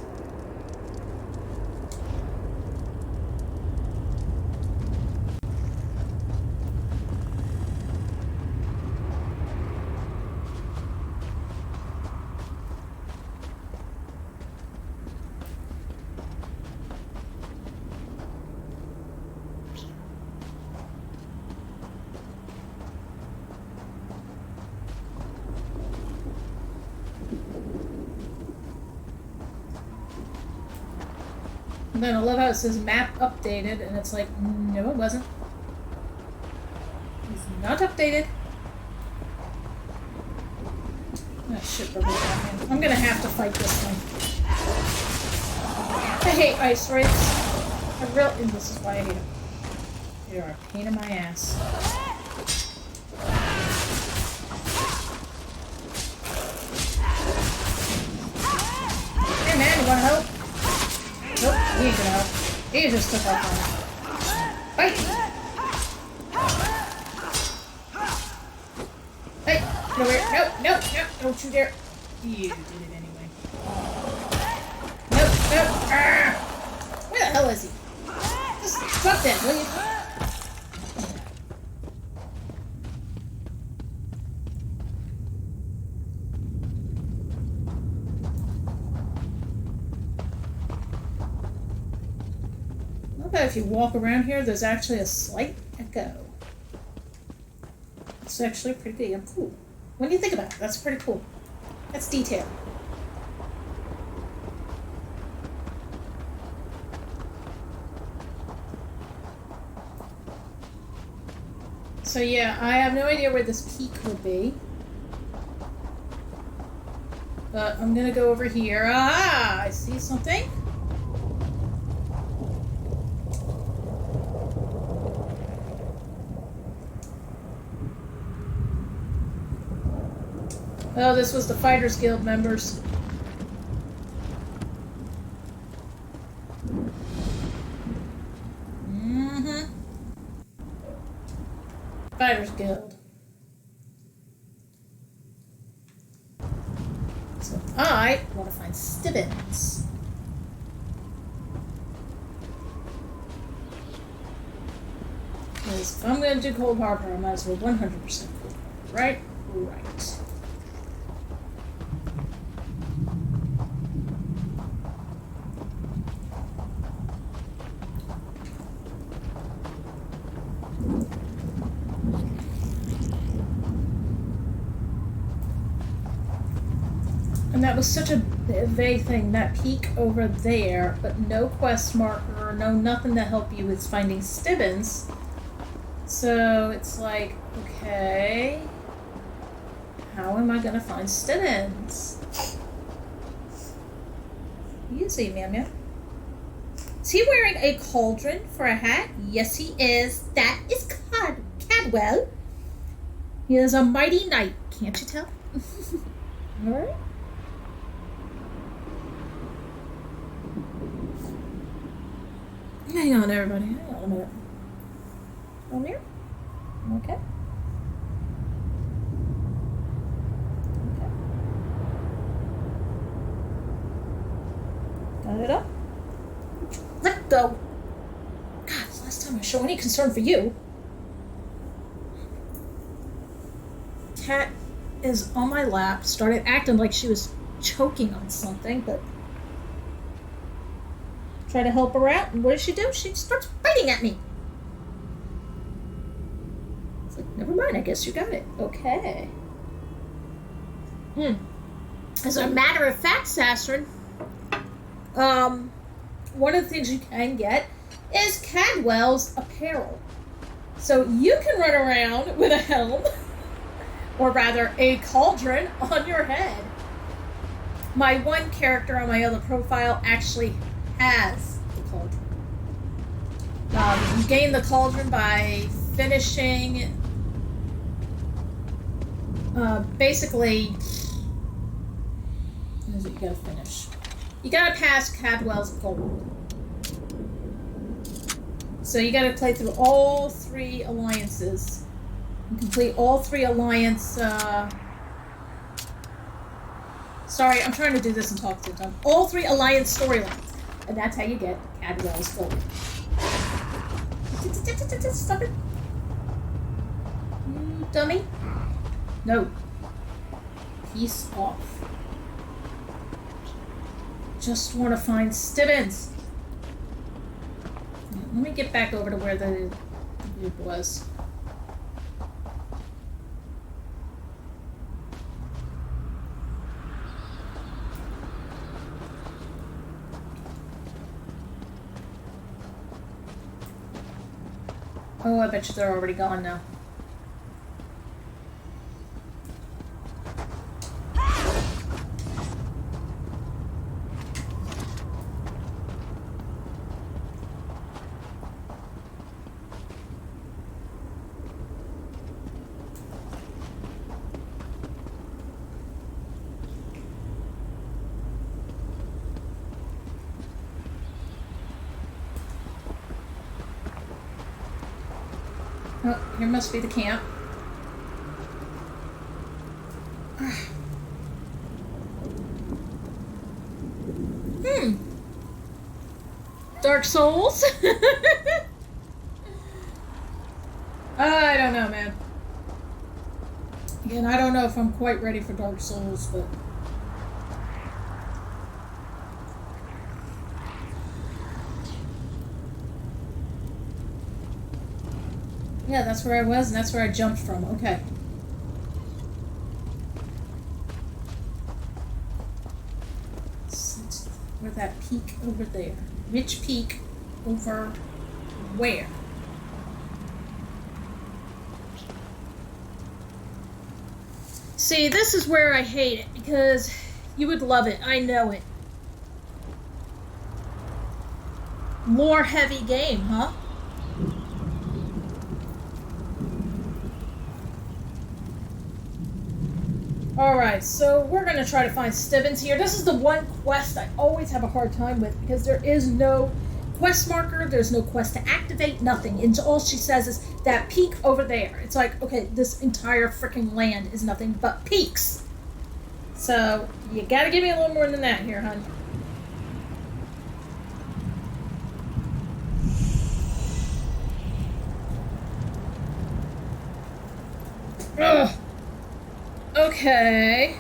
And then I love how it says map updated, and it's like, no, it wasn't. It's not updated. Oh shit, we're back. I'm gonna have to fight this thing. I hate ice wraiths. And this is why I hate them. They are a pain in my ass. Hey man, you wanna help? Nope, he ain't gonna help. He just took off on it. Fight! Hey, get over here. Nope, nope, nope, don't you dare. You did it anyway. Nope, nope. Ah! Where the hell is he? Just stop that, will you? But if you walk around here, there's actually a slight echo. It's actually pretty damn cool. When you think about it, that's pretty cool. That's detail. So yeah, I have no idea where this peak would be. But I'm gonna go over here. Ah, I see something. Oh, this was the Fighters Guild members. Fighters Guild. So I want to find Stibbins. Because if I'm going to do Cold Harbor, I might as well 100% Cold Harbor, right? Right. And that was such a vague thing, that peak over there, but no quest marker, no nothing to help you with finding Stibbins. So it's like, okay, how am I gonna find Stibbins? Easy, Meow. Is he wearing a cauldron for a hat? Yes, he is. That is Cadwell. He is a mighty knight, can't you tell? Alright. Hang on, everybody. Hang on a minute. Come here. Okay. Okay. Got it up. Let go. God, it's the last time I show any concern for you. Cat is on my lap, started acting like she was choking on something, but try to help her out, and what does she do? She starts biting at me. It's like, never mind, I guess you got it. Okay. As a matter of fact, Sastrin, one of the things you can get is Cadwell's apparel. So you can run around with a helm, or rather a cauldron on your head. My one character on my other profile actually has the cauldron. You gain the cauldron by finishing, basically, what is it you gotta finish? You gotta pass Cadwell's gold. So you gotta play through all 3 alliances and complete all 3 alliance, sorry, I'm trying to do this and talk at the same time. All 3 alliance storylines. And that's how you get Cadwell's gold. Stop it. You dummy. No. Peace off. Just want to find Stibbins. Let me get back over to where the group was. Oh, I bet you they're already gone now. Oh, here must be the camp. Dark Souls? I don't know, man. Again, I don't know if I'm quite ready for Dark Souls, but... yeah, that's where I was, and that's where I jumped from. Okay. Where that peak over there. Which peak over where? See, this is where I hate it, because you would love it. I know it. More heavy game, huh? Alright, so we're gonna try to find Stevens here. This is the one quest I always have a hard time with because there is no quest marker, there's no quest to activate, nothing. And all she says is that peak over there. It's like, okay, this entire freaking land is nothing but peaks. So, you gotta give me a little more than that here, hon. Ugh. Okay.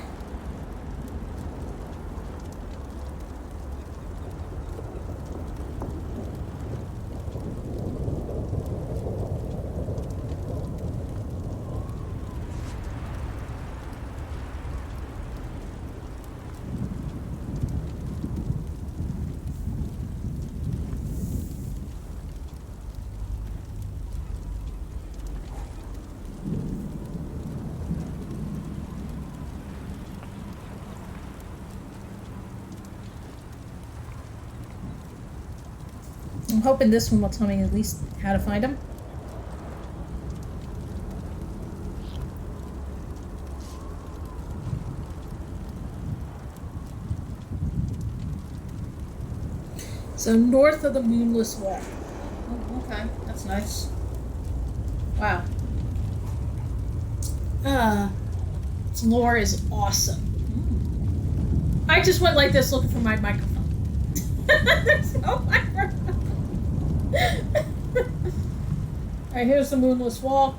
I'm hoping this one will tell me at least how to find them. So north of the Moonless Walk. Oh, okay, that's nice. Wow. Its lore is awesome. I just went like this looking for my microphone. There's no microphone. Alright, here's the Moonless Walk.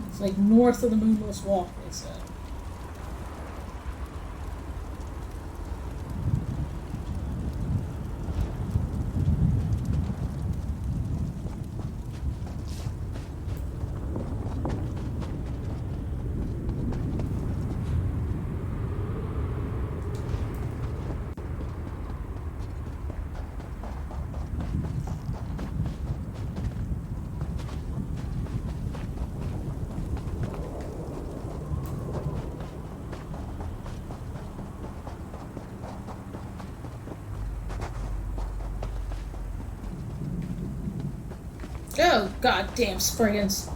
It's like north of the Moonless Walk, they said. Oh, goddamn Spriggans.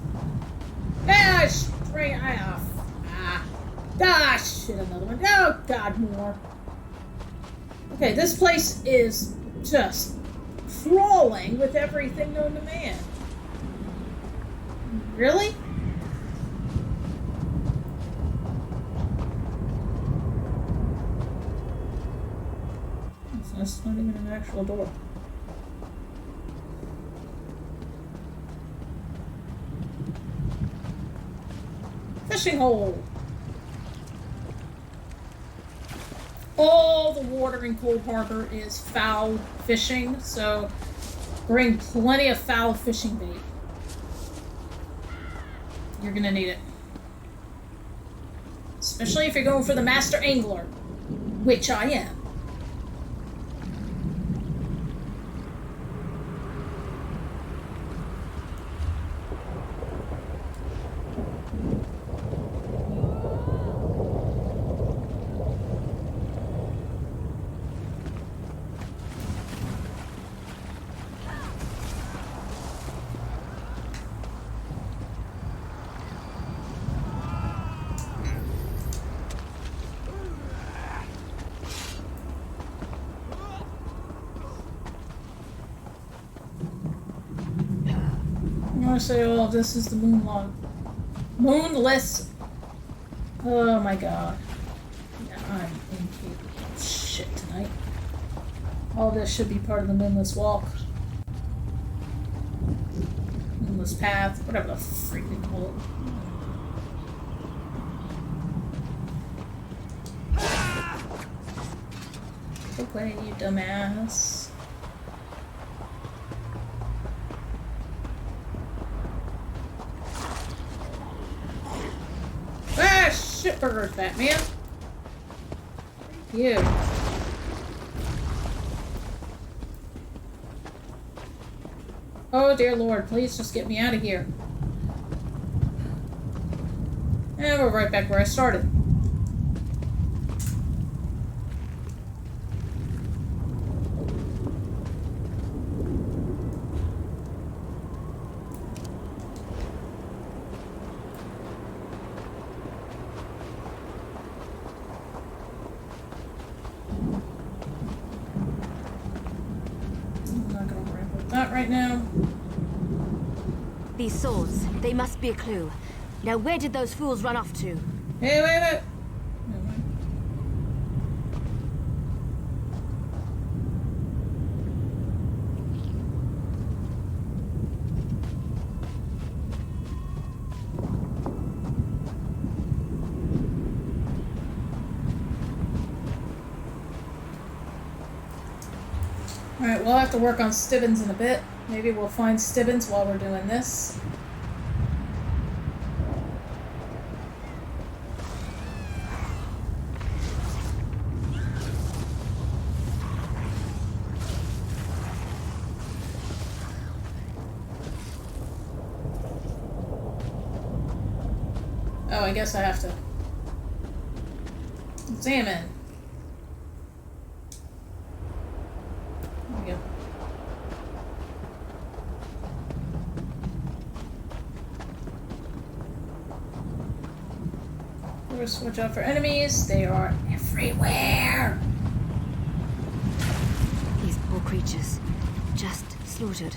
Ah, spring. Shit, another one. Oh, God, more. Okay, this place is just crawling with everything known to man. Really? That's not even an actual door. Fishing hole. All the water in Cold Harbor is foul fishing, so bring plenty of foul fishing bait. You're gonna need it. Especially if you're going for the master angler, which I am. I want to say all of this is the moonless. Oh my god. Yeah, I'm incapable of shit tonight. All this should be part of the Moonless Walk. Moonless Path, whatever the freak they call it. Okay, you dumbass. Ah, shitburgers, Batman. You. Oh, dear Lord, please just get me out of here. And we're right back where I started. Not right now. These swords, they must be a clue. Now where did those fools run off to? Hey, wait. Alright, we'll have to work on Stibbins in a bit. Maybe we'll find Stibbins while we're doing this. Oh, I guess I have to examine. There we go. First, watch out for enemies. They are everywhere. These poor creatures, just slaughtered.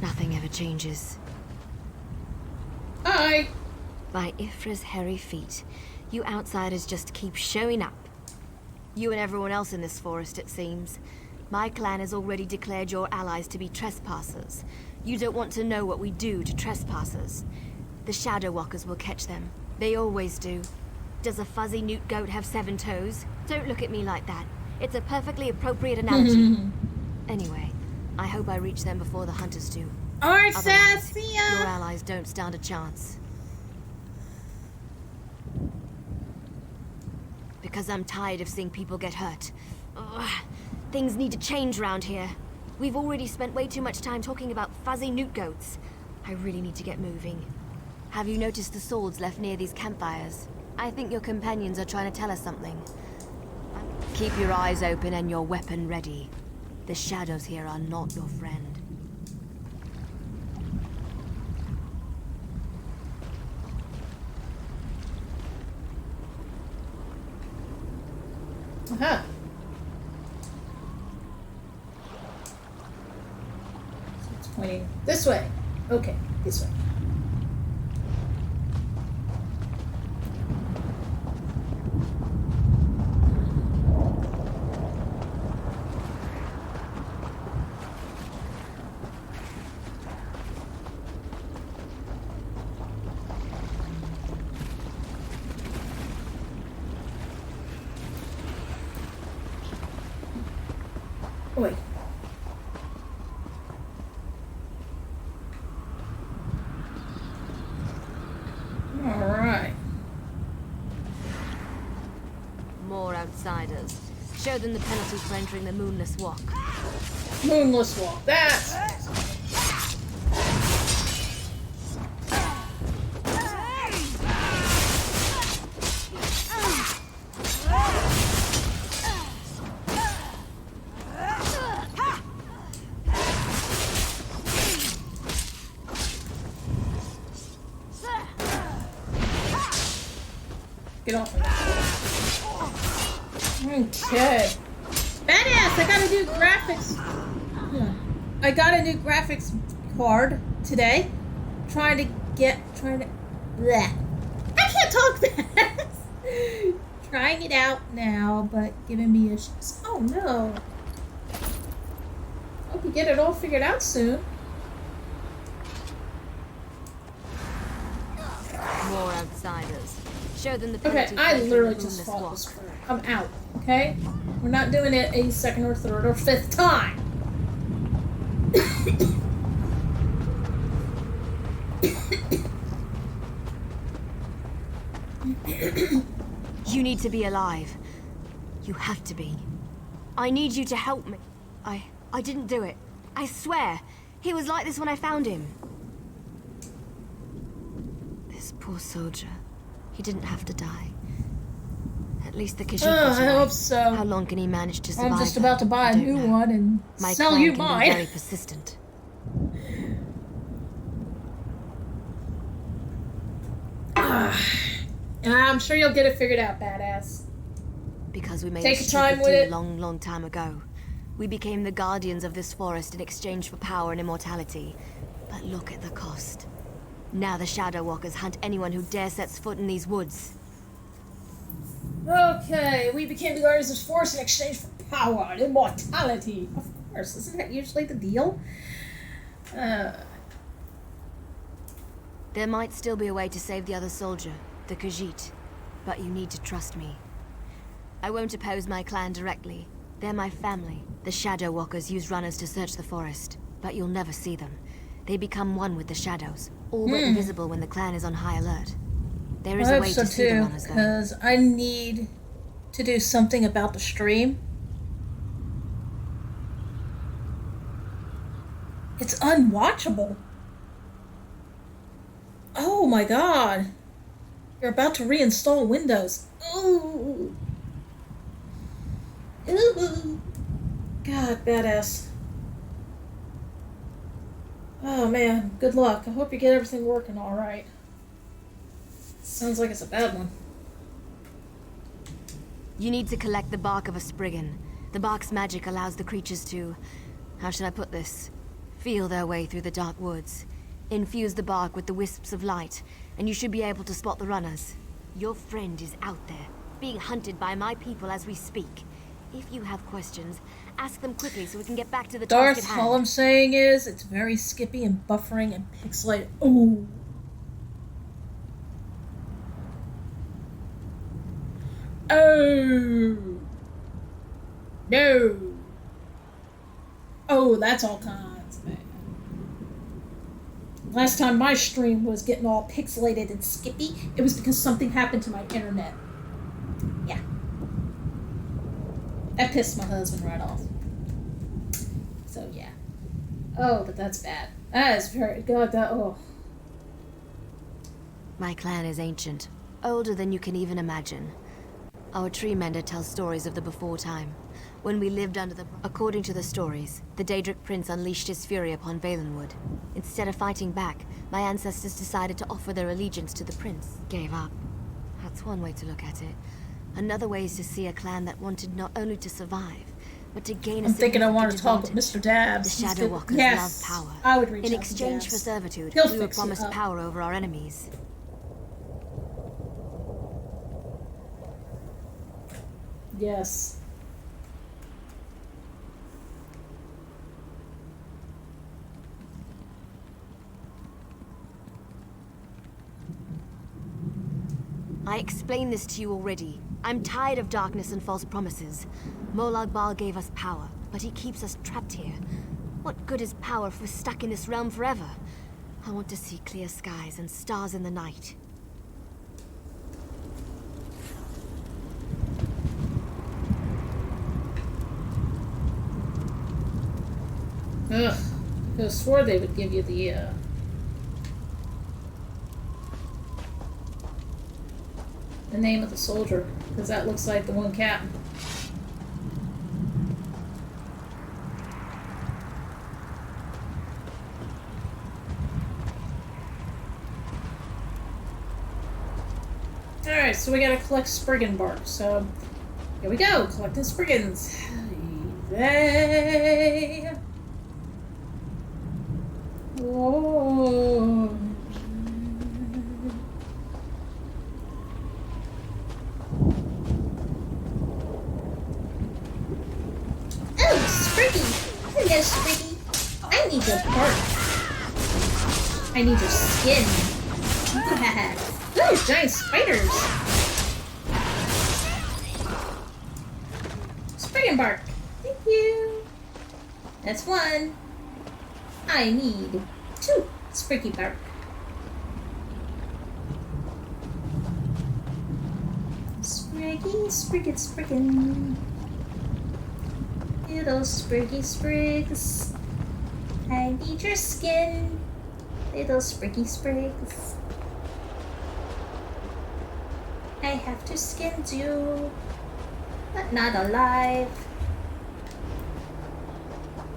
Nothing ever changes. Hi. By Ifra's hairy feet, you outsiders just keep showing up. You and everyone else in this forest, it seems. My clan has already declared your allies to be trespassers. You don't want to know what we do to trespassers. The Shadow Walkers will catch them. They always do. Does a fuzzy newt goat have 7 toes? Don't look at me like that. It's a perfectly appropriate analogy. Anyway, I hope I reach them before the hunters do. Alright, Otherwise, Sassy. your allies don't stand a chance. Because I'm tired of seeing people get hurt. Ugh. Things need to change around here. We've already spent way too much time talking about fuzzy newt goats. I really need to get moving. Have you noticed the swords left near these campfires? I think your companions are trying to tell us something. Keep your eyes open and your weapon ready. The shadows here are not your friend. Aha. So it's pointing this way. Okay, this way. Wait. Alright. More outsiders. Show them the penalty for entering the Moonless Walk. Moonless Walk. That's get off of that. Okay. Badass! I got a new graphics. I got a new graphics card today. Trying to. Bleh. I can't talk fast. Trying it out now, but giving me issues. Oh no. Hope you get it all figured out soon. More outsiders. Show them the Okay, penalty I for entering literally the just Moonless fought Walk. this crap. I'm out, okay? We're not doing it a second or third or fifth time. You need to be alive. You have to be. I need you to help me. I didn't do it. I swear. He was like this when I found him. This poor soldier. He didn't have to die. At least the Khajiit got I away. hope so. How long can he manage to survive? I'm just that? about to buy I a don't new know. one and My sell clan you can be mine. very persistent. I'm sure you'll get it figured out, badass. Because we made Take a your time stupid with deal it. a long, long time ago. We became the guardians of this forest in exchange for power and immortality. But look at the cost. Now the Shadow Walkers hunt anyone who dare sets foot in these woods. Okay, we became the guardians of this forest in exchange for power and immortality. Of course, isn't that usually the deal? There might still be a way to save the other soldier, the Khajiit, but you need to trust me. I won't oppose my clan directly. They're my family. The Shadow Walkers use runners to search the forest, but you'll never see them. They become one with the shadows, all but invisible when the clan is on high alert. There is a way to see the runners, though. Because I need to do something about the stream. It's unwatchable. Oh my god. You're about to reinstall Windows. Ooh. Ooh. God, badass. Oh man, good luck. I hope you get everything working alright. Sounds like it's a bad one. You need to collect the bark of a Spriggan. The bark's magic allows the creatures to... how should I put this? Feel their way through the dark woods. Infuse the bark with the wisps of light, and you should be able to spot the runners. Your friend is out there, being hunted by my people as we speak. If you have questions, ask them quickly so we can get back to the task at hand. All I'm saying is, it's very skippy and buffering and pixelated. Ooh. Oh. No. Oh, that's all kinds of bad. Last time my stream was getting all pixelated and skippy, it was because something happened to my internet. Yeah. That pissed my husband right off. So, yeah. Oh, but that's bad. That is very... God, that... Oh. My clan is ancient. Older than you can even imagine. Our tree mender tells stories of the before time. When we lived under the... According to the stories, the Daedric Prince unleashed his fury upon Valenwood. Instead of fighting back, my ancestors decided to offer their allegiance to the prince. Gave up. That's one way to look at it. Another way is to see a clan that wanted not only to survive, but to gain a I'm thinking I want to talk with Mr. Dabbs. The Shadow Walkers yes, love power. I would reach In out to exchange Dabbs. for servitude, He'll we were fix it promised up. power over our enemies. Yes. I explained this to you already. I'm tired of darkness and false promises. Molag Bal gave us power, but he keeps us trapped here. What good is power if we're stuck in this realm forever? I want to see clear skies and stars in the night. Ugh. I could have swore they would give you the name of the soldier, because that looks like the one captain. Alright, so we gotta collect Spriggan bark, so here we go, collecting Spriggans. They... Oh. Oh, Spriggy! Hello, Spriggy. I need your bark. I need your skin. Yeah. Ooh, giant spiders. Spriggan bark. Thank you. That's one. I need 2 Spriggy bark. Spriggy, Spriggin. Little Spriggy Sprigs. I need your skin. Little Spriggy Sprigs. I have to skin you, but not alive.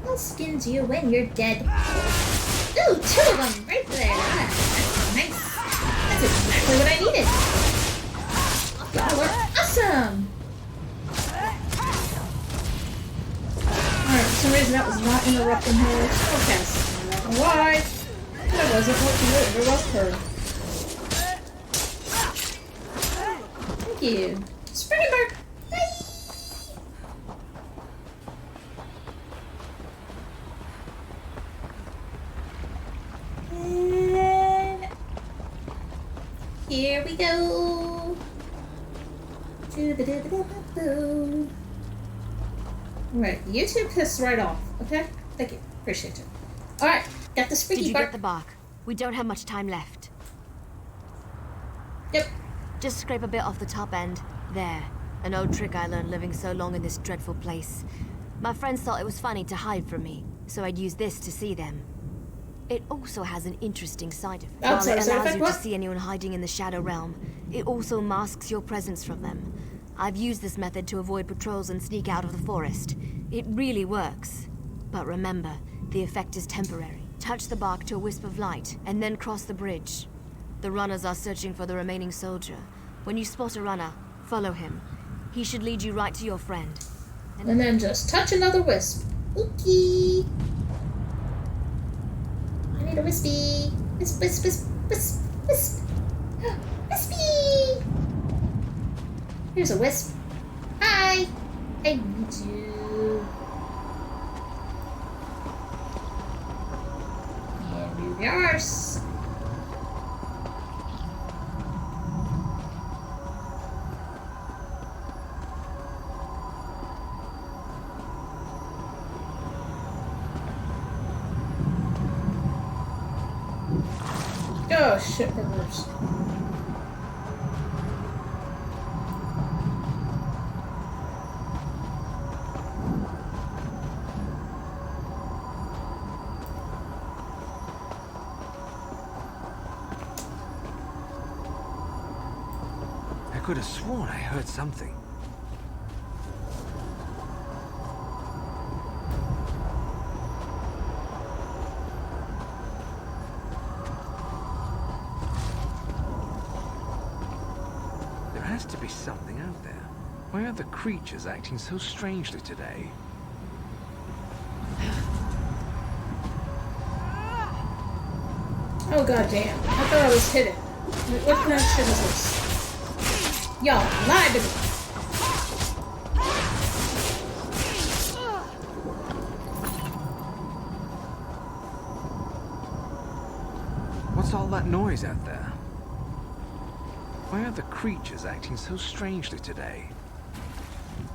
I'll skin you when you're dead. Ooh, 2 of them right there. That's nice. That's exactly what I needed. Y'all are awesome. Alright, some reason that was not interrupting her spellcast. I don't know why. It wasn't working good. It was her. Thank you. Springy bird. And here we go. Alright, you two piss right off, okay? Thank you. Appreciate it. Alright, got the squeaky Did you bark. get the bark? We don't have much time left. Yep. Just scrape a bit off the top end. There. An old trick I learned living so long in this dreadful place. My friends thought it was funny to hide from me, so I'd use this to see them. It also has an interesting side effect. While it allows you to see anyone hiding in the Shadow Realm, it also masks your presence from them. I've used this method to avoid patrols and sneak out of the forest. It really works. But remember, the effect is temporary. Touch the bark to a wisp of light, and then cross the bridge. The runners are searching for the remaining soldier. When you spot a runner, follow him. He should lead you right to your friend. And then just touch another wisp. Ookie. I need a wispy. Wisp, wisp, wisp, wisp, wisp. Wispy! Here's a wisp. Hi! I need you. And move yours. Oh shit, reverse. I could have sworn I heard something. There has to be something out there. Why are the creatures acting so strangely today? Oh goddamn! I thought I was hidden. What kind of shit is this? Y'all lied to me. What's all that noise out there? Why are the creatures acting so strangely today?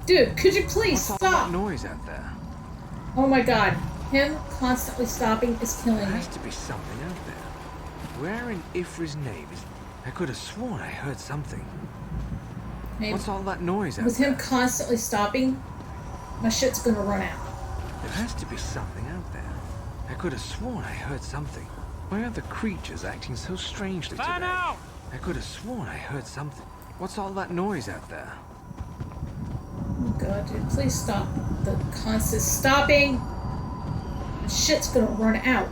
Dude, could you please What's stop? all that noise out there? Oh my god. Him constantly stopping is killing There me. has to be something out there. Where in Ifri's name is... I could have sworn I heard something. Maybe. What's all that noise out With there? him constantly stopping, my shit's gonna run out. There has to be something out there. I could have sworn I heard something. Why are the creatures acting so strangely today? I could have sworn I heard something. What's all that noise out there? Oh god, dude, please stop. The constant stopping. My shit's gonna run out.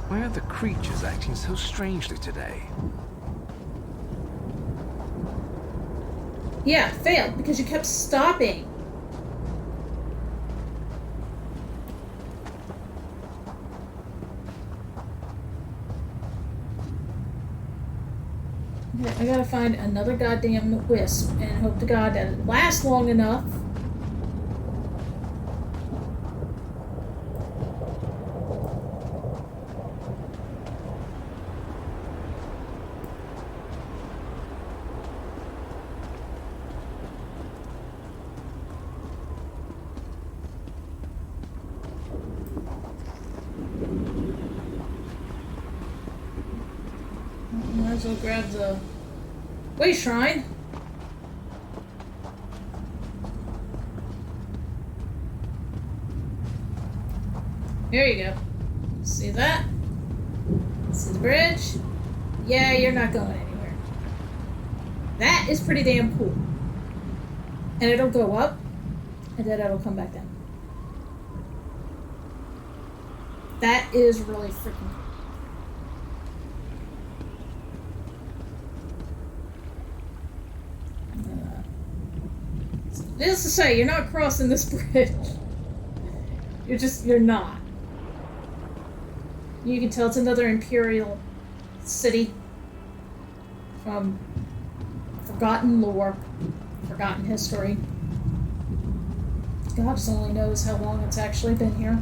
Why are the creatures acting so strangely today? Yeah, failed because you kept stopping. Okay, I gotta find another goddamn wisp and hope to god that it lasts long enough. Might as well grab the way shrine. There you go. See that? See the bridge? Yeah, you're not going anywhere. That is pretty damn cool. And it'll go up, and then it'll come back down. That is really freaking cool. Needless to say, you're not crossing this bridge. You're not. You can tell it's another Imperial city. From forgotten lore, forgotten history. God just only knows how long it's actually been here.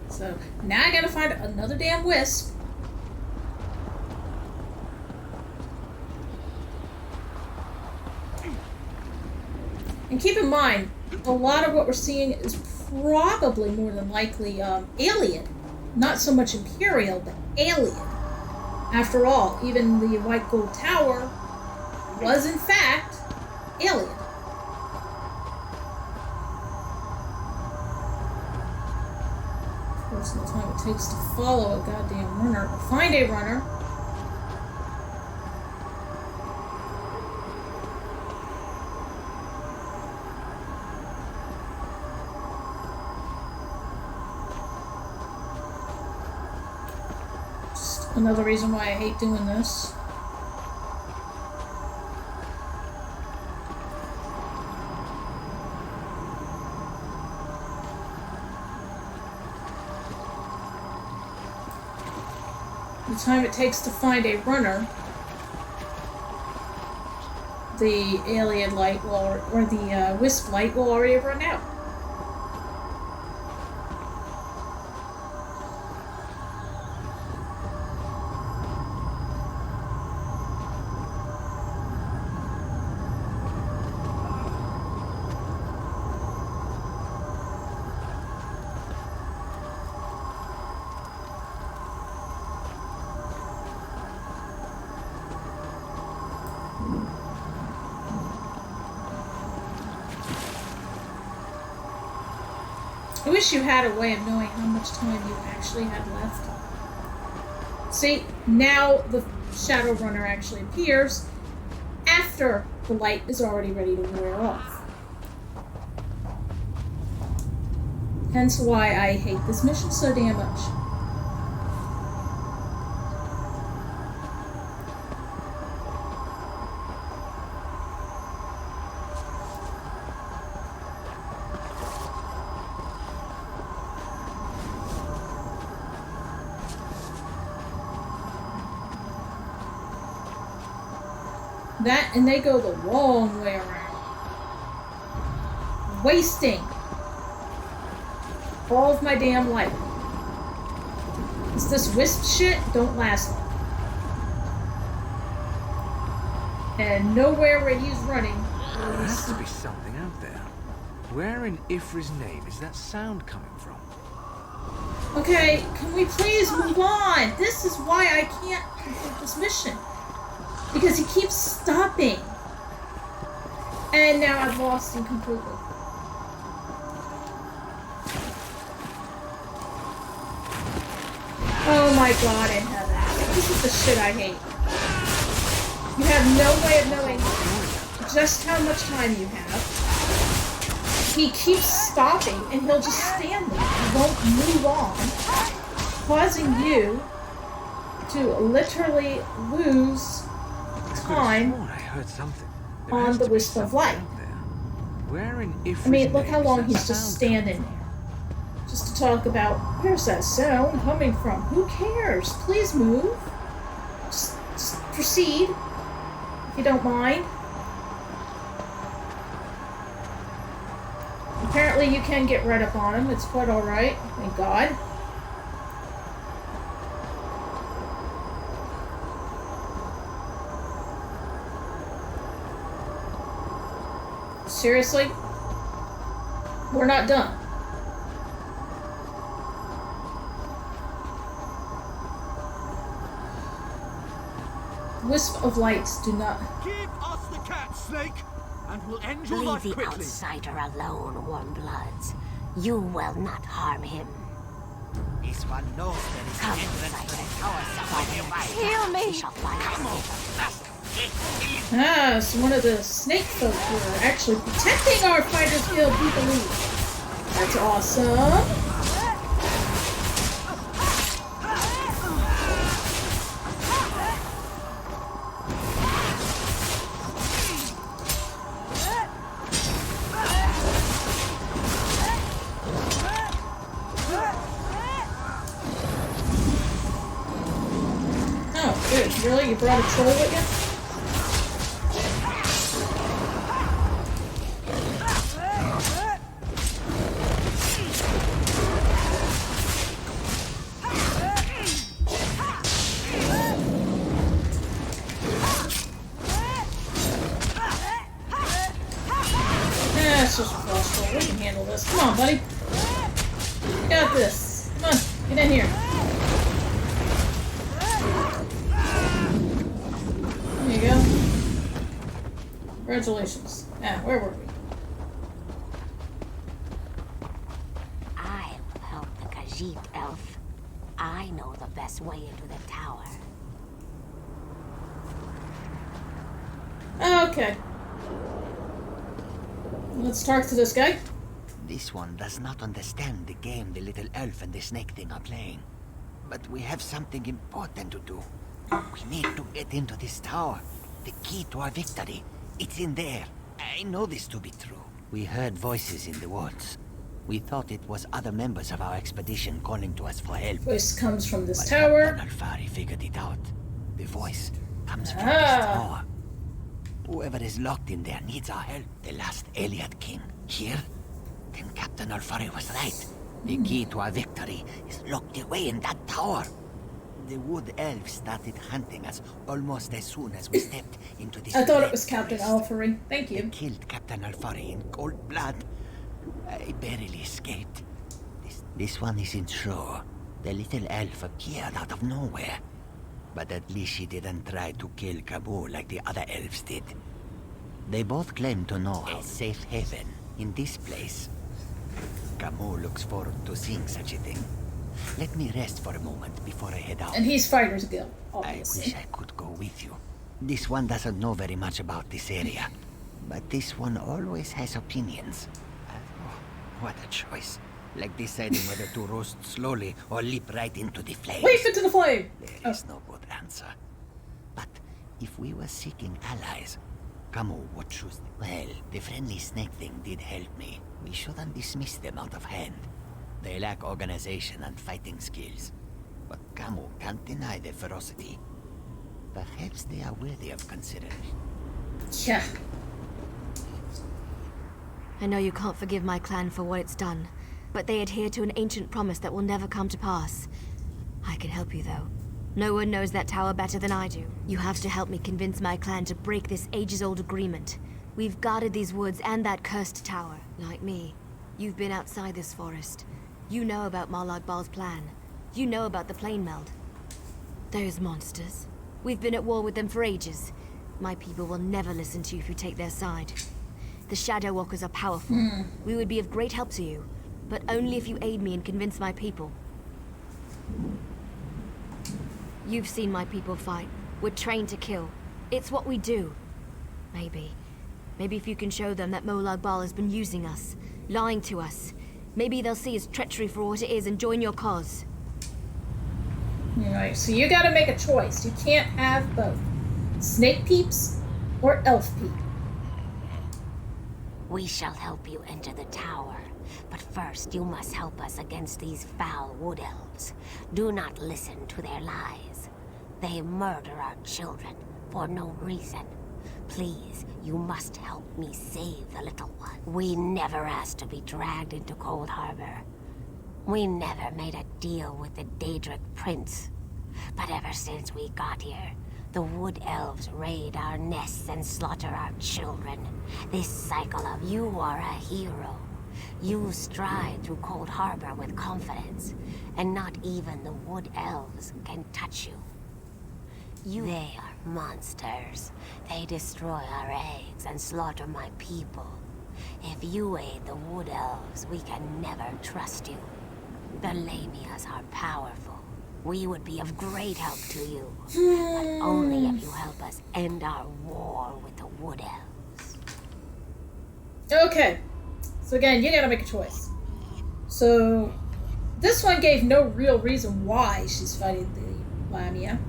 So, now I gotta find another damn wisp. And keep in mind, a lot of what we're seeing is probably more than likely alien. Not so much Imperial, but alien. After all, even the White Gold Tower was in fact alien. Of course, the time it takes to follow a goddamn runner, or find a runner. Another reason why I hate doing this. The time it takes to find a runner, the alien light will, or the wisp light will already have run out. I wish you had a way of knowing how much time you actually had left. See, now the Shadow Runner actually appears after the light is already ready to wear off. Hence why I hate this mission so damn much. That, and they go the long way around. Wasting all of my damn life. Because this wisp shit don't last long. And nowhere where he's running. There has to be something out there. Where in Ifri's name is that sound coming from? Okay, can we please move on? This is why I can't complete this mission. Because he keeps stopping. And now I've lost him completely. Oh my god in heaven. This is the shit I hate. You have no way of knowing just how much time you have. He keeps stopping and he'll just stand there. He won't move on. Causing you to literally lose time I heard something. on the Wisp of Light. Where in Ifri's I mean, look how name long is he's that just sound standing there. Just to talk about, where's that sound coming from? Who cares? Please move. Just proceed, if you don't mind. Apparently you can get right up on him. It's quite alright. Thank God. Seriously? We're not done. Wisp of lights do not. Give us the cat, Snake, and we'll end your life Leave the quickly. outsider alone, Warmbloods. You will not harm him. This one knows there is Come, entrance to the tower somewhere nearby. Heal me! Come on, Ah, so one of the snake folk who are actually protecting our Fighters Guild, we believe. That's awesome. buddy? You brought a troll with you? It's just a crossbow. We can handle this. Come on, buddy. You got this. Come on, get in here. There you go. Congratulations. Ah, where were we? I will help the Khajiit elf. I know the best way into the tower. Okay. Let's talk to this guy. This one does not understand the game the little elf and the snake thing are playing. But we have something important to do. We need to get into this tower. The key to our victory. It's in there. I know this to be true. We heard voices in the woods. We thought it was other members of our expedition calling to us for help. Voice comes from this But tower. Captain Alfari figured it out. The voice comes from this tower. Whoever is locked in there needs our help. The last Eliad king. Here? Then Captain Alfari was right. The key to our victory is locked away in that tower. The wood elves started hunting us almost as soon as we stepped into this I thought red it was Captain forest. Alfari. Thank you. They killed Captain Alfari in cold blood. I barely escaped. This one isn't sure. The little elf appeared out of nowhere. But at least she didn't try to kill Kabul like the other elves did. They both claim to know a safe haven in this place. Camus looks forward to seeing such a thing. Let me rest for a moment before I head out. And he's Fighters Guild, I obviously. wish I could go with you. This one doesn't know very much about this area. But this one always has opinions. What a choice. Like deciding whether to roast slowly or leap right into the flames. Leap into the flame! There is no good answer. But if we were seeking allies, Camus would choose them. Well, the friendly snake thing did help me. We shouldn't dismiss them out of hand. They lack organization and fighting skills. But Camus can't deny their ferocity. Perhaps they are worthy of consideration. Yeah. I know you can't forgive my clan for what it's done, but they adhere to an ancient promise that will never come to pass. I can help you, though. No one knows that tower better than I do. You have to help me convince my clan to break this ages-old agreement. We've guarded these woods and that cursed tower, like me. You've been outside this forest. You know about Marlag Bal's plan. You know about the plane meld. Those monsters. We've been at war with them for ages. My people will never listen to you if you take their side. The Shadow Walkers are powerful. We would be of great help to you, but only if you aid me and convince my people. You've seen my people fight. We're trained to kill. It's what we do. Maybe if you can show them that Molag Bal has been using us, lying to us, maybe they'll see his treachery for what it is and join your cause. Alright, so you gotta make a choice. You can't have both. Snake peeps or elf peep. We shall help you enter the tower, but first you must help us against these foul wood elves. Do not listen to their lies. They murder our children for no reason. Please, you must help me save the little one. We never asked to be dragged into Cold Harbor. We never made a deal with the Daedric Prince. But ever since we got here, the wood elves raid our nests and slaughter our children. This cycle of you are a hero. You stride through Cold Harbor with confidence, and not even the wood elves can touch you. They are monsters. They destroy our eggs and slaughter my people. If you aid the wood elves, we can never trust you. The Lamias are powerful. We would be of great help to you, but only if you help us end our war with the wood elves. Okay. So again, you gotta make a choice. So, this one gave no real reason why she's fighting the Lamia.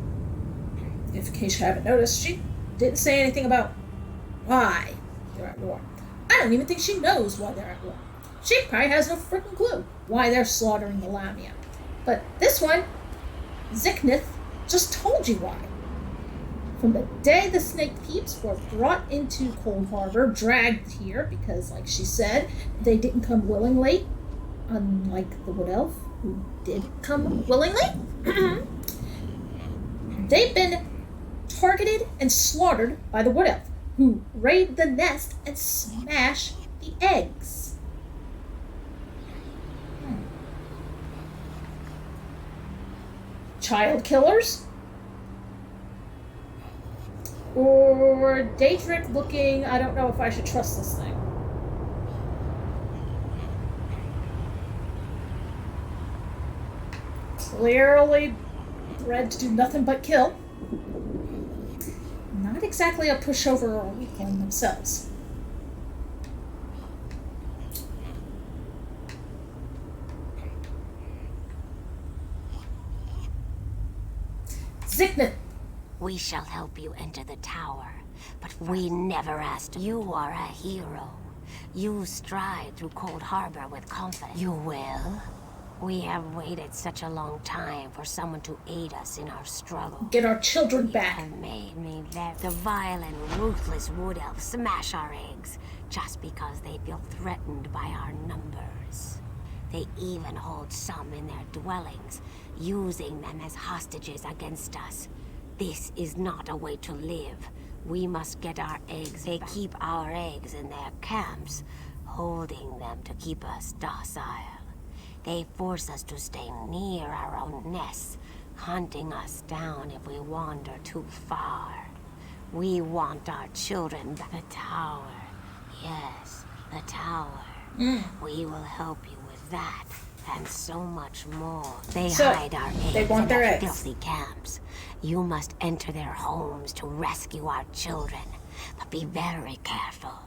In case you haven't noticed, she didn't say anything about why they're at war. I don't even think she knows why they're at war. She probably has no freaking clue why they're slaughtering the Lamia. But this one, Ziknith, just told you why. From the day the snake peeps were brought into Cold Harbor, dragged here, because, like she said, they didn't come willingly, unlike the Wood Elf, who did come willingly. They've been targeted and slaughtered by the Wood Elf, who raid the nest and smash the eggs. Child killers? Or Daedric looking, I don't know if I should trust this thing. Clearly bred to do nothing but kill. Not exactly a pushover or a weakling themselves. Zignith. We shall help you enter the tower, but we never asked. You are a hero. You stride through Cold Harbor with confidence. You will. We have waited such a long time for someone to aid us in our struggle. Get our children back. You have made me very... The vile and ruthless Wood Elves smash our eggs just because they feel threatened by our numbers. They even hold some in their dwellings, using them as hostages against us. This is not a way to live. We must get our eggs. They keep our eggs in their camps, holding them to keep us docile. They force us to stay near our own nests, hunting us down if we wander too far. We want our children back. The tower. Yes, the tower. We will help you with that, and so much more. They hide our eggs in their filthy camps. You must enter their homes to rescue our children, but be very careful.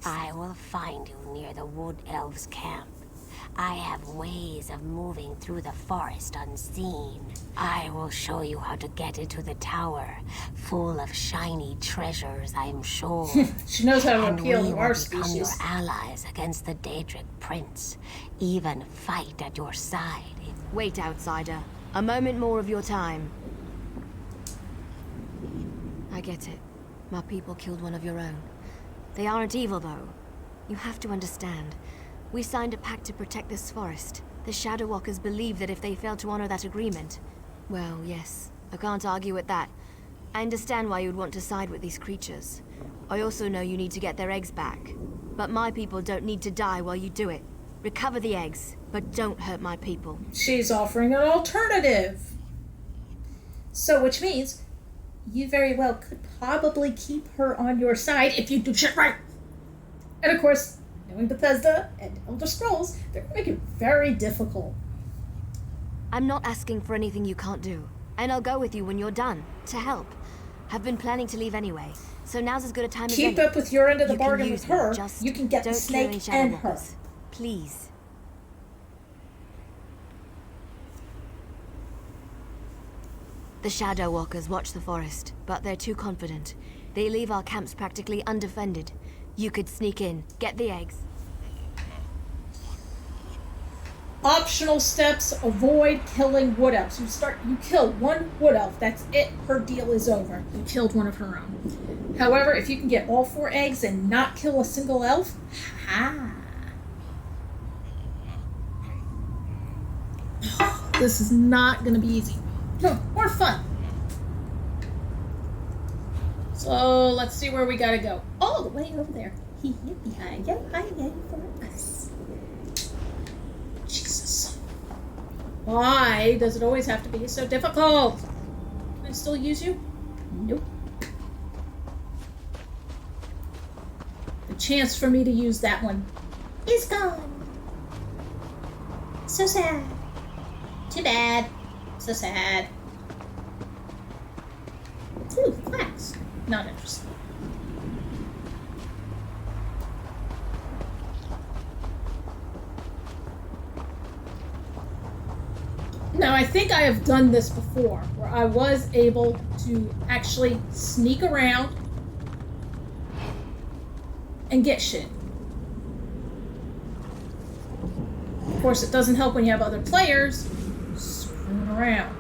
I will find you near the Wood Elves' camp. I have ways of moving through the forest unseen. I will show you how to get into the tower, full of shiny treasures, I'm sure. She knows how to appeal to our species. And we will become your allies against the Daedric Prince. Even fight at your side. Wait, outsider. A moment more of your time. I get it. My people killed one of your own. They aren't evil, though. You have to understand. We signed a pact to protect this forest. The Shadow Walkers believe that if they fail to honor that agreement... Well, yes. I can't argue with that. I understand why you'd want to side with these creatures. I also know you need to get their eggs back. But my people don't need to die while you do it. Recover the eggs, but don't hurt my people. She's offering an alternative. So, which means you very well could probably keep her on your side if you do shit right. And of course, knowing Bethesda and Elder Scrolls, they're going to make it very difficult. I'm not asking for anything you can't do. And I'll go with you when you're done, to help. I've been planning to leave anyway, so now's as good a time as any. Keep up with your end of the bargain with her, you can get the snake and her. Please. The Shadow Walkers watch the forest, but they're too confident. They leave our camps practically undefended. You could sneak in, get the eggs. Optional steps, avoid killing wood elves. You kill one wood elf, that's it, her deal is over. You killed one of her own. However, if you can get all 4 eggs and not kill a single elf, this is not going to be easy. No, more fun. So let's see where we gotta go. All the way over there. Behind for us. Jesus. Why does it always have to be so difficult? Can I still use you? Nope. The chance for me to use that one is gone. So sad. Too bad. So sad. Ooh, flax. Not interesting. Now, I think I have done this before, where I was able to actually sneak around and get shit. Of course, it doesn't help when you have other players screwing around.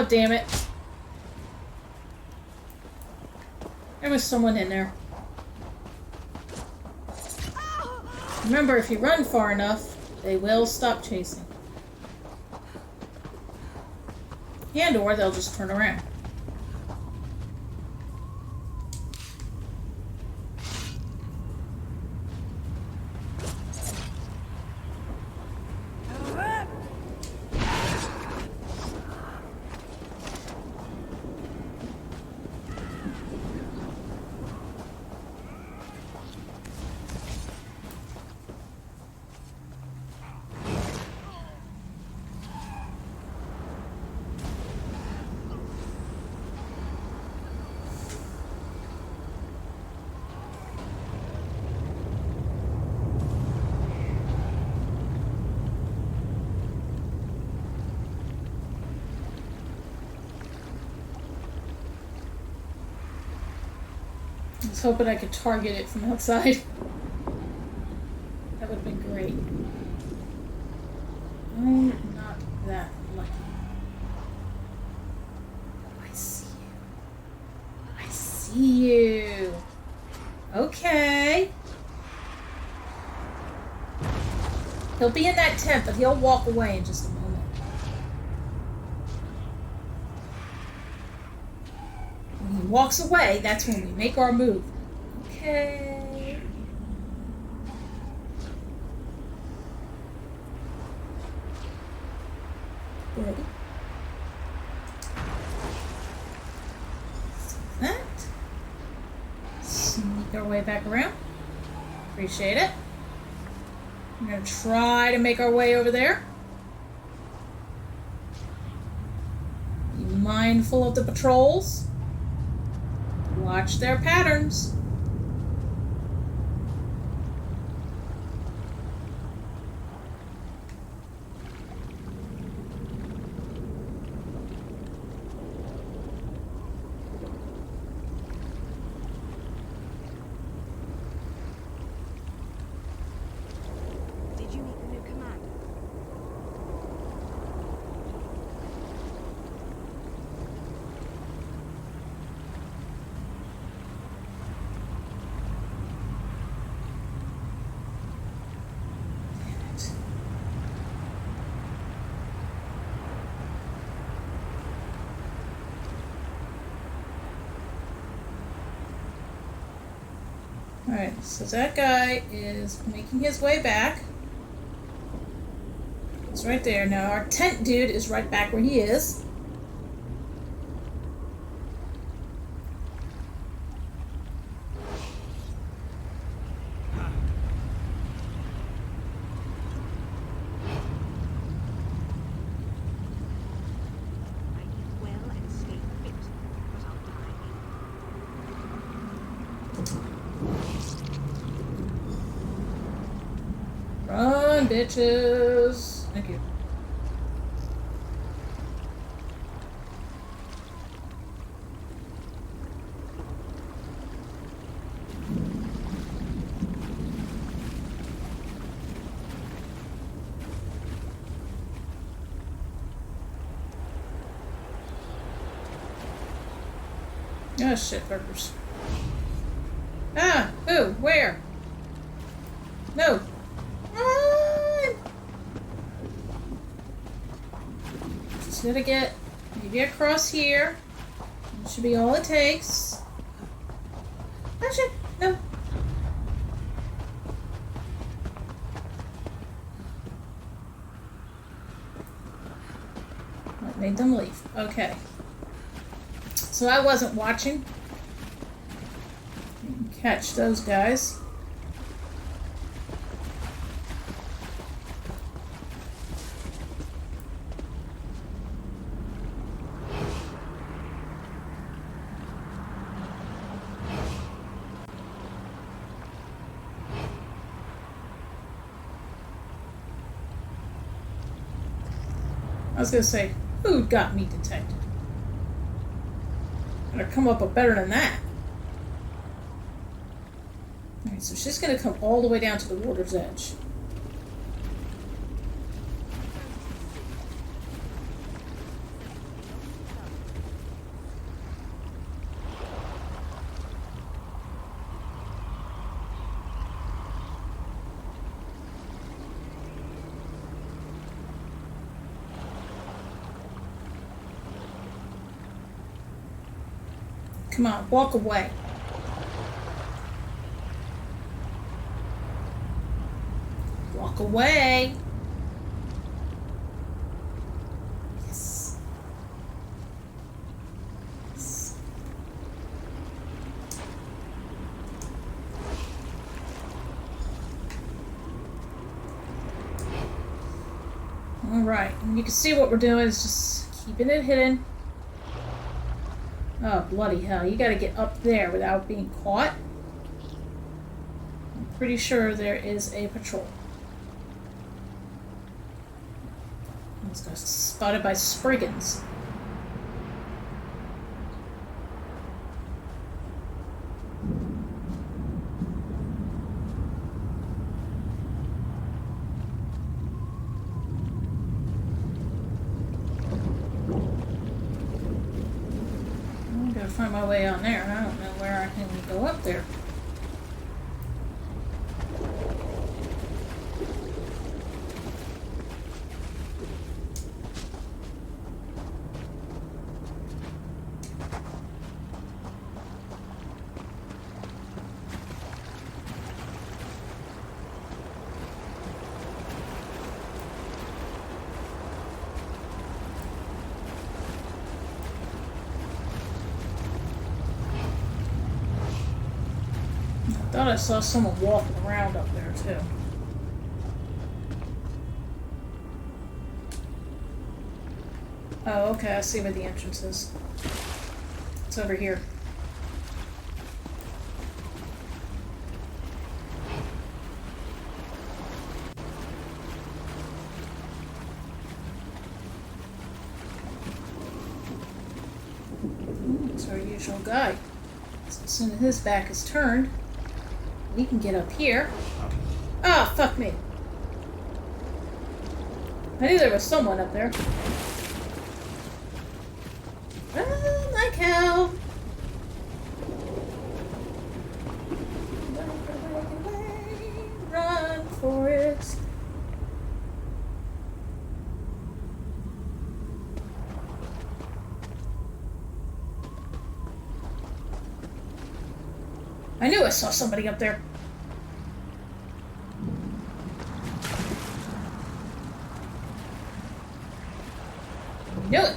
Oh, damn it. There was someone in there. Remember, if you run far enough, they will stop chasing. And or they'll just turn around. I was hoping I could target it from outside. That would have been great. I'm not that lucky. I see you. I see you. Okay. He'll be in that tent, but he'll walk away in just a moment. When he walks away, that's when we make our move. Okay. Ready? That. Sneak our way back around. Appreciate it. We're going to try to make our way over there. Be mindful of the patrols. Watch their patterns. Did you meet the new commander? Alright, so that guy is making his way back. He's right there. Now our tent dude is right back where he is. Run, bitches. Thank you. Oh, shit, burgers. Ah, who? Where? No. Run! Just gotta get maybe across here. That should be all it takes. Oh, shit. No. That made them leave. Okay. So I wasn't watching. Catch those guys. I was gonna say, who got me detected? Gotta come up with better than that. Alright, so she's gonna come all the way down to the water's edge. Come on, walk away. Walk away. Yes. Yes. Alright, and you can see what we're doing is just keeping it hidden. Oh, bloody hell. You gotta get up there without being caught. I'm pretty sure there is a patrol. This guy's spotted by Spriggans. I'm gonna find my way on there. I don't know where I can go up there. I thought I saw someone walking around up there too. Oh, okay, I see where the entrance is. It's over here. It's our usual guy. So as soon as his back is turned, we can get up here. Ah, oh, fuck me. I knew there was someone up there. Run like hell. Run for it. I knew I saw somebody up there. Knew it.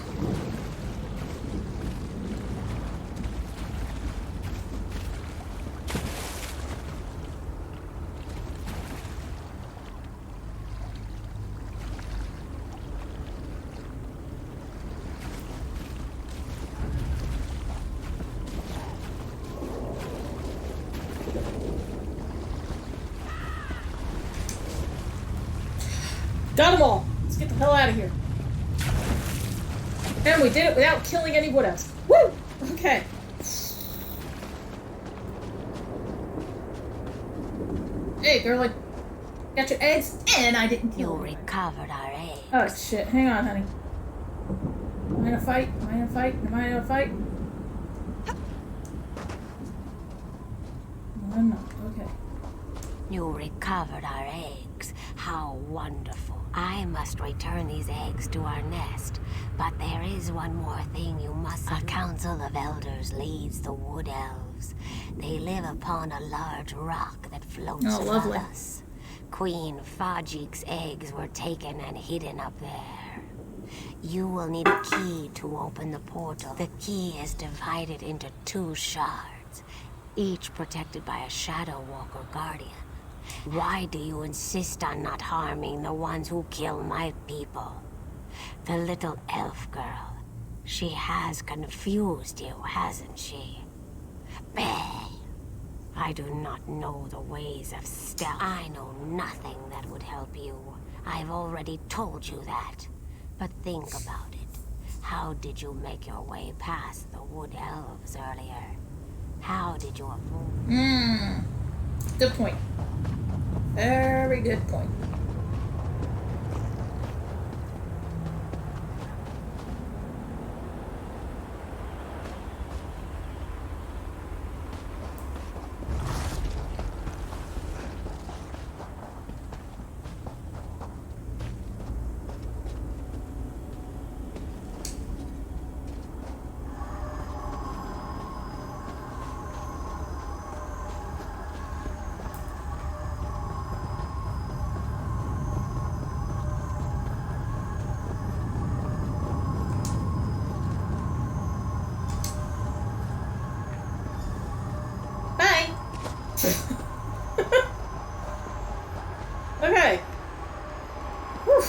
Got them all. Let's get the hell out of here. And we did it without killing any wood elves. Woo! Okay. Hey, girlie. Got your eggs, and I didn't kill You recovered our eggs. Oh, shit. Hang on, honey. Am I in a fight? Am I in a fight? Am I in a fight? No, I'm not. Okay. You recovered our eggs. How wonderful. I must return these eggs to our nest. But there is one more thing you must. A council of elders leads the wood elves. They live upon a large rock that floats above us. Queen Fajik's eggs were taken and hidden up there. You will need a key to open the portal. The key is divided into 2 shards, each protected by a Shadow Walker guardian. Why do you insist on not harming the ones who kill my people? The little elf girl. She has confused you, hasn't she? Bah! I do not know the ways of stealth. I know nothing that would help you. I've already told you that. But think about it. How did you make your way past the wood elves earlier? How did you avoid? Good point. Very good point. Okay. Whew.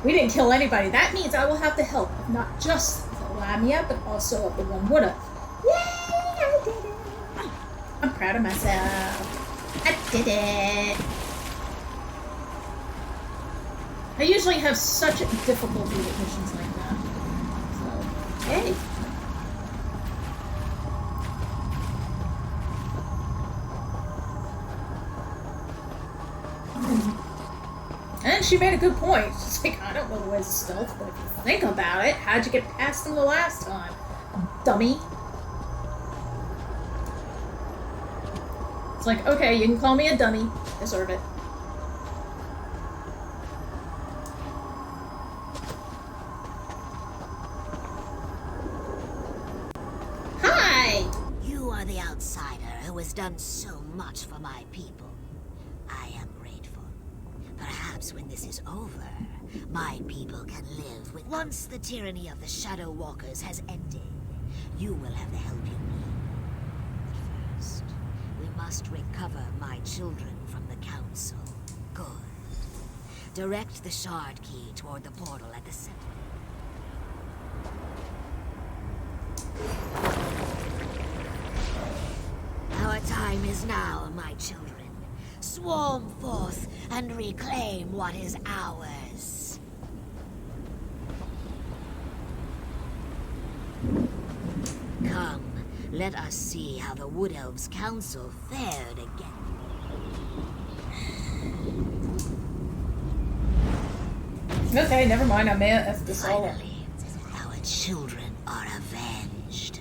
We didn't kill anybody. That means I will have the help of not just the Lamia, but also of the one Wood Elf. Yay! I did it! I'm proud of myself. I did it! I usually have such difficulty with missions like that. So, yay! And she made a good point. She's like, I don't know the ways of stealth, but if you think about it, how'd you get past them the last time? Dummy. It's like, okay, you can call me a dummy. Deserve it. Hi! You are the outsider who has done so much for my people. I am grateful. Perhaps when this is over, my people can live with... Once the tyranny of the Shadow Walkers has ended, you will have the help you need. But first, we must recover my children from the Council. Good. Direct the shard key toward the portal at the center. Our time is now, my children. Swarm forth and reclaim what is ours. Come, let us see how the Wood Elves Council fared again. Okay, never mind. I may have effed this all up. Our children are avenged.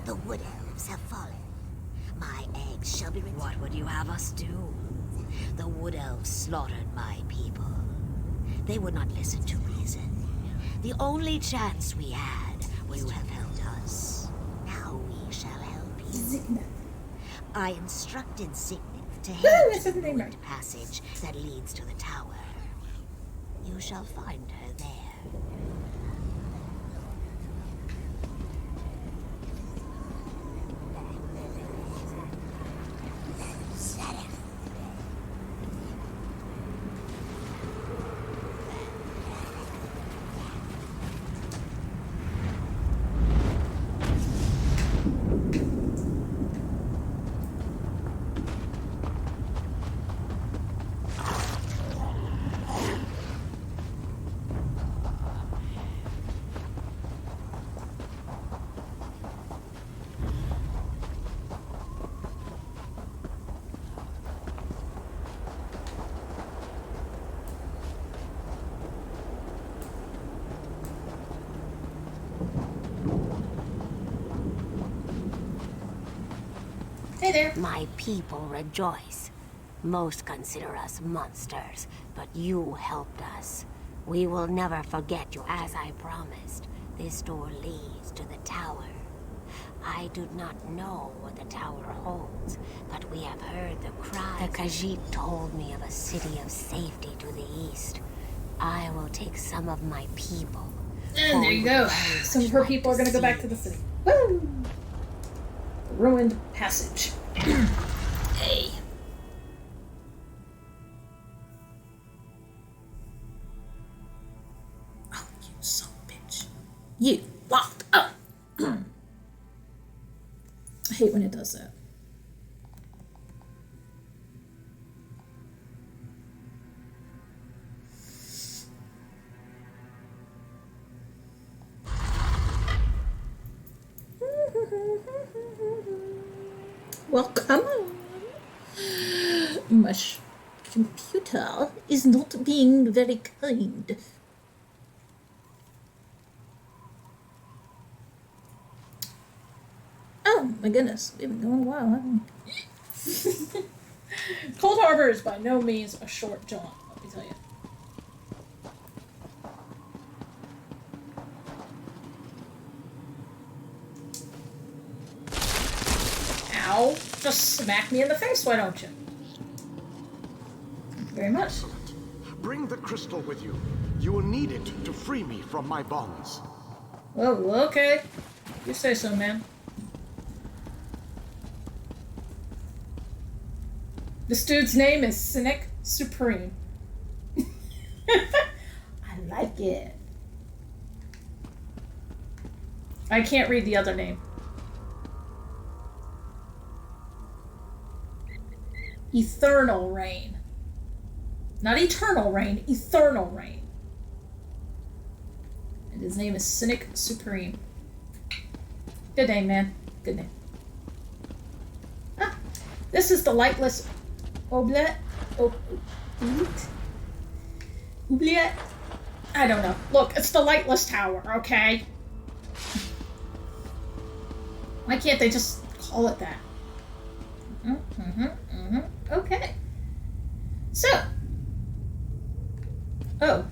The Wood Elves have fallen. My eggs shall be returned. What would you have us do? The Wood Elves slaughtered my people. They would not listen to reason. The only chance we had, you have helped us. Now we shall help you. I instructed Signet to head to the wood passage that leads to the tower. You shall find her there. Hey there. My people rejoice. Most consider us monsters, but you helped us. We will never forget you. As I promised, this door leads to the tower. I do not know what the tower holds, but we have heard the cries. The Khajiit told me of a city of safety to the east. I will take some of my people. And there you go. Some of her people are going to go back to the city. Woo! Ruined passage. Hey. Oh, you son of a bitch. You locked up. I hate when it does that. Well, come on. My computer is not being very kind. Oh, my goodness. We've been going a while, haven't we? Cold Harbor is by no means a short jaunt, let me tell you. Ow. Just smack me in the face, why don't you? Thank you very much. Bring the crystal with you. You will need it to free me from my bonds. Oh, okay. You say so, man. This dude's name is Cynic Supreme. I like it. I can't read the other name. Eternal Rain. Not Eternal Rain, Eternal Rain. And his name is Cynic Supreme. Good name, man. Good name. Ah, this is the lightless Oublet. Oubliette? I don't know. Look, it's the lightless tower, okay? Why can't they just call it that? Okay. So. Oh.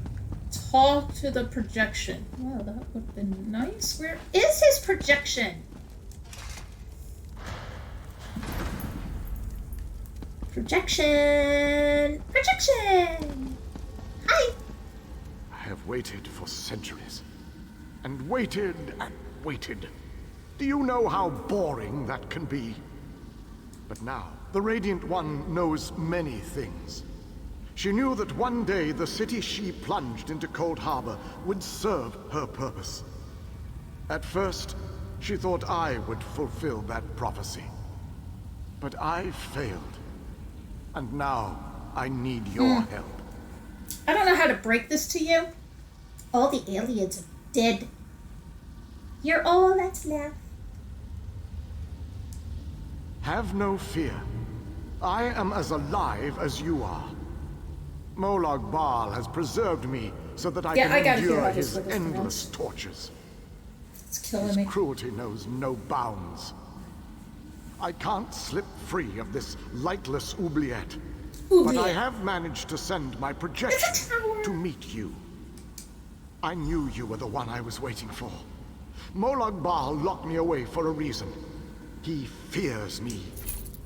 Talk to the projection. Wow, that would have been nice. Where is his projection? Projection! Projection! Hi! I have waited for centuries. And waited and waited. Do you know how boring that can be? But now, the Radiant One knows many things. She knew that one day the city she plunged into Cold Harbor would serve her purpose. At first, she thought I would fulfill that prophecy. But I failed. And now, I need your help. I don't know how to break this to you. All the aliens are dead. You're all that's left. Have no fear. I am as alive as you are. Molag Bal has preserved me so that I can endure his endless tortures. It's killing me. His cruelty knows no bounds. I can't slip free of this lightless oubliette. But I have managed to send my projection to meet you. I knew you were the one I was waiting for. Molag Bal locked me away for a reason. He fears me.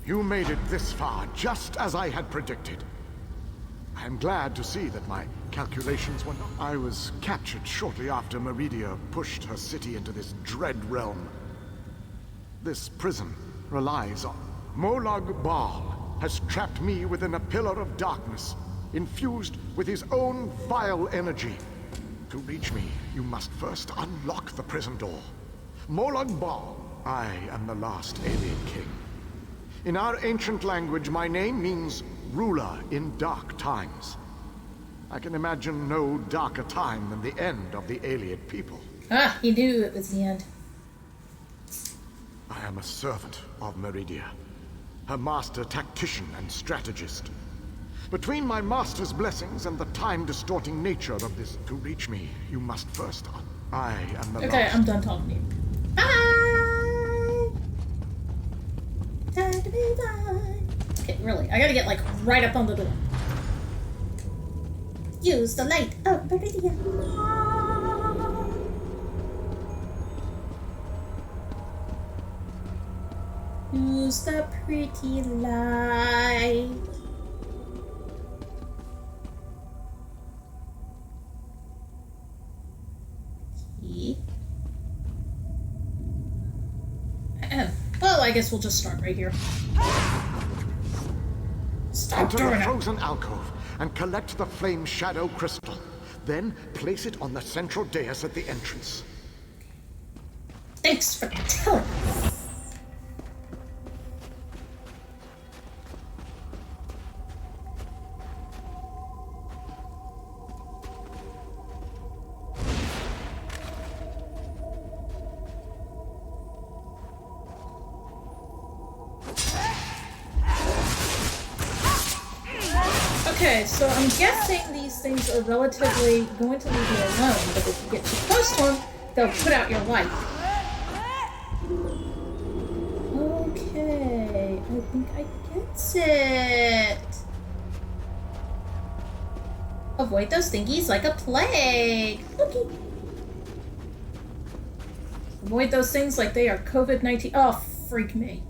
You made it this far, just as I had predicted. I am glad to see that my calculations were not. I was captured shortly after Meridia pushed her city into this dread realm. This prison relies on... Molag Bal has trapped me within a pillar of darkness, infused with his own vile energy. To reach me, you must first unlock the prison door. Molag Bal, I am the last alien king. In our ancient language, my name means ruler in dark times. I can imagine no darker time than the end of the alien people. Ah, he knew it was the end. I am a servant of Meridia, her master tactician and strategist. Between my master's blessings and the time-distorting nature of this, to reach me, you must first... I am the Okay, last... I'm done talking to you. Bye! Time to move on. Okay, really, I gotta get, like, right up on the door. Use the light of Meridia. Use the pretty light. Well, I guess we'll just start right here. Stop Enter doing the it. frozen alcove and collect the flame shadow crystal. Then place it on the central dais at the entrance. Thanks for telling me. Okay, so I'm guessing these things are relatively going to leave you alone, but if you get too close to them, they'll put out your light. Okay, I think I get it. Avoid those thingies like a plague. Looky. Avoid those things like they are COVID-19. Oh, freak me.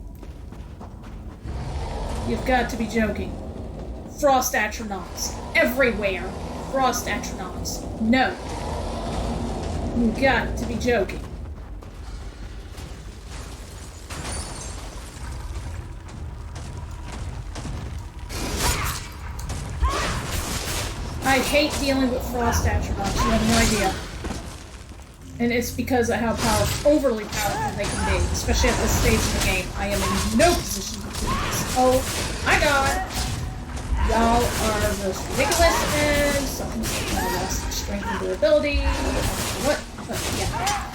You've got to be joking. Frost astronauts. Everywhere. Frost astronauts. No. You got to be joking. I hate dealing with frost astronauts, you have no idea. And it's because of how overly powerful they can be, especially at this stage of the game. I am in no position to do this. Oh my god! Y'all are just ridiculous, and something's lost strength and durability. I don't know what, but yeah.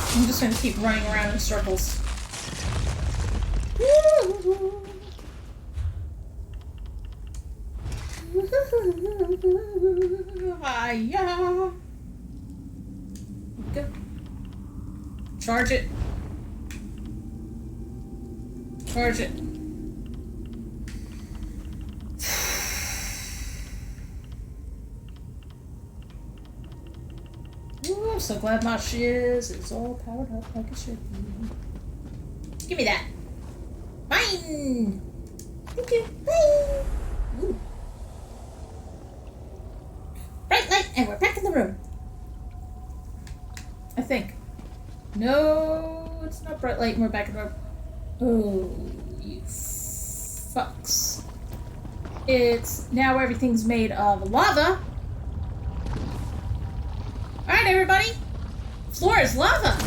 I'm just gonna keep running around in circles. Hiya. Go. Charge it. Charge it. Ooh, I'm so glad my shiz is all powered up like it should be. Give me that. Mine! Thank you. Bye! Ooh. Bright light, and we're back in the room. I think. No, it's not bright light, and we're back in the room. Oh, you fucks. It's now everything's made of lava. Alright, everybody. Floor is lava.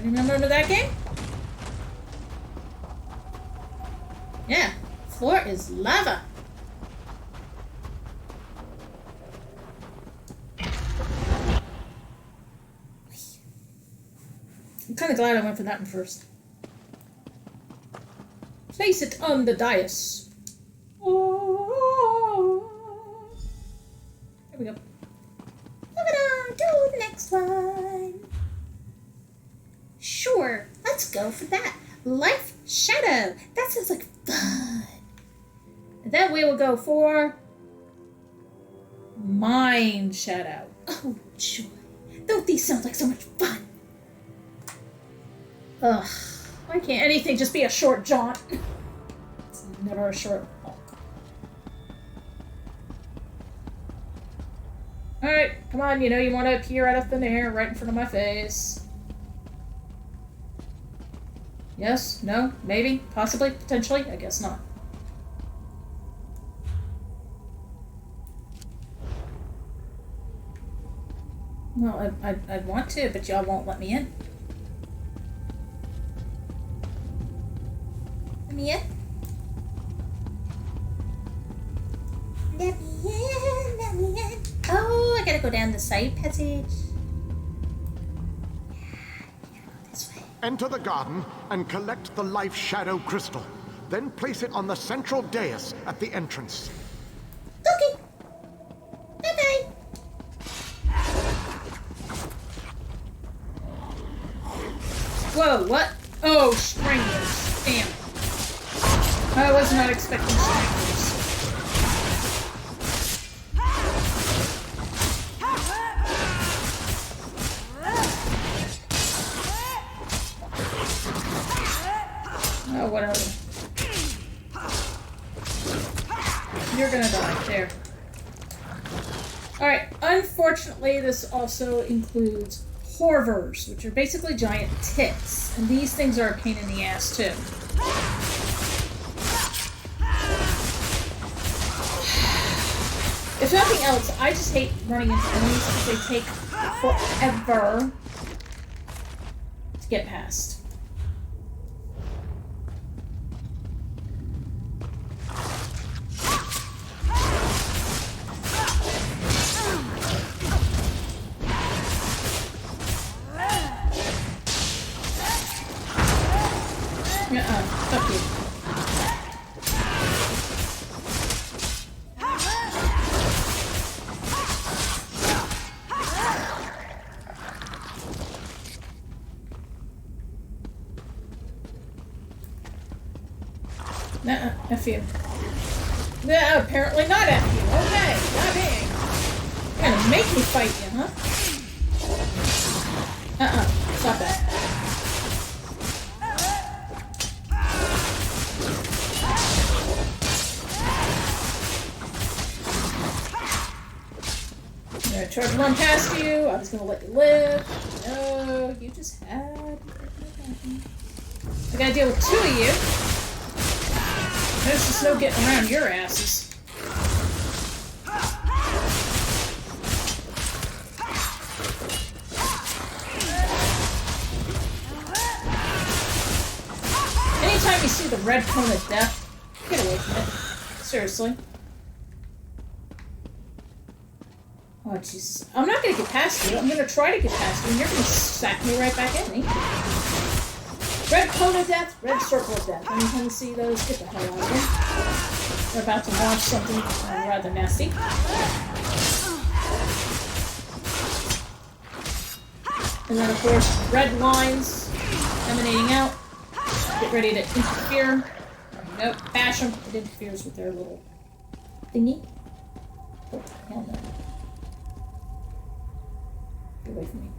Remember that game? Yeah, floor is lava. I'm kind of glad I went for that one first. Place it on the dais. Oh. There we go. Moving on to the next one. Sure, let's go for that. Life Shadow. That sounds like fun. And then we will go for Mind Shadow. Oh, joy. Don't these sound like so much fun? Ugh. Why can't anything just be a short jaunt? It's never a short walk. Alright, come on, you know you want to appear out of thin air right in front of my face. Yes? No? Maybe? Possibly? Potentially? I guess not. Well, I'd want to, but y'all won't let me in. Let me in? Let me in, let me in. Oh, I gotta go down the side passage. Enter the garden and collect the Life Shadow crystal. Then place it on the central dais at the entrance. Okay. Okay. Whoa, what? Oh, stranglers. Damn. I was not expecting stranglers. Oh, whatever. You're gonna die. There. Alright, unfortunately this also includes Horvers, which are basically giant tits. And these things are a pain in the ass, too. If nothing else, I just hate running into enemies because they take forever to get past. Fuck you. F you. Yeah, apparently not F you. Okay, not me. You're gonna make me fight you, huh? Stop that. gonna try to run past you. I was gonna let you live. No, you just had. I gotta deal with 2 of you. There's just no getting around your asses. Anytime you see the red cone of death, get away from it. Seriously. Oh, Jesus. I'm not gonna get past you. I'm gonna try to get past you, and you're gonna sack me right back in me. Red cone of death, red circle of death. Anytime you see those, get the hell out of them. We're about to launch something rather nasty. And then, of course, red lines emanating out. Get ready to interfere. Nope, bash them. It interferes with their little thingy. Oh, hell no. Get away from me.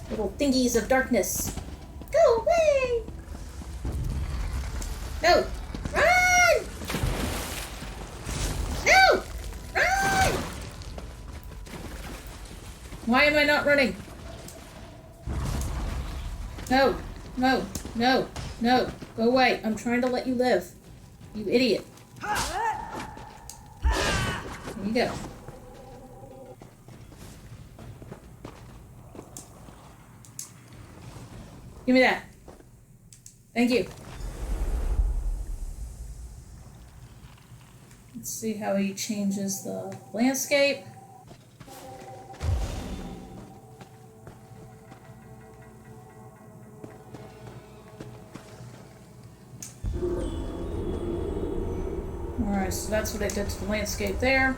Little thingies of darkness. Go away! No! Run! No! Run! Why am I not running? No, no, no, no. Go away. I'm trying to let you live. You idiot. There you go. Give me that. Thank you. Let's see how he changes the landscape. Alright, so that's what I did to the landscape there.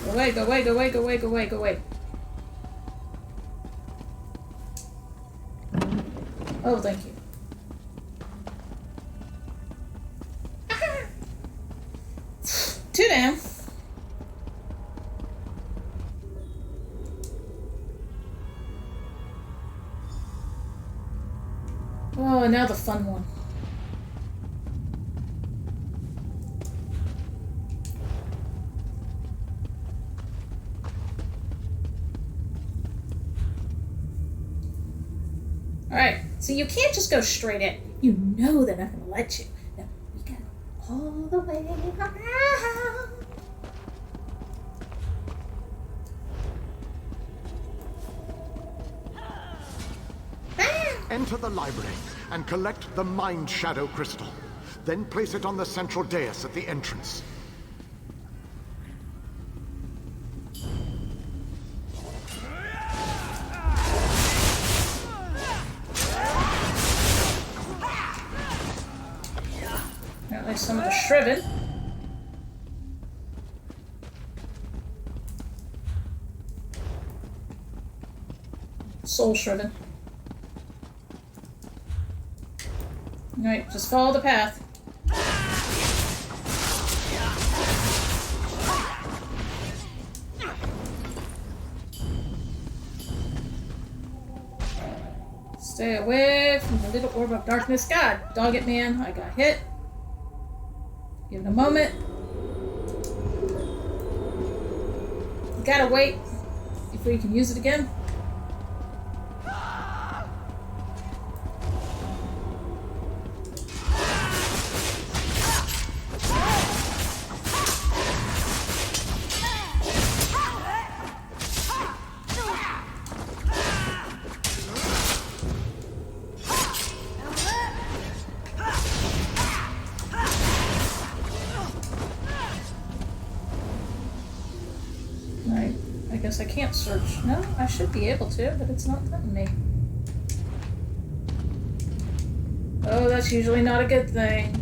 Go away, go away, go away, go away, go away, go away. Oh, thank you. Too down. Oh, now the fun one. Alright, so you can't just go straight in. You know they're not going to let you. No, you gotta go all the way around. Enter the library and collect the Mind Shadow Crystal. Then place it on the central dais at the entrance. Apparently some of the Shriven. Soul Shriven. Alright, just follow the path. Stay away from the little orb of darkness. God, dog it, man. I got hit. Give it a moment. You gotta wait before you can use it again. I can't search. No, I should be able to, but it's not letting me. Oh, that's usually not a good thing.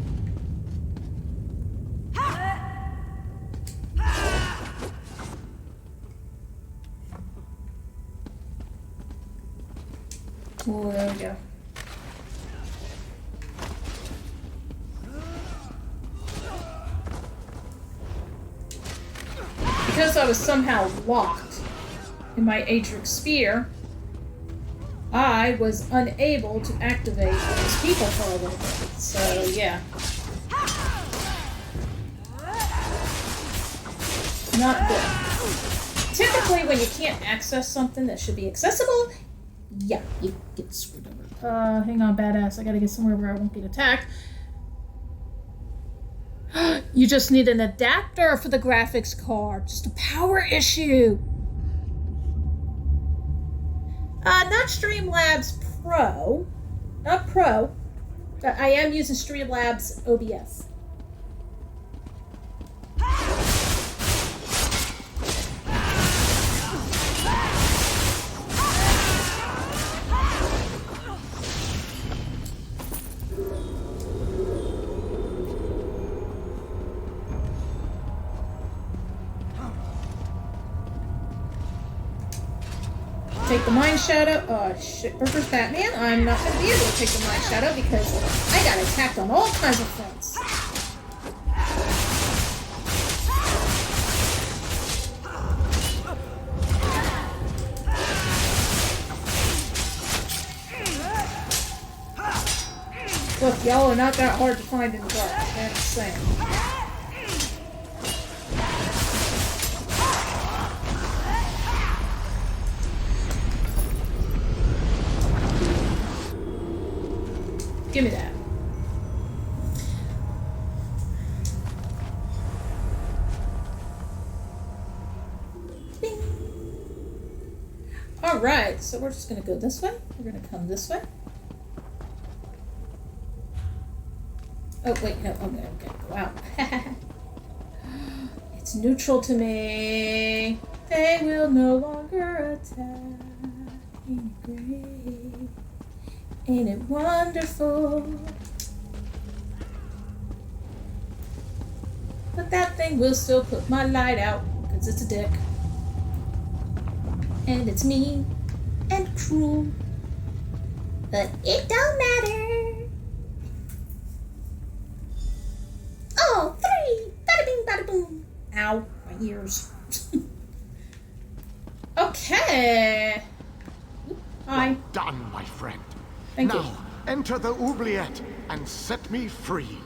Oh, there we go. Because I was somehow locked in my Aedric Spear, I was unable to activate those people for a little bit. So, yeah. Not good. Typically, when you can't access something that should be accessible, yeah, you get screwed over. Hang on, badass. I gotta get somewhere where I won't get attacked. You just need an adapter for the graphics card. Just a power issue. Not Streamlabs Pro. Not Pro. But I am using Streamlabs OBS. Take the Mind Shadow. Oh shit, Burger's Batman. I'm not going to be able to take the Mind Shadow because I got attacked on all kinds of fronts. Look, y'all are not that hard to find in the dark. I'm just saying. Give me that. Bing. All right, so we're just gonna go this way. We're gonna come this way. Oh wait, no. Okay, go out. It's neutral to me. They will no longer attack. Ain't it great? Ain't it wonderful? But that thing will still put my light out, because it's a dick. And it's mean and cruel. But it don't matter. Oh, 3! Bada bing, bada boom. Ow, my ears. Okay. Hi. Well done, my friend. Thank now, you. enter the oubliette and set me free.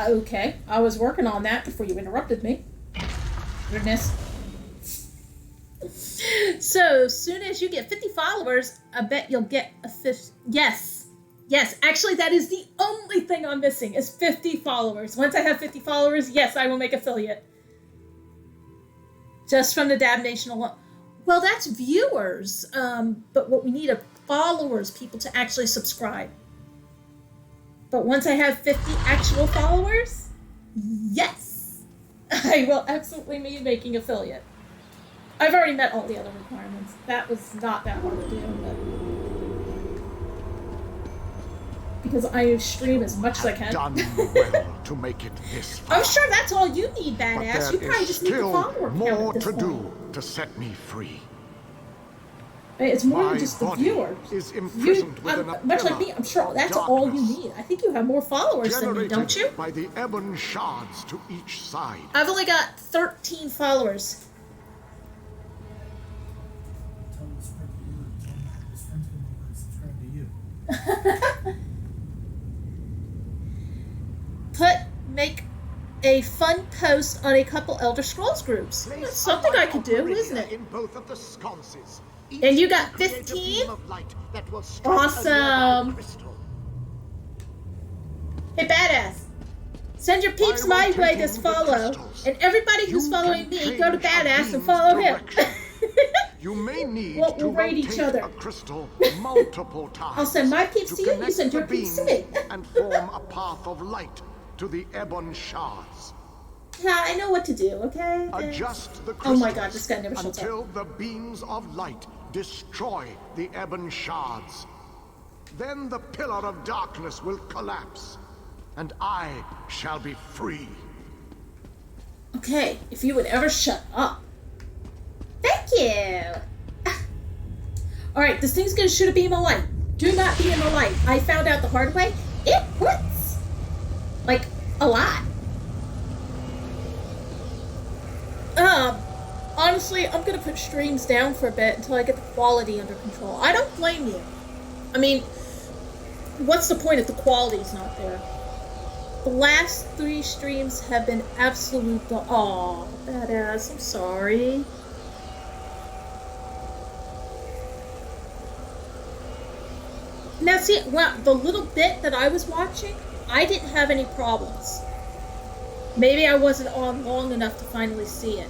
Okay, I was working on that before you interrupted me. Goodness. So, as soon as you get 50 followers, I bet you'll get a 50. Yes. Yes, actually, that is the only thing I'm missing, is 50 followers. Once I have 50 followers, yes, I will make affiliate. Just from the Dab Nation alone. Well, that's viewers, but what we need are followers, people to actually subscribe. But once I have 50 actual followers, yes, I will absolutely be making affiliate. I've already met all the other requirements. That was not that hard to do, but because I stream as much as I can. Done well to make it this far. I'm sure that's all you need, badass. You probably just need the follower count more at this to point. do to set me free. It's more My than just the body viewers. is imprisoned within a much like pillar me, I'm sure that's of all you darkness, need. I think you have more followers than me, don't you? by the ebon shards to each side. I've only got 13 followers. Tell him to subscribe to you. His friends can subscribe to you. Make a fun post on a couple Elder Scrolls groups. That's something I could do, isn't it? In both of the sconces. And you got Create a 15? beam of light that will strike a Awesome. nearby crystal. Hey, badass. Send your peeps my way this follow. And everybody who's following me, go to badass and follow him. You may need We'll to raid rotate each other. a crystal multiple times. I'll send my peeps to you, you connect send your the peeps to me. beams and form a path of light to the ebon shards. Yeah, I know what to do, okay? Adjust the Oh crystals my god, this guy never shuts until up. the beams of light destroy the ebon shards. Then the pillar of darkness will collapse, and I shall be free. Okay, if you would ever shut up. Thank you! Alright, this thing's gonna shoot a beam of light. Do not be in the light. I found out the hard way. It hurts! Like, a lot. honestly, I'm gonna put streams down for a bit until I get the quality under control. I don't blame you. I mean, what's the point if the quality's not there? The last 3 streams have been absolute. Aw, badass. I'm sorry. Now, see, well, the little bit that I was watching, I didn't have any problems. Maybe I wasn't on long enough to finally see it.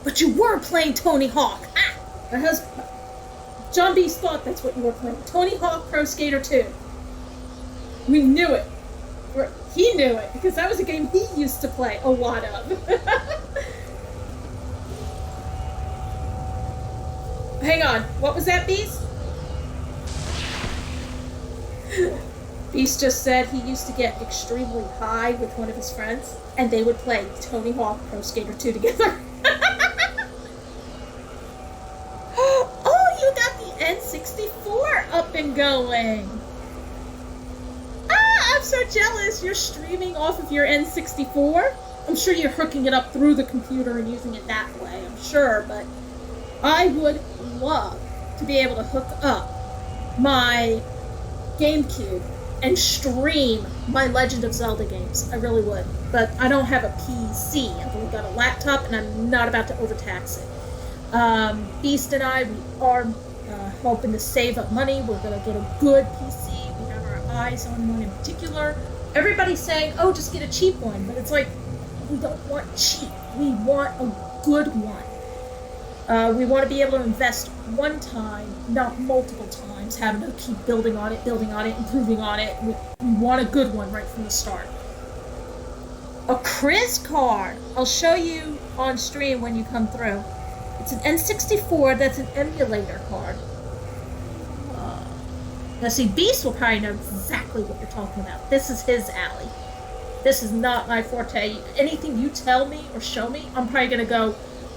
But you were playing Tony Hawk. Ah! My husband, John Beast thought that's what you were playing. Tony Hawk Pro Skater 2. We knew it. He knew it, because that was a game he used to play a lot of. Hang on, what was that, Beast? Beast just said he used to get extremely high with one of his friends, and they would play Tony Hawk Pro Skater 2 together. Oh, you got the N64 up and going! Ah, I'm so jealous! You're streaming off of your N64? I'm sure you're hooking it up through the computer and using it that way, I'm sure, but I would love to be able to hook up my GameCube and stream my Legend of Zelda games. I really would. But I don't have a PC. I've only got a laptop, and I'm not about to overtax it. Beast and I, we are hoping to save up money. We're going to get a good PC. We have our eyes on one in particular. Everybody's saying, oh, just get a cheap one. But it's like, we don't want cheap. We want a good one. We want to be able to invest one time, not multiple times, having to keep building on it, improving on it. We want a good one right from the start. A Chris card! I'll show you on stream when you come through. It's an N64 that's an emulator card. Now see, Beast will probably know exactly what you're talking about. This is his alley. This is not my forte. Anything you tell me or show me, I'm probably going to go,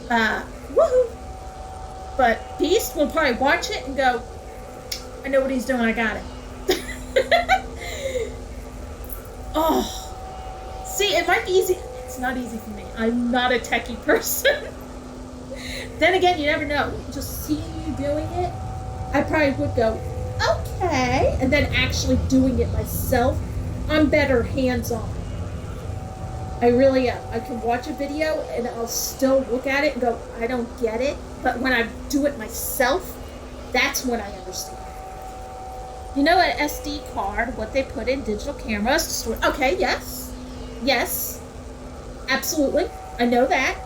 woohoo! But Beast will probably watch it and go, I know what he's doing, I got it. Oh. See, it might be easy. It's not easy for me. I'm not a techie person. Then again, you never know. Just seeing you doing it, I probably would go, okay. And then actually doing it myself, I'm better hands-on. I really am. I can watch a video and I'll still look at it and go, I don't get it. But when I do it myself, that's when I understand. You know, an SD card, what they put in digital cameras to store. Okay, yes. Yes. Absolutely. I know that.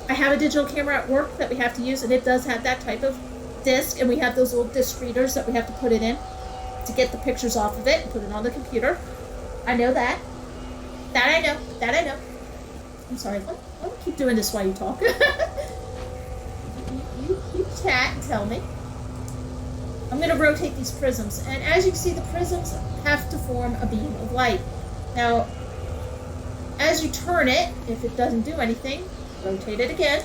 I have a digital camera at work that we have to use, and it does have that type of disc, and we have those little disc readers that we have to put it in to get the pictures off of it and put it on the computer. I know that. That I know. That I know. I'm sorry. Let me keep doing this while you talk. you chat and tell me. I'm going to rotate these prisms. And as you can see, the prisms have to form a beam of light. Now, as you turn it, if it doesn't do anything, rotate it again.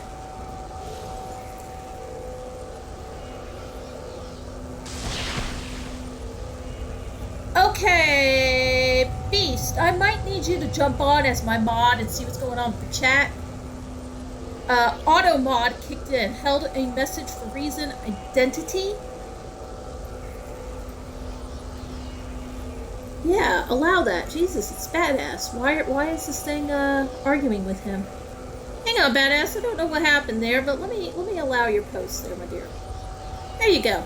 Okay, Beast, I might need you to jump on as my mod and see what's going on with the chat. Auto mod kicked in. Held a message for reason identity. Yeah, allow that. Jesus, it's badass. Why is this thing arguing with him? Hang on, badass. I don't know what happened there, but let me allow your post there, my dear. There you go.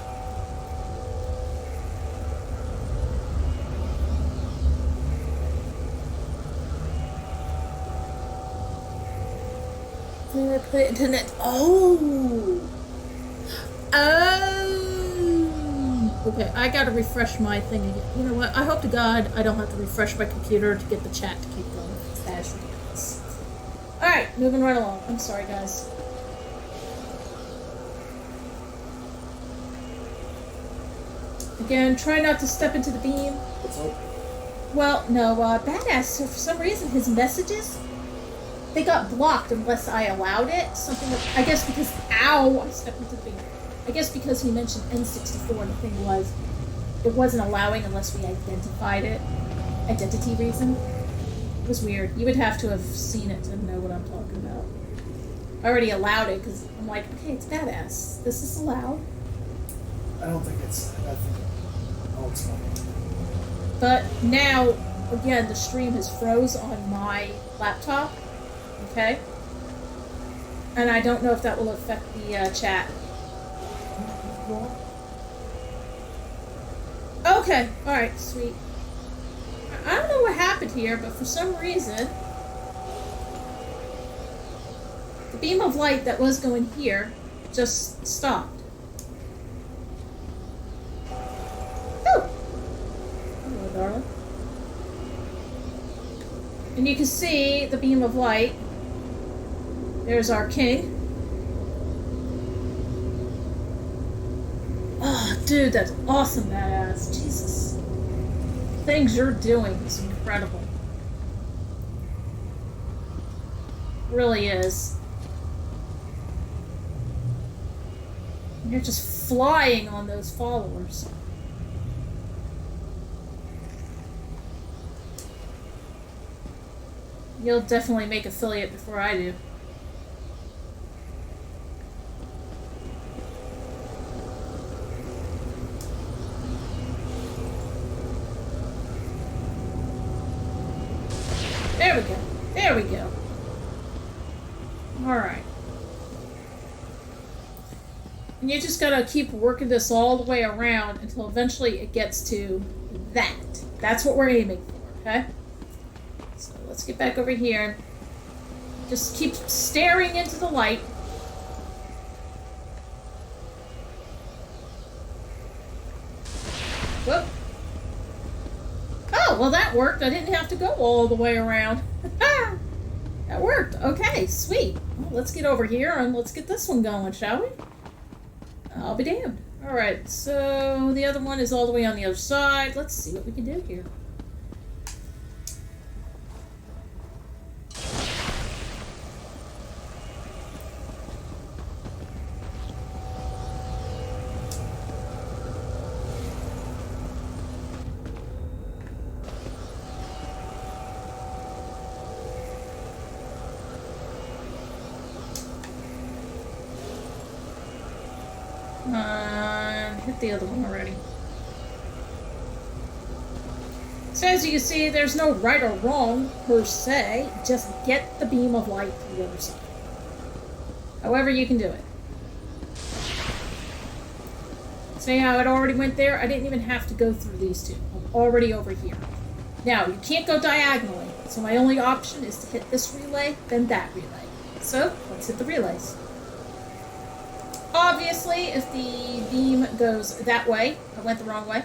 I'm gonna put it into net. Oh. Okay, I gotta refresh my thing again. You know what? I hope to God I don't have to refresh my computer to get the chat to keep going. That is ridiculous. Alright, moving right along. I'm sorry, guys. Again, try not to step into the beam. Well, no, badass. So for some reason, his messages, they got blocked unless I allowed it. Something like, I guess because, ow, I stepped into the beam. I guess because he mentioned N64, the thing was, it wasn't allowing unless we identified it. Identity reason. It was weird. You would have to have seen it to know what I'm talking about. I already allowed it because I'm like, okay, it's badass. This is allowed. I don't think it's. I think. Oh, it's not. But now, again, the stream has froze on my laptop. Okay? And I don't know if that will affect the chat. Okay, alright, sweet. I don't know what happened here, but for some reason, the beam of light that was going here just stopped. Oh! Hello, darling. And you can see the beam of light. There's our king. Oh, dude, that's awesome, badass. Jesus. The things you're doing is incredible. Really is. And you're just flying on those followers. You'll definitely make affiliate before I do. There we go. There we go. Alright. And you just gotta keep working this all the way around until eventually it gets to that. That's what we're aiming for, okay? So let's get back over here. Just keep staring into the light. Whoop. Oh, well that worked. I didn't have to go all the way around. That worked. Okay, sweet. Well, let's get over here and let's get this one going, shall we? I'll be damned. Alright, so the other one is all the way on the other side. Let's see what we can do here. Hit the other one already. So as you can see, there's no right or wrong per se. Just get the beam of light to the other side. However you can do it. See how it already went there? I didn't even have to go through these two. I'm already over here. Now, you can't go diagonally. So my only option is to hit this relay, then that relay. So, let's hit the relays. Obviously, if the beam goes that way, I went the wrong way.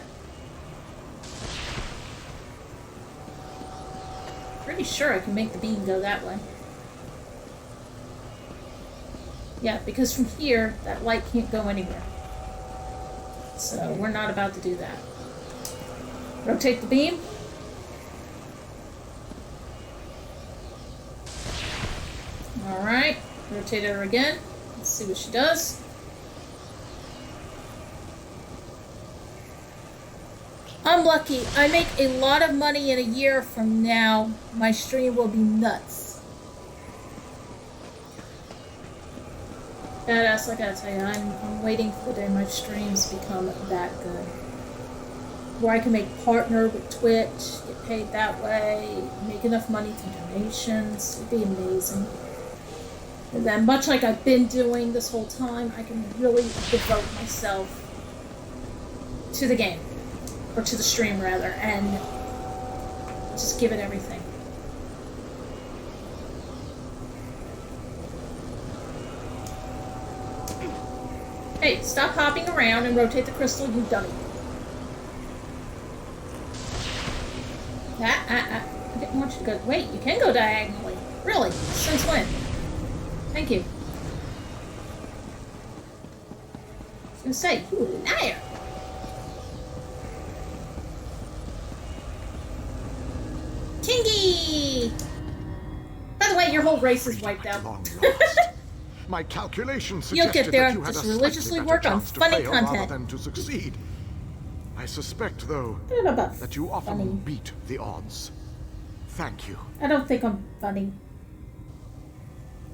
Pretty sure I can make the beam go that way. Yeah, because from here, that light can't go anywhere. So we're not about to do that. Rotate the beam. Alright, rotate her again. Let's see what she does. I'm lucky. I make a lot of money in a year from now. My stream will be nuts. Badass, I gotta tell you, I'm waiting for the day my streams become that good. Where I can make partner with Twitch, get paid that way, make enough money through donations. It'd be amazing. And then, much like I've been doing this whole time, I can really devote myself to the game. Or to the stream, rather, and just give it everything. Hey, stop hopping around and rotate the crystal, you dummy. I didn't want you to go. Wait, you can go diagonally. Really? Since when? Thank you. I was gonna say, you liar! Kingy! By the way, your whole race is wiped out. My calculations You'll suggested get there. that you had Just a religiously slightly work better on chance to funny fail rather content. than to succeed. I suspect, though, that you often funny. beat the odds. Thank you. I don't think I'm funny.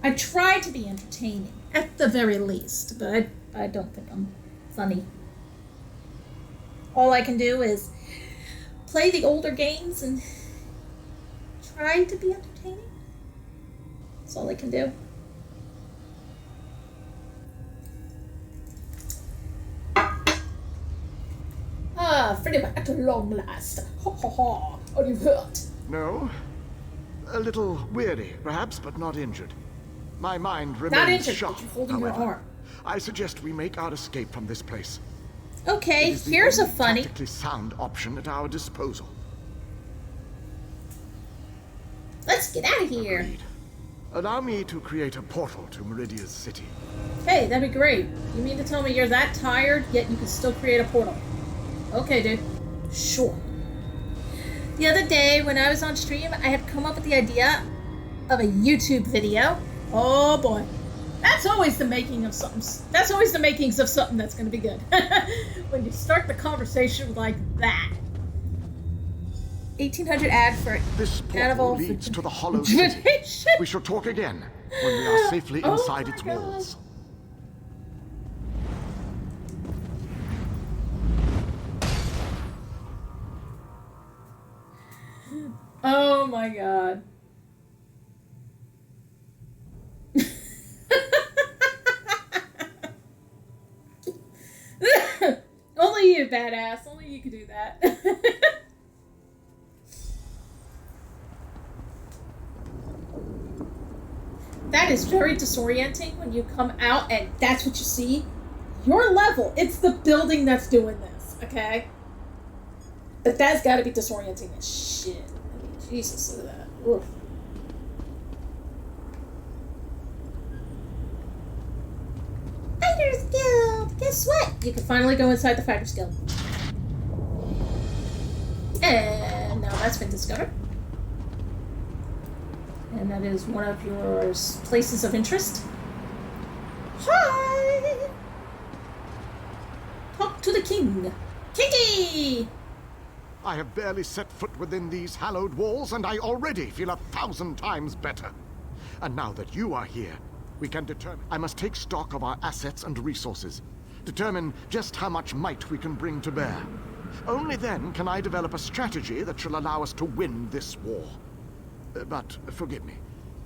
I try to be entertaining, at the very least, but I don't think I'm funny. All I can do is play the older games and try to be entertaining. That's all I can do. Ah, Freddie at long last. Ha ha ha. Are you hurt? No. A little weary, perhaps, but not injured. My mind Not remains injured, sharp, but you're holding your however. arm. I suggest we make our escape from this place. Okay, It is the here's a only funny. tactically sound option at our disposal. Let's get out of here. Agreed. Allow me to create a portal to Meridia's city. Hey, that'd be great. You mean to tell me you're that tired, yet you can still create a portal? Okay, dude. Sure. The other day, when I was on stream, I had come up with the idea of a YouTube video. Oh boy. That's always the making of something. That's always the makings of something that's going to be good. When you start the conversation like that. 1800 ad for This portal Animal leads to the Hollow City. We shall talk again when we are safely Oh inside my its God. walls. Oh my god. Only you, badass. Only you could do that. That is very disorienting when you come out and that's what you see. Your level. It's the building that's doing this, okay? But that's gotta be disorienting as shit. I mean, Jesus, look at that. Oof. Fighters Guild! Guess what? You can finally go inside the Fighters Guild. And now that's been discovered. And that is one of your places of interest. Hi! Talk to the king. Kingy! I have barely set foot within these hallowed walls, and I already feel 1,000 times better. And now that you are here, we can determine. I must take stock of our assets and resources. Determine just how much might we can bring to bear. Only then can I develop a strategy that shall allow us to win this war. But forgive me.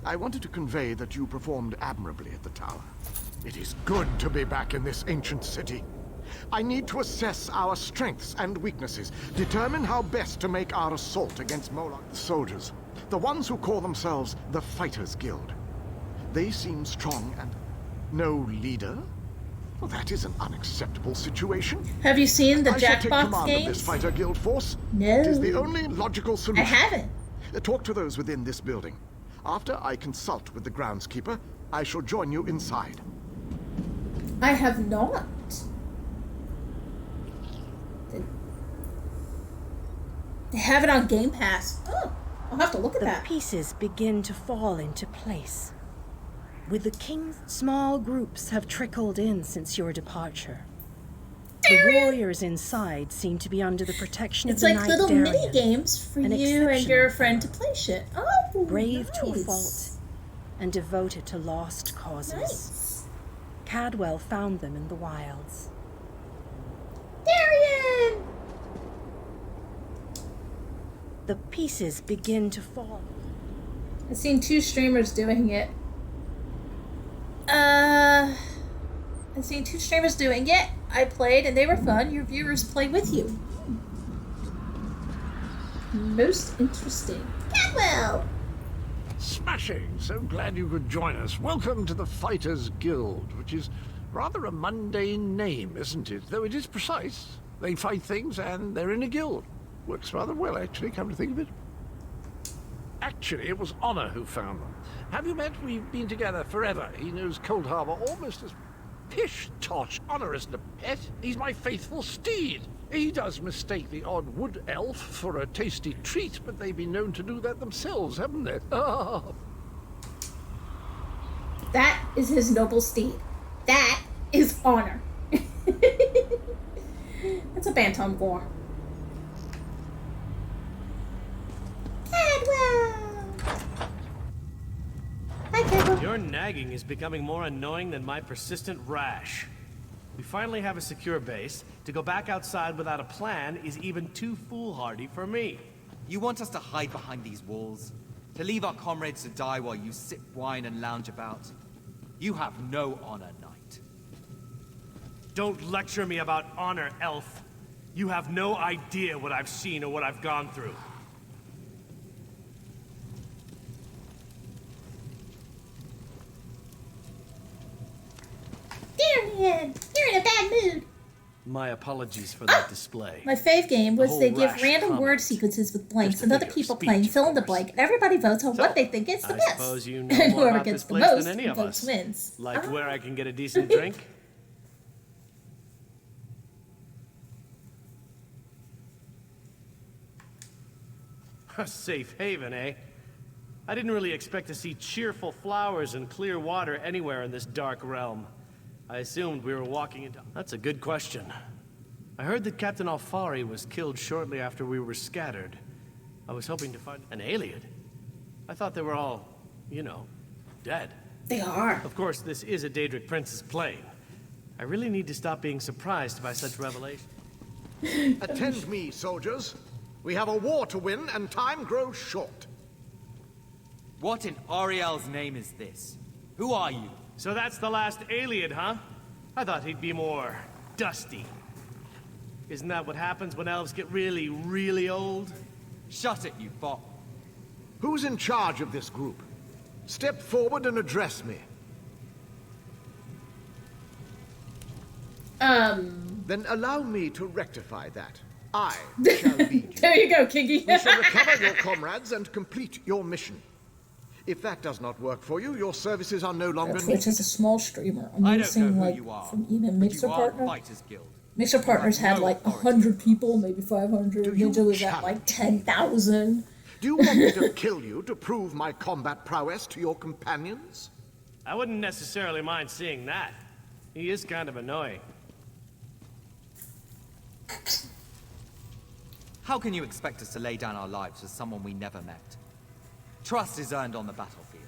I wanted to convey that you performed admirably at the tower. It is good to be back in this ancient city. I need to assess our strengths and weaknesses, determine how best to make our assault against Moloch. The soldiers, the ones who call themselves the Fighters Guild. They seem strong and... no leader? Well, that is an unacceptable situation. Have you seen the I shall take Jackbox command of this games? Fighter Guild force. No. It is the only logical solution. I haven't. Talk to those within this building. After I consult with the groundskeeper, I shall join you inside. I have not. They have it on Game Pass. Oh, I'll have to look at The that. pieces begin to fall into place. With the king's small groups have trickled in since your departure. The warriors inside seem to be under the protection It's of the like Knight little Darien. mini games for An you and exceptional your friend to play shit. Oh, brave to a nice. fault, and devoted to lost causes. Nice. Cadwell found them in the wilds. Darien! The pieces begin to fall. I've seen 2 streamers doing it. I've seen 2 streamers doing it. I played and they were fun. Your viewers play with you. Most interesting. Cadwell! Smashing! So glad you could join us. Welcome to the Fighters Guild, which is rather a mundane name, isn't it? Though it is precise. They fight things and they're in a guild. Works rather well, actually, come to think of it. Actually, it was Honor who found them. Have you met? We've been together forever. He knows Cold Harbor almost as pish-tosh. Honor isn't a pet. He's my faithful steed. He does mistake the odd wood elf for a tasty treat, but they've been known to do that themselves, haven't they? That is his noble steed. That is Honor. That's a Bantam Gore. Cadwell! Hi, Cadwell. Your nagging is becoming more annoying than my persistent rash. We finally have a secure base. To go back outside without a plan is even too foolhardy for me. You want us to hide behind these walls? To leave our comrades to die while you sip wine and lounge about? You have no honor, knight. Don't lecture me about honor, elf. You have no idea what I've seen or what I've gone through. Darian, you're in a bad mood. My apologies for that display. My fave game was The they whole give rash random word comments. sequences with blanks Just a and other figure of people speech, playing of fill in the course. blank, and everybody votes on what they think is the I best. suppose you know And more whoever about gets this the place most than any of votes us. wins. Like where I can get a decent drink? A safe haven, eh? I didn't really expect to see cheerful flowers and clear water anywhere in this dark realm. I assumed we were walking into... That's a good question. I heard that Captain Alfari was killed shortly after we were scattered. I was hoping to find an alien. I thought they were all, you know, dead. They are. Of course, this is a Daedric Prince's plane. I really need to stop being surprised by such revelations. Attend me, soldiers. We have a war to win, and time grows short. What in Ariel's name is this? Who are you? So that's the last alien, huh? I thought he'd be more dusty. Isn't that what happens when elves get really, really old? Shut it, you bot. Who's in charge of this group? Step forward and address me. Then allow me to rectify that. I shall lead you. There you go, Kingy. We shall recover your comrades and complete your mission. If that does not work for you, your services are no longer Twitch needed. is a small streamer. I'm I don't noticing, know who like, you are, from even but Mixer you are Partner. Fighters Guild. Mixer Partners had no like authority. 100 people, maybe 500. Ninja was at like 10,000. Do you want me to kill you to prove my combat prowess to your companions? I wouldn't necessarily mind seeing that. He is kind of annoying. How can you expect us to lay down our lives for someone we never met? Trust is earned on the battlefield.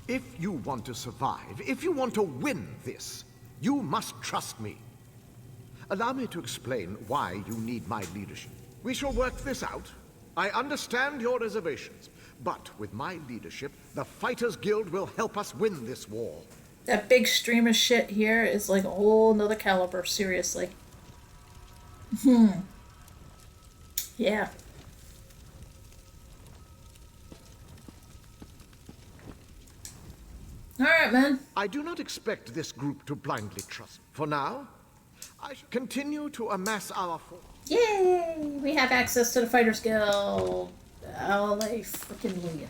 If you want to survive, if you want to win this, you must trust me. Allow me to explain why you need my leadership. We shall work this out. I understand your reservations, but with my leadership, the Fighters Guild will help us win this war. That big streamer shit here is like a whole nother caliber, seriously. Yeah. Alright, man. I do not expect this group to blindly trust. For now, I shall continue to amass our force. Yay! We have access to the Fighters Guild. Hallelujah, freaking Leah.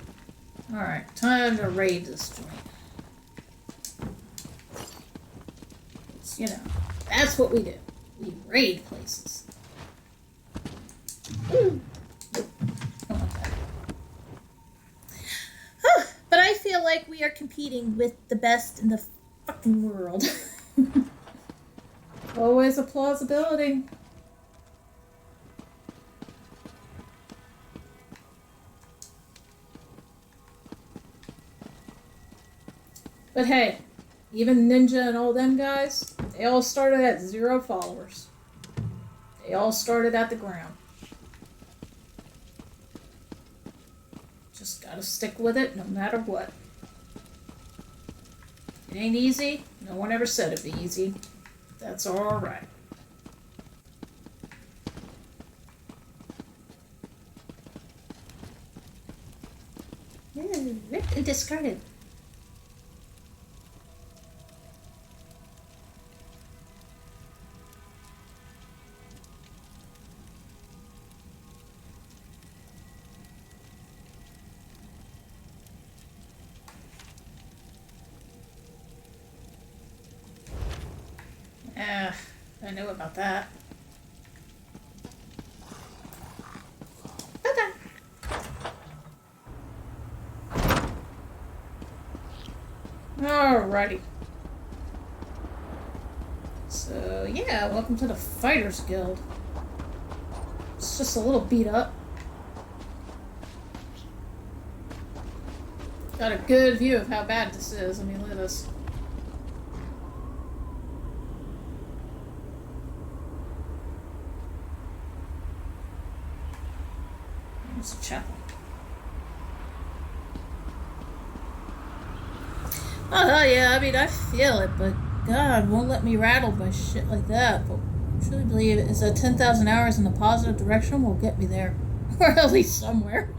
Alright, time to raid this joint. You know, that's what we do. We raid places. Ooh. Don't want that. But I feel like we are competing with the best in the fucking world. Always a plausibility. But hey, even Ninja and all them guys, they all started at 0 followers. They all started at the ground. Just gotta stick with it no matter what. It ain't easy. No one ever said it'd be easy. That's alright. Ripped and discarded. I knew about that. Okay. Alrighty. So, yeah, welcome to the Fighters Guild. It's just a little beat up. Got a good view of how bad this is. I mean, look at this. There's a chapel. Oh, hell yeah, I mean, I feel it, but God won't let me rattle by shit like that. But I truly believe it is that 10,000 hours in the positive direction will get me there. Or at least somewhere.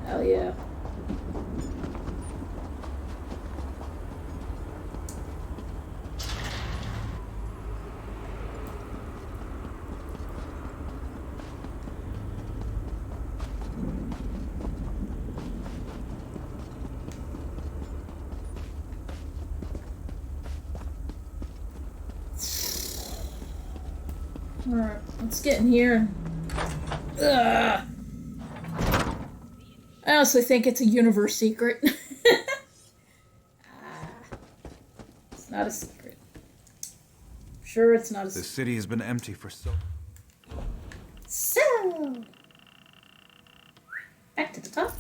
Hell yeah. Alright, let's get in here. Ugh. I honestly think it's a universe secret. It's not a secret. I'm sure it's not a secret. The city has been empty for so... So... Back to the top.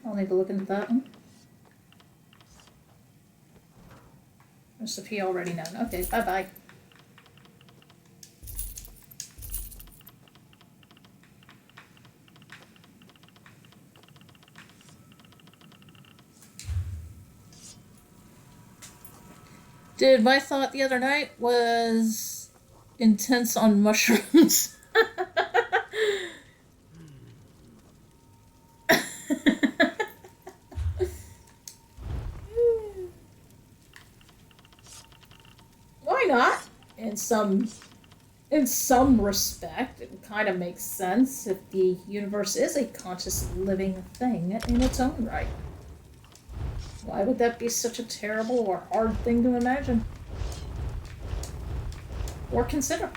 I'll need to look into that one. Recipe already known. Okay, bye-bye. Dude, my thought the other night was intense on mushrooms. Why not? In some respect, it kind of makes sense if the universe is a conscious living thing in its own right. Why would that be such a terrible or hard thing to imagine? Or consider?